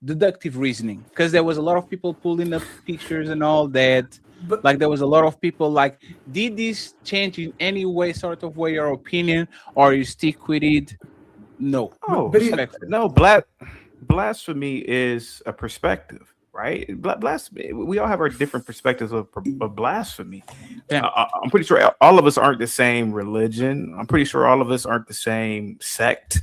deductive reasoning, because there was a lot of people pulling up pictures and all that. Like there was a lot of people like, did this change in any way, sort of way, your opinion, or you stick with it? No. No, blasphemy is a perspective, right? Blasphemy. We all have our different perspectives of blasphemy. I'm pretty sure all of us aren't the same religion. I'm pretty sure all of us aren't the same sect.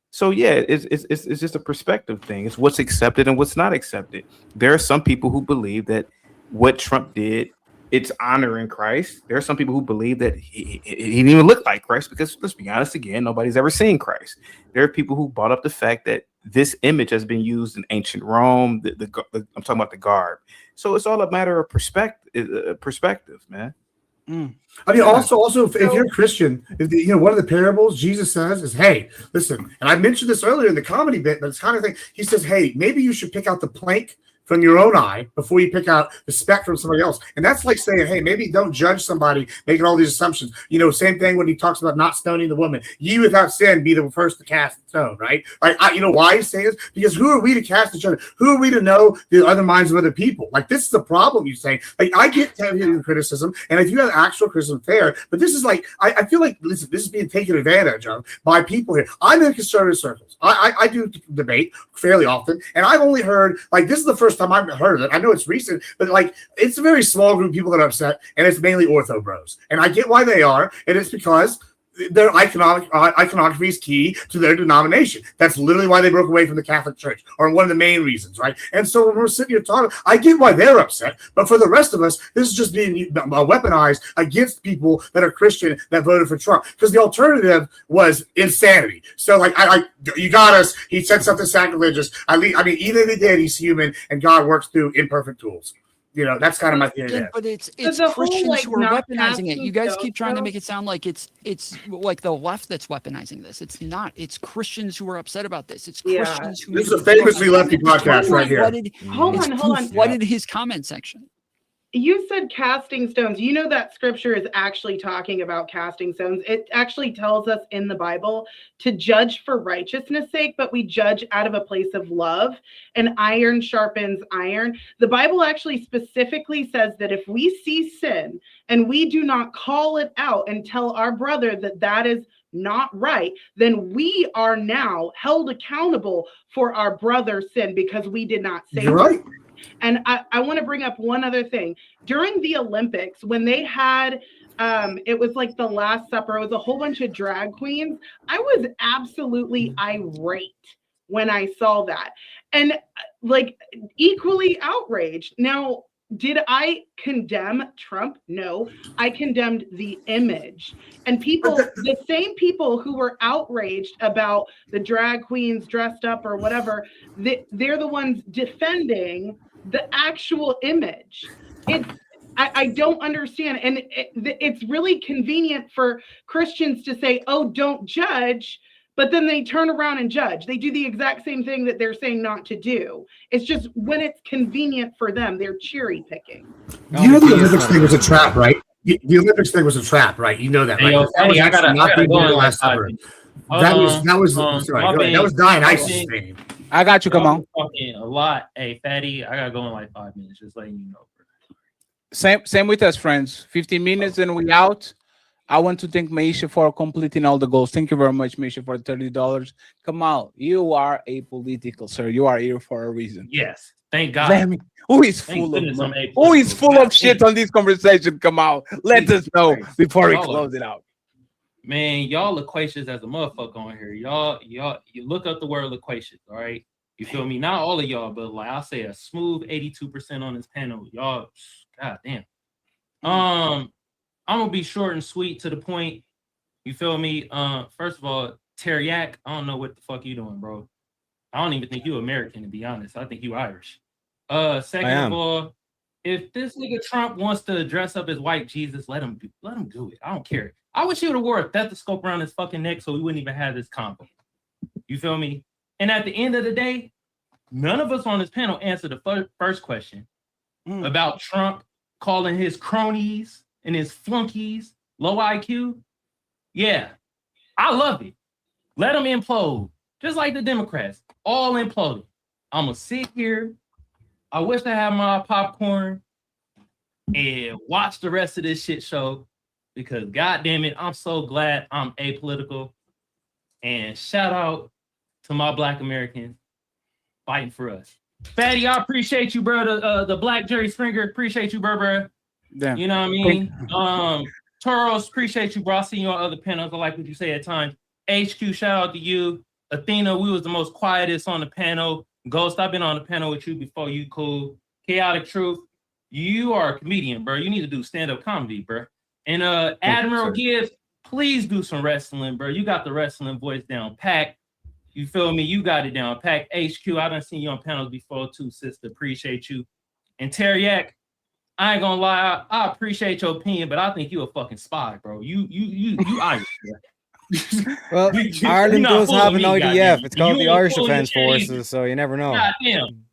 So yeah, it's just a perspective thing. It's what's accepted and what's not accepted. There are some people who believe that what Trump did it's honoring Christ. There are some people who believe that he didn't even look like Christ because, let's be honest again, nobody's ever seen Christ. There are people who brought up the fact that this image has been used in ancient Rome. I'm talking about the garb. So it's all a matter of perspective, man. I mean, also, if you're a Christian, one of the parables Jesus says is, "Hey, listen." And I mentioned this earlier in the comedy bit, but it's kind of thing. He says, "Hey, maybe you should pick out the plank from your own eye before you pick out the speck from somebody else." And that's like saying, hey, maybe don't judge somebody making all these assumptions. Same thing when he talks about not stoning the woman. Ye without sin be the first to cast the stone, right? Like, why he's saying this? Because who are we to cast each other? Who are we to know the other minds of other people? Like, this is the problem you're saying. Like, I get your criticism, and if you have actual criticism, fair, but this is like, I feel like, listen, this is being taken advantage of by people here. I'm in conservative circles. I do debate fairly often, and I've only heard, like, this is the first time I've heard of it. I know it's recent, but like, it's a very small group of people that are upset, and it's mainly ortho bros. And I get why they are, and it's because their iconography is key to their denomination. That's literally why they broke away from the Catholic Church, or one of the main reasons, right? And so when we're sitting here talking, I get why they're upset, but for the rest of us, this is just being weaponized against people that are Christian that voted for Trump, because the alternative was insanity. So like, you got us. He said something sacrilegious. I mean, even if he did, he's human, and God works through imperfect tools. That's kind of my theory there. But it's the Christians whole, who are not weaponizing it. You guys keep trying to casting make it sound like it's like the left that's weaponizing this. It's not. It's Christians who are upset about this. It's Christians who. This is a famously lefty podcast right here. Hold on. Flooded his comment section. You said casting stones. You know that scripture is actually talking about casting stones. It actually tells us in the Bible to judge for righteousness' sake, but we judge out of a place of love, and iron sharpens iron. The Bible actually specifically says that if we see sin and we do not call it out and tell our brother that that is not right, then we are now held accountable for our brother's sin because we did not say You're right. And I want to bring up one other thing. During the Olympics, when they had, it was like the Last Supper, it was a whole bunch of drag queens. I was absolutely irate when I saw that. And like equally outraged. Now, did I condemn Trump? No, I condemned the image. And people, the same people who were outraged about the drag queens dressed up or whatever, they're the ones defending the actual image. I don't understand. And it's really convenient for Christians to say, oh, don't judge. But then they turn around and judge. They do the exact same thing that they're saying not to do. It's just when it's convenient for them, they're cherry picking. You know the Olympics thing was a trap, right? The Olympics thing was a trap, right? You know that, right? That was actually not being done last summer. That was sorry. That was Dying Isis thing. I got you. Come on. Talking a lot. Hey, Fatty, I gotta go in like 5 minutes. Just letting you know. Same with us, friends. 15 minutes and we out. I want to thank Maisha for completing all the goals. Thank you very much, Maisha, for $30. Kamal, you are apolitical, sir. You are here for a reason. Yes. Thank God. Who is full of shit on this conversation, Kamal? Let us know before we close it out. Man, y'all loquacious as a motherfucker on here. Y'all, you look up the word loquacious, all right? You feel me? Not all of y'all, but like I'll say a smooth 82% on this panel. Y'all, god damn. I'm gonna be short and sweet to the point. You feel me? First of all, Teriak, I don't know what the fuck you doing, bro. I don't even think you American, to be honest. I think you Irish. Second of all, if this nigga Trump wants to dress up as white Jesus, let him do it. I don't care. I wish he would have wore a stethoscope around his fucking neck so we wouldn't even have this combo. You feel me? And at the end of the day, none of us on this panel answered the first question about Trump calling his cronies and his flunkies low IQ. Yeah, I love it. Let them implode. Just like the Democrats, all imploded. I'm going to sit here. I wish I had my popcorn and watch the rest of this shit show because, God damn it, I'm so glad I'm apolitical. And shout out to my Black Americans fighting for us. Fatty, I appreciate you, bro. The Black Jerry Springer, appreciate you, bro. Damn. You know what I mean? Toros, appreciate you, bro. I see you on other panels. I like what you say at times. HQ, shout out to you. Athena, we was the most quietest on the panel. Ghost, I've been on the panel with you before. You cool. Chaotic Truth, You are a comedian, bro. You need to do stand-up comedy, bro. And Admiral Gibbs, please do some wrestling, bro. You got the wrestling voice down packed. You feel me? You got it down packed. HQ, I done seen you on panels before too, sister. Appreciate you. And Teriak, I ain't gonna lie, I appreciate your opinion, but I think you a fucking spy, bro. You Irish, bro. Well, Ireland does have an IDF. It's called the Irish Defence Forces, so you never know. God damn.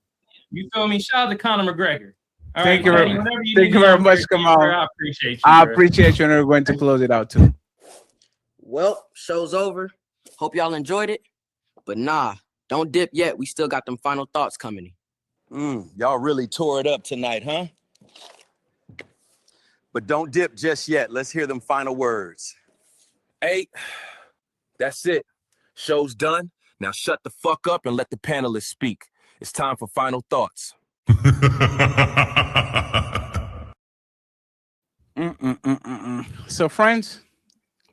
You feel me? Shout out to Conor McGregor. All Thank right, you, Teddy, thank you very much, Kamal. I appreciate you. I bro. appreciate you, and we're going to close it out too. Well, show's over. Hope y'all enjoyed it. But nah, don't dip yet. We still got them final thoughts coming. Y'all really tore it up tonight, huh? But don't dip just yet. Let's hear them final words. Hey, that's it. Show's done. Now shut the fuck up and let the panelists speak. It's time for final thoughts. So, friends,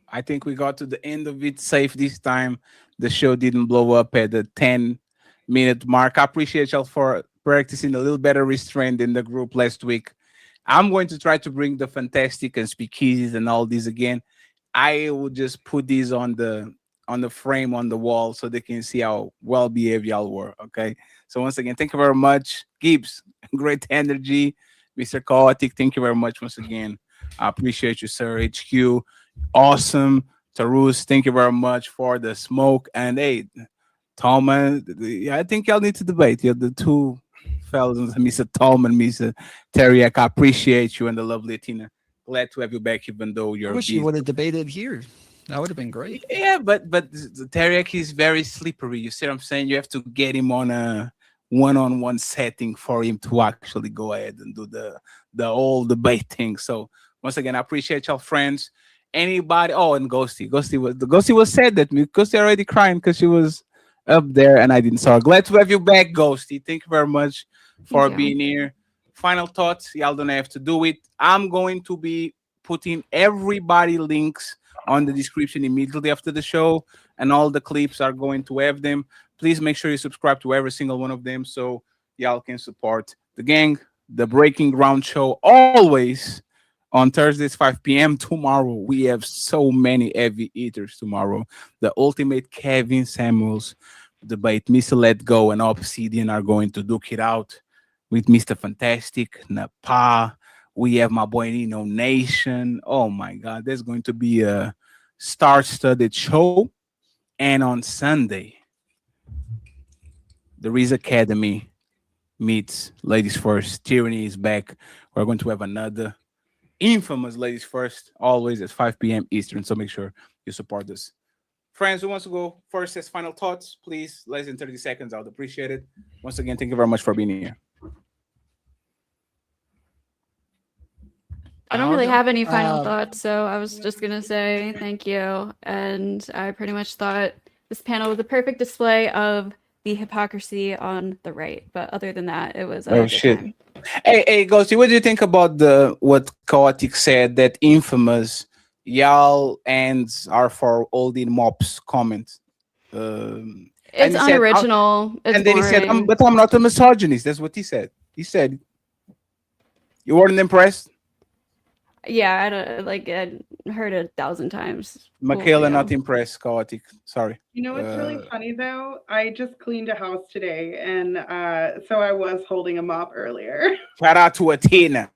I think we got to the end of it safe this time. The show didn't blow up at the 10-minute mark. I appreciate y'all for practicing a little better restraint in the group last week. I'm going to try to bring the fantastic and speakeasies and all these again. I will just put these on the frame on the wall so they can see how well behaved y'all were. Okay. So once again, thank you very much. Gibbs, great energy. Mr. Chaotic, thank you very much once again. I appreciate you, sir. HQ, awesome. Tarus, thank you very much for the smoke. And hey, Tallman, I think y'all need to debate. You're the two fellas, Mr. Tallman, Mr. Teriak. I appreciate you and the lovely Tina. Glad to have you back, even though you're I wish busy. you would have debated here. That would have been great. Yeah, but Teriak is very slippery. You see what I'm saying? You have to get him on a one-on-one setting for him to actually go ahead and do the whole debate thing. So once again, I appreciate y'all, friends. Anybody? Oh, and Ghosty was sad that me. Ghosty already crying because she was up there and I didn't saw her. Glad to have you back, Ghosty. Thank you very much for being here. Final thoughts. Y'all don't have to do it. I'm going to be putting everybody links on the description immediately after the show, and all the clips are going to have them. Please make sure you subscribe to every single one of them so y'all can support the gang. The Breaking Ground show always on Thursdays 5 p.m. Tomorrow we have so many heavy eaters tomorrow. The ultimate Kevin Samuels debate. Mr. Let Go and Obsidian are going to duke it out with Mr. Fantastic, Napa. We have my boy Nino Nation. Oh my God, there's going to be a star-studded show. And on Sunday, the Riz Academy meets Ladies First. Tyranny is back. We're going to have another infamous Ladies First, always at 5 p.m. Eastern. So make sure you support us. Friends, who wants to go first as final thoughts? Please, less than 30 seconds. I would appreciate it. Once again, thank you very much for being here. I don't really have any final thoughts, so I was just gonna say thank you. And I pretty much thought this panel was a perfect display of the hypocrisy on the right. But other than that, it was a good time. Hey, Ghosty, what do you think about what Chaotic said, that infamous y'all ends are for oldie mops comment? It's unoriginal. It's and then boring. he said, but I'm not a misogynist. That's what he said. He said, you weren't impressed? Yeah, I heard it 1,000 times. Michaela, not impressed. Chaotic. Sorry. You know what's really funny though? I just cleaned a house today, and so I was holding a mop earlier. Shout out to Athena.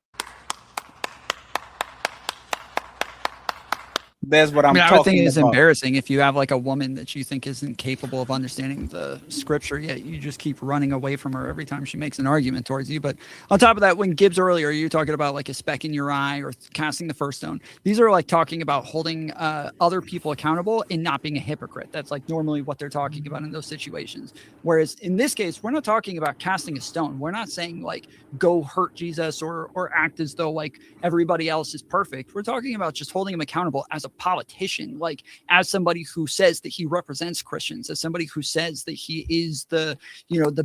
That's what I'm I would talking think it's about. embarrassing if you have like a woman that you think isn't capable of understanding the scripture, yet you just keep running away from her every time she makes an argument towards you. But on top of that, when Gibbs earlier, you're talking about like a speck in your eye or casting the first stone. These are like talking about holding other people accountable and not being a hypocrite. That's like normally what they're talking about in those situations. Whereas in this case, we're not talking about casting a stone. We're not saying like go hurt Jesus or act as though like everybody else is perfect. We're talking about just holding him accountable as a politician, like as somebody who says that he represents Christians, as somebody who says that he is the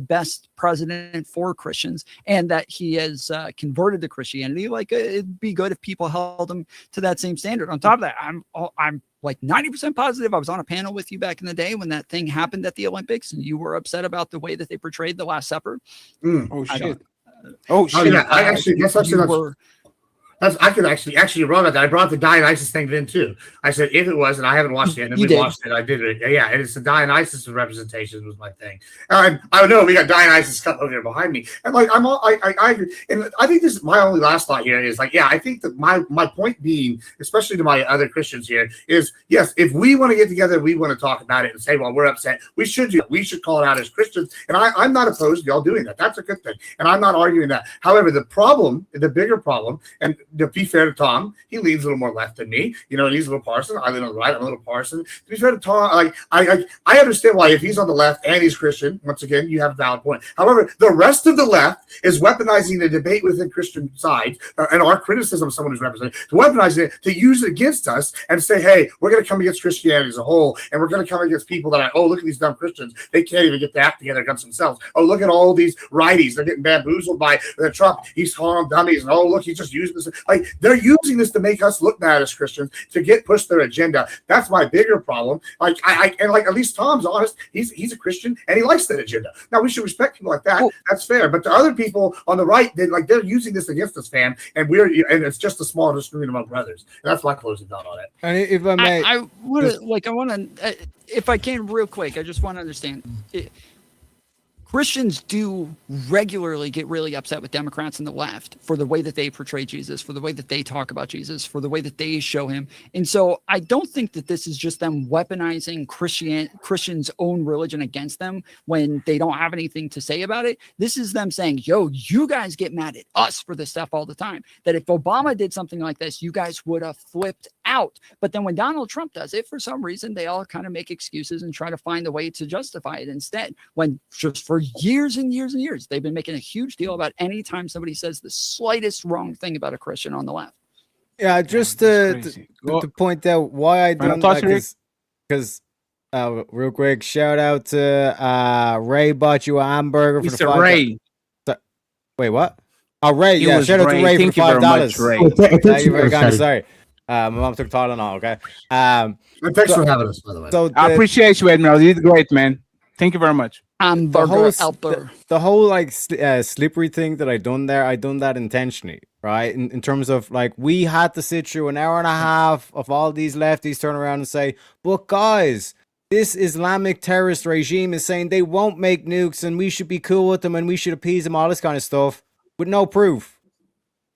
best president for Christians, and that he has converted to Christianity. Like it'd be good if people held him to that same standard. On top of that, I'm like 90% positive I was on a panel with you back in the day when that thing happened at the Olympics, and you were upset about the way that they portrayed the Last Supper. Oh shit! Oh shit! yeah, that's actually I could actually you're wrong about that. I brought the Dionysus thing in too. I said if it was, and I haven't watched it, and we watched it. I did it. Yeah, and it's the Dionysus representation was my thing. I don't know. We got Dionysus cut over there behind me, and like and I think this is my only last thought here is like, yeah, I think that my point being, especially to my other Christians here, is yes, if we want to get together, we want to talk about it and say, well, we're upset. We should call it out as Christians, and I'm not opposed to y'all doing that. That's a good thing, and I'm not arguing that. However, the bigger problem, and to be fair to Tom, he leans a little more left than me. You know, and he's a little partisan. I lean on the right. I'm a little partisan. To be fair to Tom, like I understand why if he's on the left and he's Christian, once again, you have a valid point. However, the rest of the left is weaponizing the debate within Christian sides and our criticism of someone who's represented to weaponize it to use it against us and say, hey, we're going to come against Christianity as a whole, and we're going to come against people that look at these dumb Christians. They can't even get the act together against themselves. Oh, look at all these righties. They're getting bamboozled by Trump. He's calling them dummies. And oh, look, he's just using this. Like, they're using this to make us look bad as Christians to push their agenda. That's my bigger problem. Like at least Tom's honest. He's a Christian and he likes that agenda. Now we should respect people like that. Oh. That's fair. But the other people on the right, they're using this against us, fam. And it's just a small disagreement among brothers. And that's my closing thought on it. And if I may, I want to, if I can, real quick. I just want to understand. Christians do regularly get really upset with Democrats and the left for the way that they portray Jesus, for the way that they talk about Jesus, for the way that they show him. And so I don't think that this is just them weaponizing Christians' own religion against them when they don't have anything to say about it. This is them saying, yo, you guys get mad at us for this stuff all the time. That if Obama did something like this, you guys would have flipped out. But then when Donald Trump does it, for some reason, they all kind of make excuses and try to find a way to justify it instead. When just for years and years and years, they've been making a huge deal about any time somebody says the slightest wrong thing about a Christian on the left. Yeah, just to point out why I don't like this, because real quick, shout out to Ray bought you a hamburger for the $5. Ray. Wait, what? Oh, Ray, yeah, shout out to Ray for the $5. Thank you very much. Sorry. My mom took Tylenol, okay? Thanks for having us, by the way. So I appreciate you, Admiral. You did great, man. Thank you very much. The whole like slippery thing that I done that intentionally, right? In terms of like, we had to sit through an hour and a half of all these lefties turn around and say, but guys, this Islamic terrorist regime is saying they won't make nukes and we should be cool with them and we should appease them, all this kind of stuff, with no proof.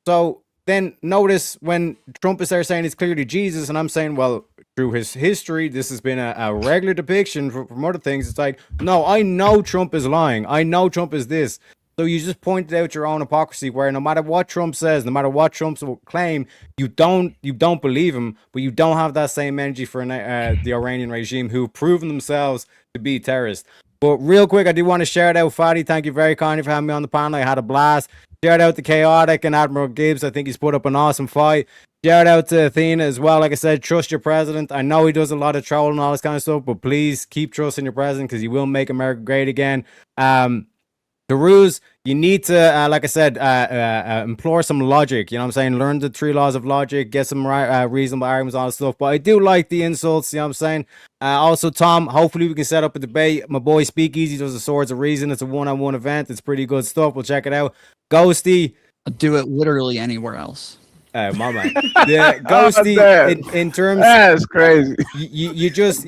So then notice when Trump is there saying it's clearly Jesus, and I'm saying, well, through his history, this has been a regular depiction from other things. It's like, no, I know Trump is lying. I know Trump is this. So you just pointed out your own hypocrisy, where no matter what Trump says, no matter what Trump's claim, you don't believe him, but you don't have that same energy for the Iranian regime, who've proven themselves to be terrorists. But real quick, I do want to shout out Fadi. Thank you very kindly for having me on the panel. I had a blast. Shout out to Chaotic and Admiral Gibbs. I think he's put up an awesome fight. Shout out to Athena as well. Like I said, trust your president. I know he does a lot of trolling and all this kind of stuff, but please keep trusting your president because he will make America great again. The ruse, you need to, like I said, implore some logic. You know what I'm saying? Learn the 3 laws of logic, get some reasonable arguments, all this stuff. But I do like the insults, you know what I'm saying? Also, Tom, hopefully we can set up a debate. My boy Speakeasy does the Swords of Reason. It's a one-on-one event. It's pretty good stuff. We'll check it out. Ghosty. I'll do it literally anywhere else. My man. Yeah, Ghosty, in terms... That's crazy. You just...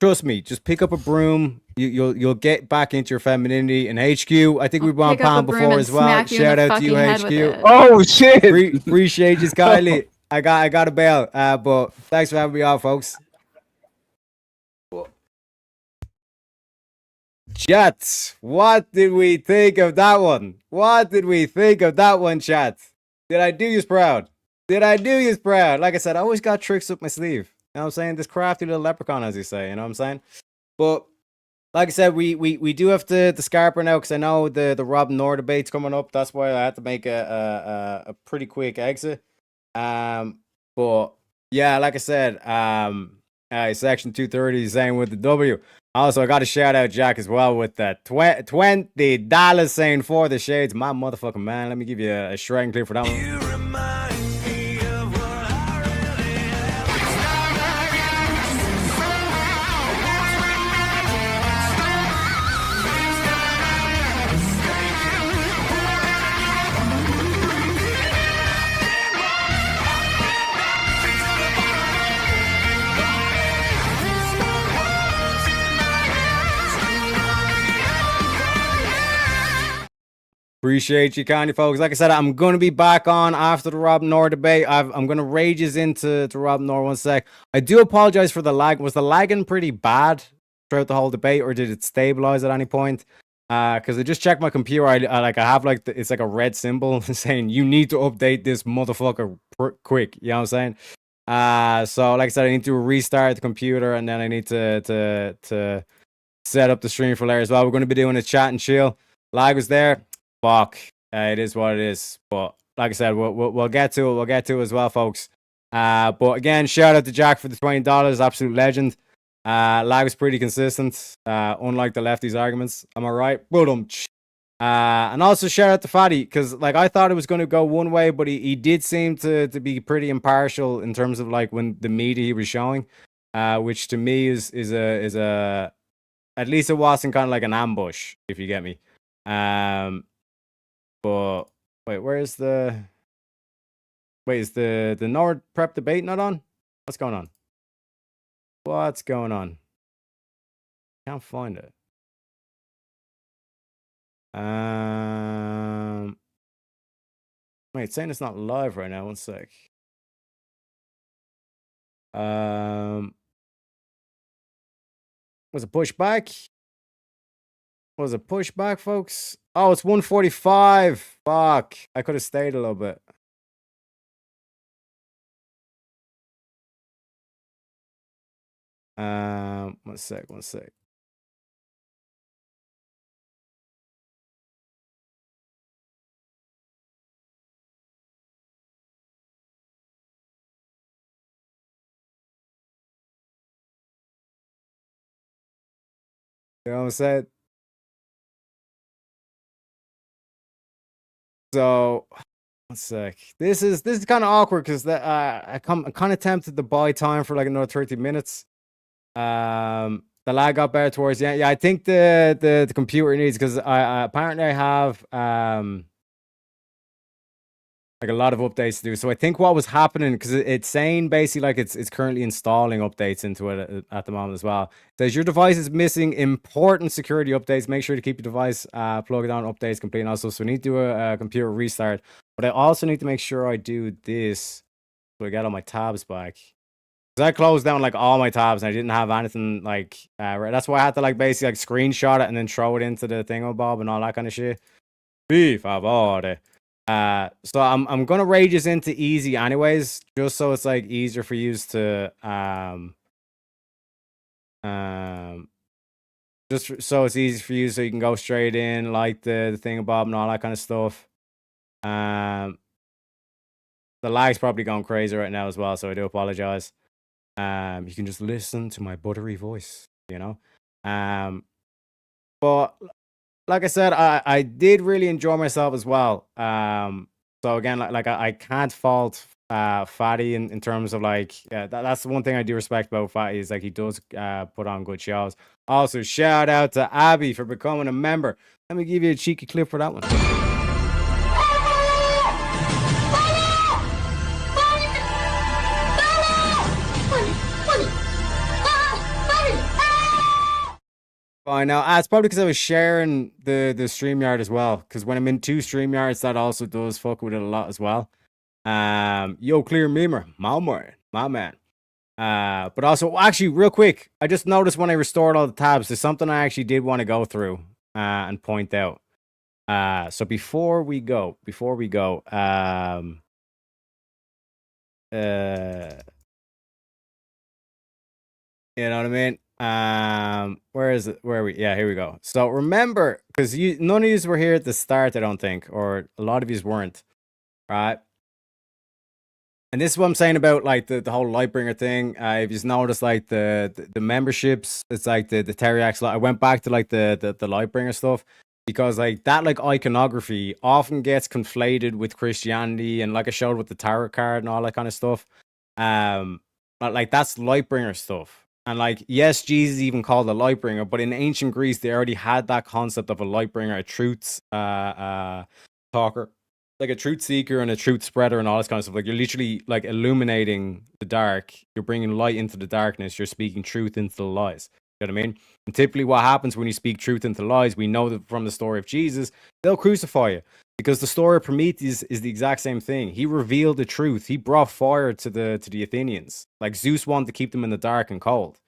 Trust me, just pick up a broom. You'll get back into your femininity. And HQ, I think we've been on panel before as well. Shout out to you, HQ. Oh shit! Appreciate you, Kylie. I got a bail. But thanks for having me on, folks. Chat, what did we think of that one? What did we think of that one, chat? Did I do you proud? Did I do you proud? Like I said, I always got tricks up my sleeve. You know what I'm saying? This crafty little leprechaun, as you say. You know what I'm saying? But like I said, we do have to scarper now, because I know the Rob Noor debate's coming up. That's why I had to make a pretty quick exit. But yeah, like I said, Section 230 saying with the W. Also, I got to shout out Jack as well with the $20 saying for the shades. My motherfucking man. Let me give you a shredding clip for that one. Appreciate you, kindly folks. Like I said, I'm gonna be back on after the Rob Noor debate. I'm gonna rages into Rob Noor one sec. I do apologize for the lag. Was the lagging pretty bad throughout the whole debate, or did it stabilize at any point? Because I just checked my computer. I have like it's like a red symbol saying you need to update this motherfucker quick. You know what I'm saying? So like I said, I need to restart the computer, and then I need to set up the stream for later as well. We're going to be doing a chat and chill. Lag was there. Fuck. It is what it is. But like I said, we'll get to it. We'll get to it as well, folks. But again, shout out to Jack for the $20. Absolute legend. Lag was pretty consistent. Unlike the lefties' arguments. Am I right? And also shout out to Fatty, because like I thought it was going to go one way, but he did seem to be pretty impartial in terms of like when the media he was showing, which to me is a at least it wasn't kind of like an ambush, if you get me. But wait, is the Nord prep debate not on? What's going on? What's going on? Can't find it. Wait, it's saying it's not live right now. One sec. Was it pushed back? Was it pushed back, folks? Oh, it's 1:45. Fuck. I could have stayed a little bit. One sec. You know what I'm saying? So, one sec. This is kind of awkward because I'm kind of tempted to buy time for like another 30 minutes. The lag got better towards the end. Yeah, I think the computer needs, because I apparently I have like a lot of updates to do. So I think what was happening, because it's saying basically like it's currently installing updates into it at the moment as well. It says your device is missing important security updates. Make sure to keep your device plugged on, updates complete. And also, so we need to do a computer restart. But I also need to make sure I do this so I get all my tabs back. Because I closed down like all my tabs and I didn't have anything like that's why I had to like basically like screenshot it and then throw it into the thingobob and all that kind of shit. Beef favore. So I'm gonna rage this into easy anyways, just so it's like easier for you to just so it's easy for you, so you can go straight in like the thingamabob and all that kind of stuff. The lag's probably going crazy right now as well, so I do apologize. You can just listen to my buttery voice, you know. But like I said, I did really enjoy myself as well. So again, I can't fault Fatty in terms of like that's the one thing I do respect about Fatty, is like he does put on good shows. Also, shout out to Abby for becoming a member. Let me give you a cheeky clip for that one. Fine. Now, it's probably because I was sharing the StreamYard as well. Because when I'm in two StreamYards, that also does fuck with it a lot as well. Yo, Clear Memer, my man. But also, actually, real quick, I just noticed when I restored all the tabs, there's something I actually did want to go through and point out. So before we go, you know what I mean? Where is it? Where are we? Yeah, here we go. So remember, because none of you were here at the start, I don't think, or a lot of you weren't, right? And this is what I'm saying about like the whole Lightbringer thing. If you notice, like the memberships, it's like the Teriax. I went back to like the Lightbringer stuff, because like that like iconography often gets conflated with Christianity, and like I showed with the tarot card and all that kind of stuff. But like that's Lightbringer stuff. And like, yes, Jesus even called a Lightbringer, but in ancient Greece, they already had that concept of a Lightbringer, a truth talker, like a truth seeker and a truth spreader and all this kind of stuff. Like you're literally like illuminating the dark. You're bringing light into the darkness. You're speaking truth into the lies. You know what I mean? And typically what happens when you speak truth into lies, we know that from the story of Jesus, they'll crucify you. Because the story of Prometheus is the exact same thing. He revealed the truth. He brought fire to the Athenians. Like Zeus wanted to keep them in the dark and cold.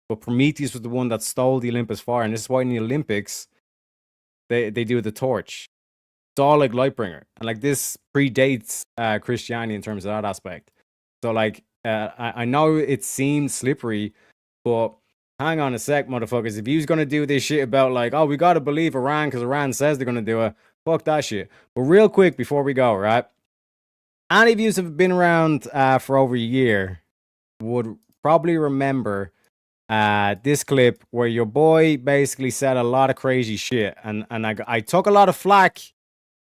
But Prometheus was the one that stole the Olympus fire. And this is why in the Olympics, they do the torch. It's all like Lightbringer. And like this predates Christianity in terms of that aspect. So like, I know it seems slippery, but hang on a sec, motherfuckers. If you's gonna do this shit about like, oh, we gotta believe Iran because Iran says they're gonna do it, fuck that shit. But real quick before we go, right? Any of you have been around for over a year would probably remember this clip where your boy basically said a lot of crazy shit, and I took a lot of flack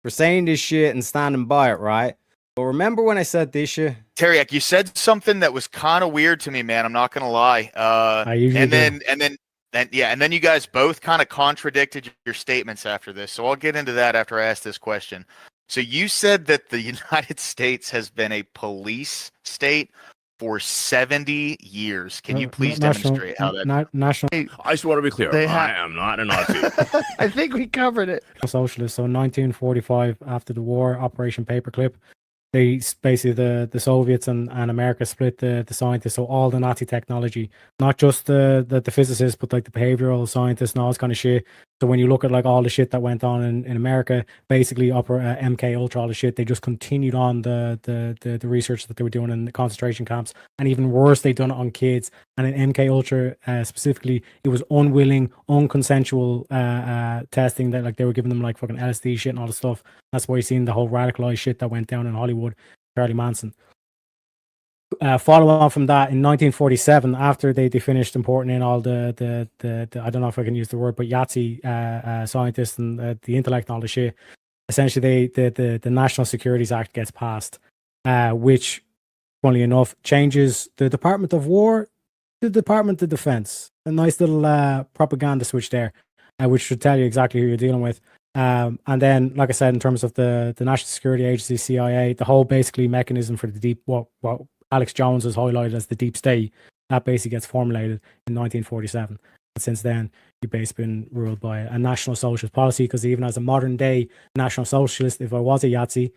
for saying this shit and standing by it, right? But remember when I said this shit? Teriak, you said something that was kind of weird to me, man. I'm not gonna lie. And then you guys both kind of contradicted your statements after this. So I'll get into that after I ask this question. So you said that the United States has been a police state for 70 years. Can you please demonstrate how that? National. I just want to be clear. I am not a Nazi. I think we covered it. Socialist. So 1945, after the war, Operation Paperclip. They basically the Soviets and America split the scientists, so all the Nazi technology, not just the physicists, but like the behavioral scientists and all this kind of shit. So when you look at like all the shit that went on in America, basically MK Ultra, all the shit, they just continued on the research that they were doing in the concentration camps, and even worse, they done it on kids. And in MK Ultra specifically, it was unwilling, unconsensual testing that like they were giving them like fucking LSD shit and all the stuff. That's why you're seeing the whole radicalized shit that went down in Hollywood, Charlie Manson. Follow on from that, in 1947, after they finished importing in all the I don't know if I can use the word, but Yahtzee scientists and the intellect and all the shit, essentially the National Securities Act gets passed, which, funnily enough, changes the Department of War to the Department of Defense. A nice little propaganda switch there, which should tell you exactly who you're dealing with. And then, like I said, in terms of the National Security Agency, CIA, the whole basically mechanism for the deep, what Alex Jones has highlighted as the deep state, that basically gets formulated in 1947. And since then, you've basically been ruled by a national socialist policy, because even as a modern day national socialist, if I was a Yahtzee,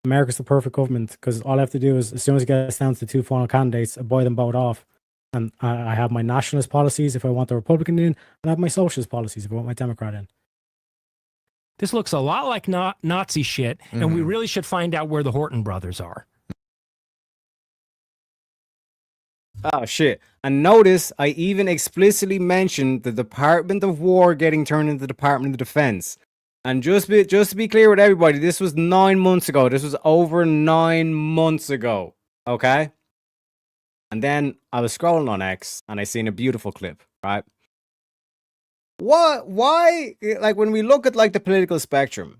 America's the perfect government, because all I have to do is, as soon as it gets down to the two final candidates, I buy them both off. And I have my nationalist policies if I want the Republican in, and I have my socialist policies if I want my Democrat in. This looks a lot like Nazi shit, and we really should find out where the Horton brothers are. Oh shit. And notice I even explicitly mentioned the Department of War getting turned into the Department of Defense. And just to be clear with everybody, this was 9 months ago. This was over 9 months ago. Okay? And then I was scrolling on X and I seen a beautiful clip, right? Why, like, when we look at like the political spectrum,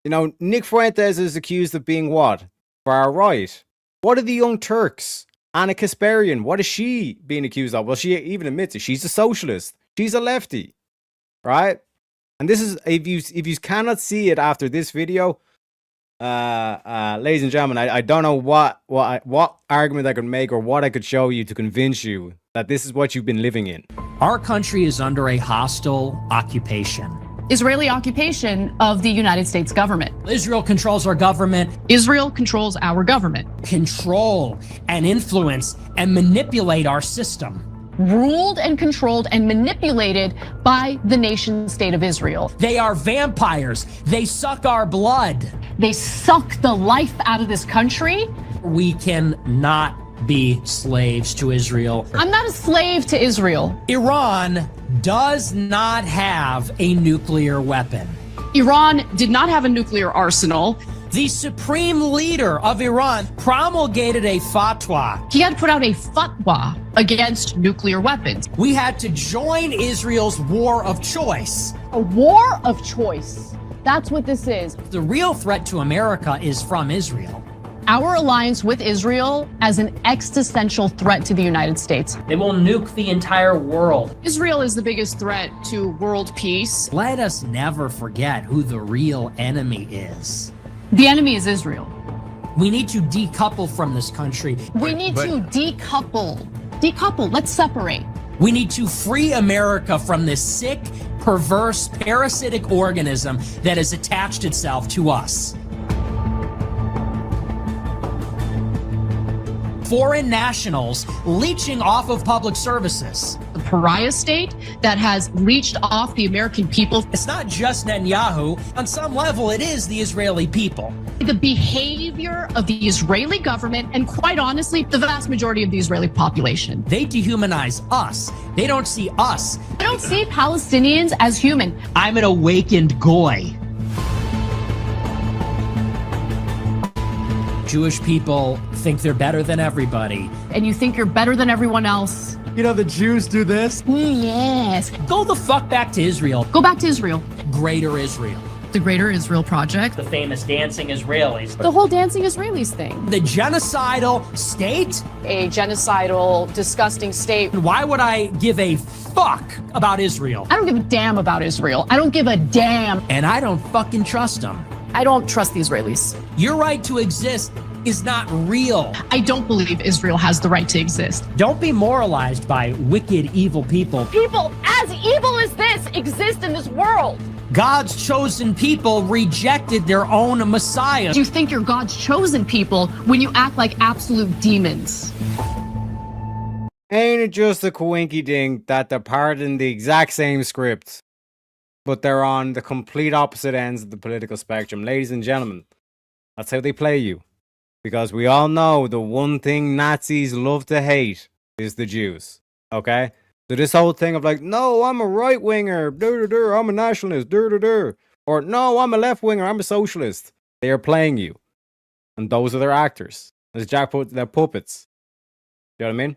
you know, Nick Fuentes is accused of being what? Far right. What are the Young Turks? Anna Kasparian, what is she being accused of? Well, she even admits it. She's a socialist. She's a lefty, right? And this is, if you cannot see it after this video, ladies and gentlemen, I don't know what argument I could make or what I could show you to convince you that this is what you've been living in. Our country is under a hostile occupation. Israeli occupation of the United States government. Israel controls our government. Israel controls our government. Control and influence and manipulate our system. Ruled and controlled and manipulated by the nation state of Israel. They are vampires. They suck our blood. They suck the life out of this country. We cannot be slaves to Israel. I'm not a slave to Israel. Iran does not have a nuclear weapon. Iran did not have a nuclear arsenal. The supreme leader of Iran promulgated a fatwa. He had put out a fatwa against nuclear weapons. We had to join Israel's war of choice. A war of choice. That's what this is. The real threat to America is from Israel. Our alliance with Israel as an existential threat to the United States. They will nuke the entire world. Israel is the biggest threat to world peace. Let us never forget who the real enemy is. The enemy is Israel. We need to decouple from this country. We need to decouple. Decouple. Let's separate. We need to free America from this sick, perverse, parasitic organism that has attached itself to us. Foreign nationals leeching off of public services. The pariah state that has leached off the American people. It's not just Netanyahu. On some level, it is the Israeli people. The behavior of the Israeli government, and quite honestly, the vast majority of the Israeli population. They dehumanize us. They don't see us. I don't see Palestinians as human. I'm an awakened goy. Jewish people think they're better than everybody. And you think you're better than everyone else. You know, the Jews do this. Yes. Go the fuck back to Israel. Go back to Israel. Greater Israel. The Greater Israel Project. The famous dancing Israelis. The whole dancing Israelis thing. The genocidal state? A genocidal, disgusting state. Why would I give a fuck about Israel? I don't give a damn about Israel. I don't give a damn. And I don't fucking trust them. I don't trust the Israelis. Your right to exist is not real. I don't believe Israel has the right to exist. Don't be moralized by wicked, evil people. People as evil as this exist in this world. God's chosen people rejected their own Messiah. You think you're God's chosen people when you act like absolute demons. Ain't it just a coinky dink that they're parroting the exact same script, but they're on the complete opposite ends of the political spectrum? Ladies and gentlemen, that's how they play you. Because we all know the one thing Nazis love to hate is the Jews. Okay? So this whole thing of like, no, I'm a right winger, I'm a nationalist, or no, I'm a left winger, I'm a socialist. They are playing you, and those are their actors. As Jack put, they're puppets. You know what I mean?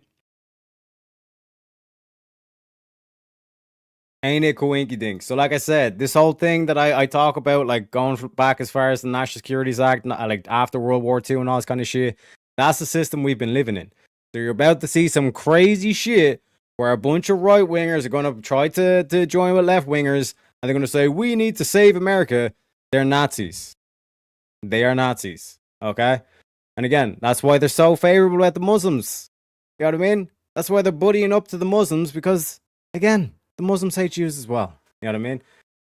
Ain't it coinky dink? So like I said, this whole thing that I talk about, like going back as far as the National Security Act, like after World War II and all this kind of shit, that's the system we've been living in. So you're about to see some crazy shit where a bunch of right wingers are going to try to join with left wingers, and they're going to say, we need to save America. They're Nazis. They are Nazis. Okay? And again, that's why they're so favorable at the Muslims. You know what I mean? That's why they're buddying up to the Muslims, because, again, the Muslims hate Jews as well. You know what I mean?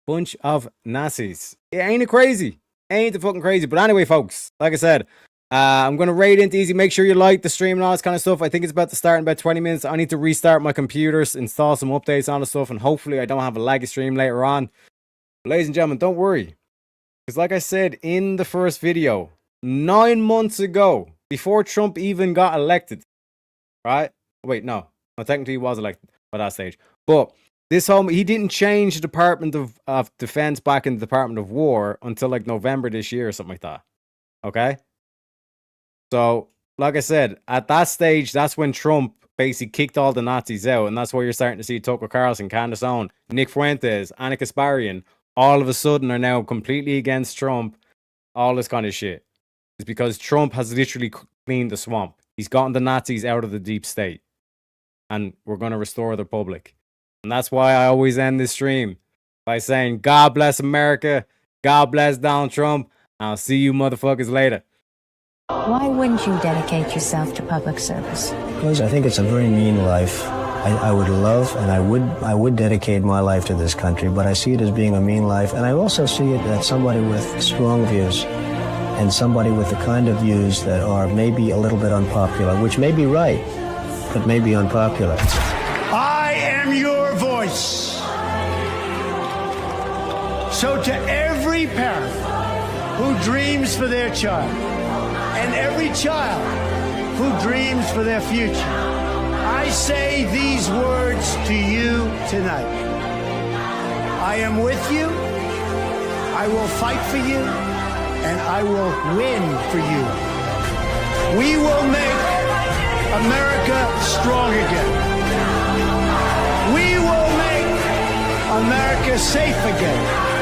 Bunch of Nazis. Yeah, ain't it crazy? Ain't it fucking crazy? But anyway, folks, like I said, I'm going to raid into easy. Make sure you like the stream and all this kind of stuff. I think it's about to start in about 20 minutes. I need to restart my computers, install some updates on the stuff, and hopefully I don't have a laggy stream later on. But ladies and gentlemen, don't worry. Because like I said in the first video, 9 months ago, before Trump even got elected, right? Wait, no. Well, technically he was elected by that stage. But this whole, he didn't change the Department of Defense back in the Department of War until like November this year or something like that. Okay? So, like I said, at that stage, that's when Trump basically kicked all the Nazis out, and that's why you're starting to see Tucker Carlson, Candace Owen, Nick Fuentes, Anna Kasparian, all of a sudden are now completely against Trump, all this kind of shit. It's because Trump has literally cleaned the swamp. He's gotten the Nazis out of the deep state, and we're going to restore the republic. And that's why I always end this stream by saying, God bless America, God bless Donald Trump, I'll see you motherfuckers later. Why wouldn't you dedicate yourself to public service? Because I think it's a very mean life. I would love and I would dedicate my life to this country, but I see it as being a mean life, and I also see it as somebody with strong views and somebody with the kind of views that are maybe a little bit unpopular, which may be right, but may be unpopular. I am your voice. So to every parent who dreams for their child, and every child who dreams for their future, I say these words to you tonight. I am with you, I will fight for you, and I will win for you. We will make America strong again. We will make America safe again.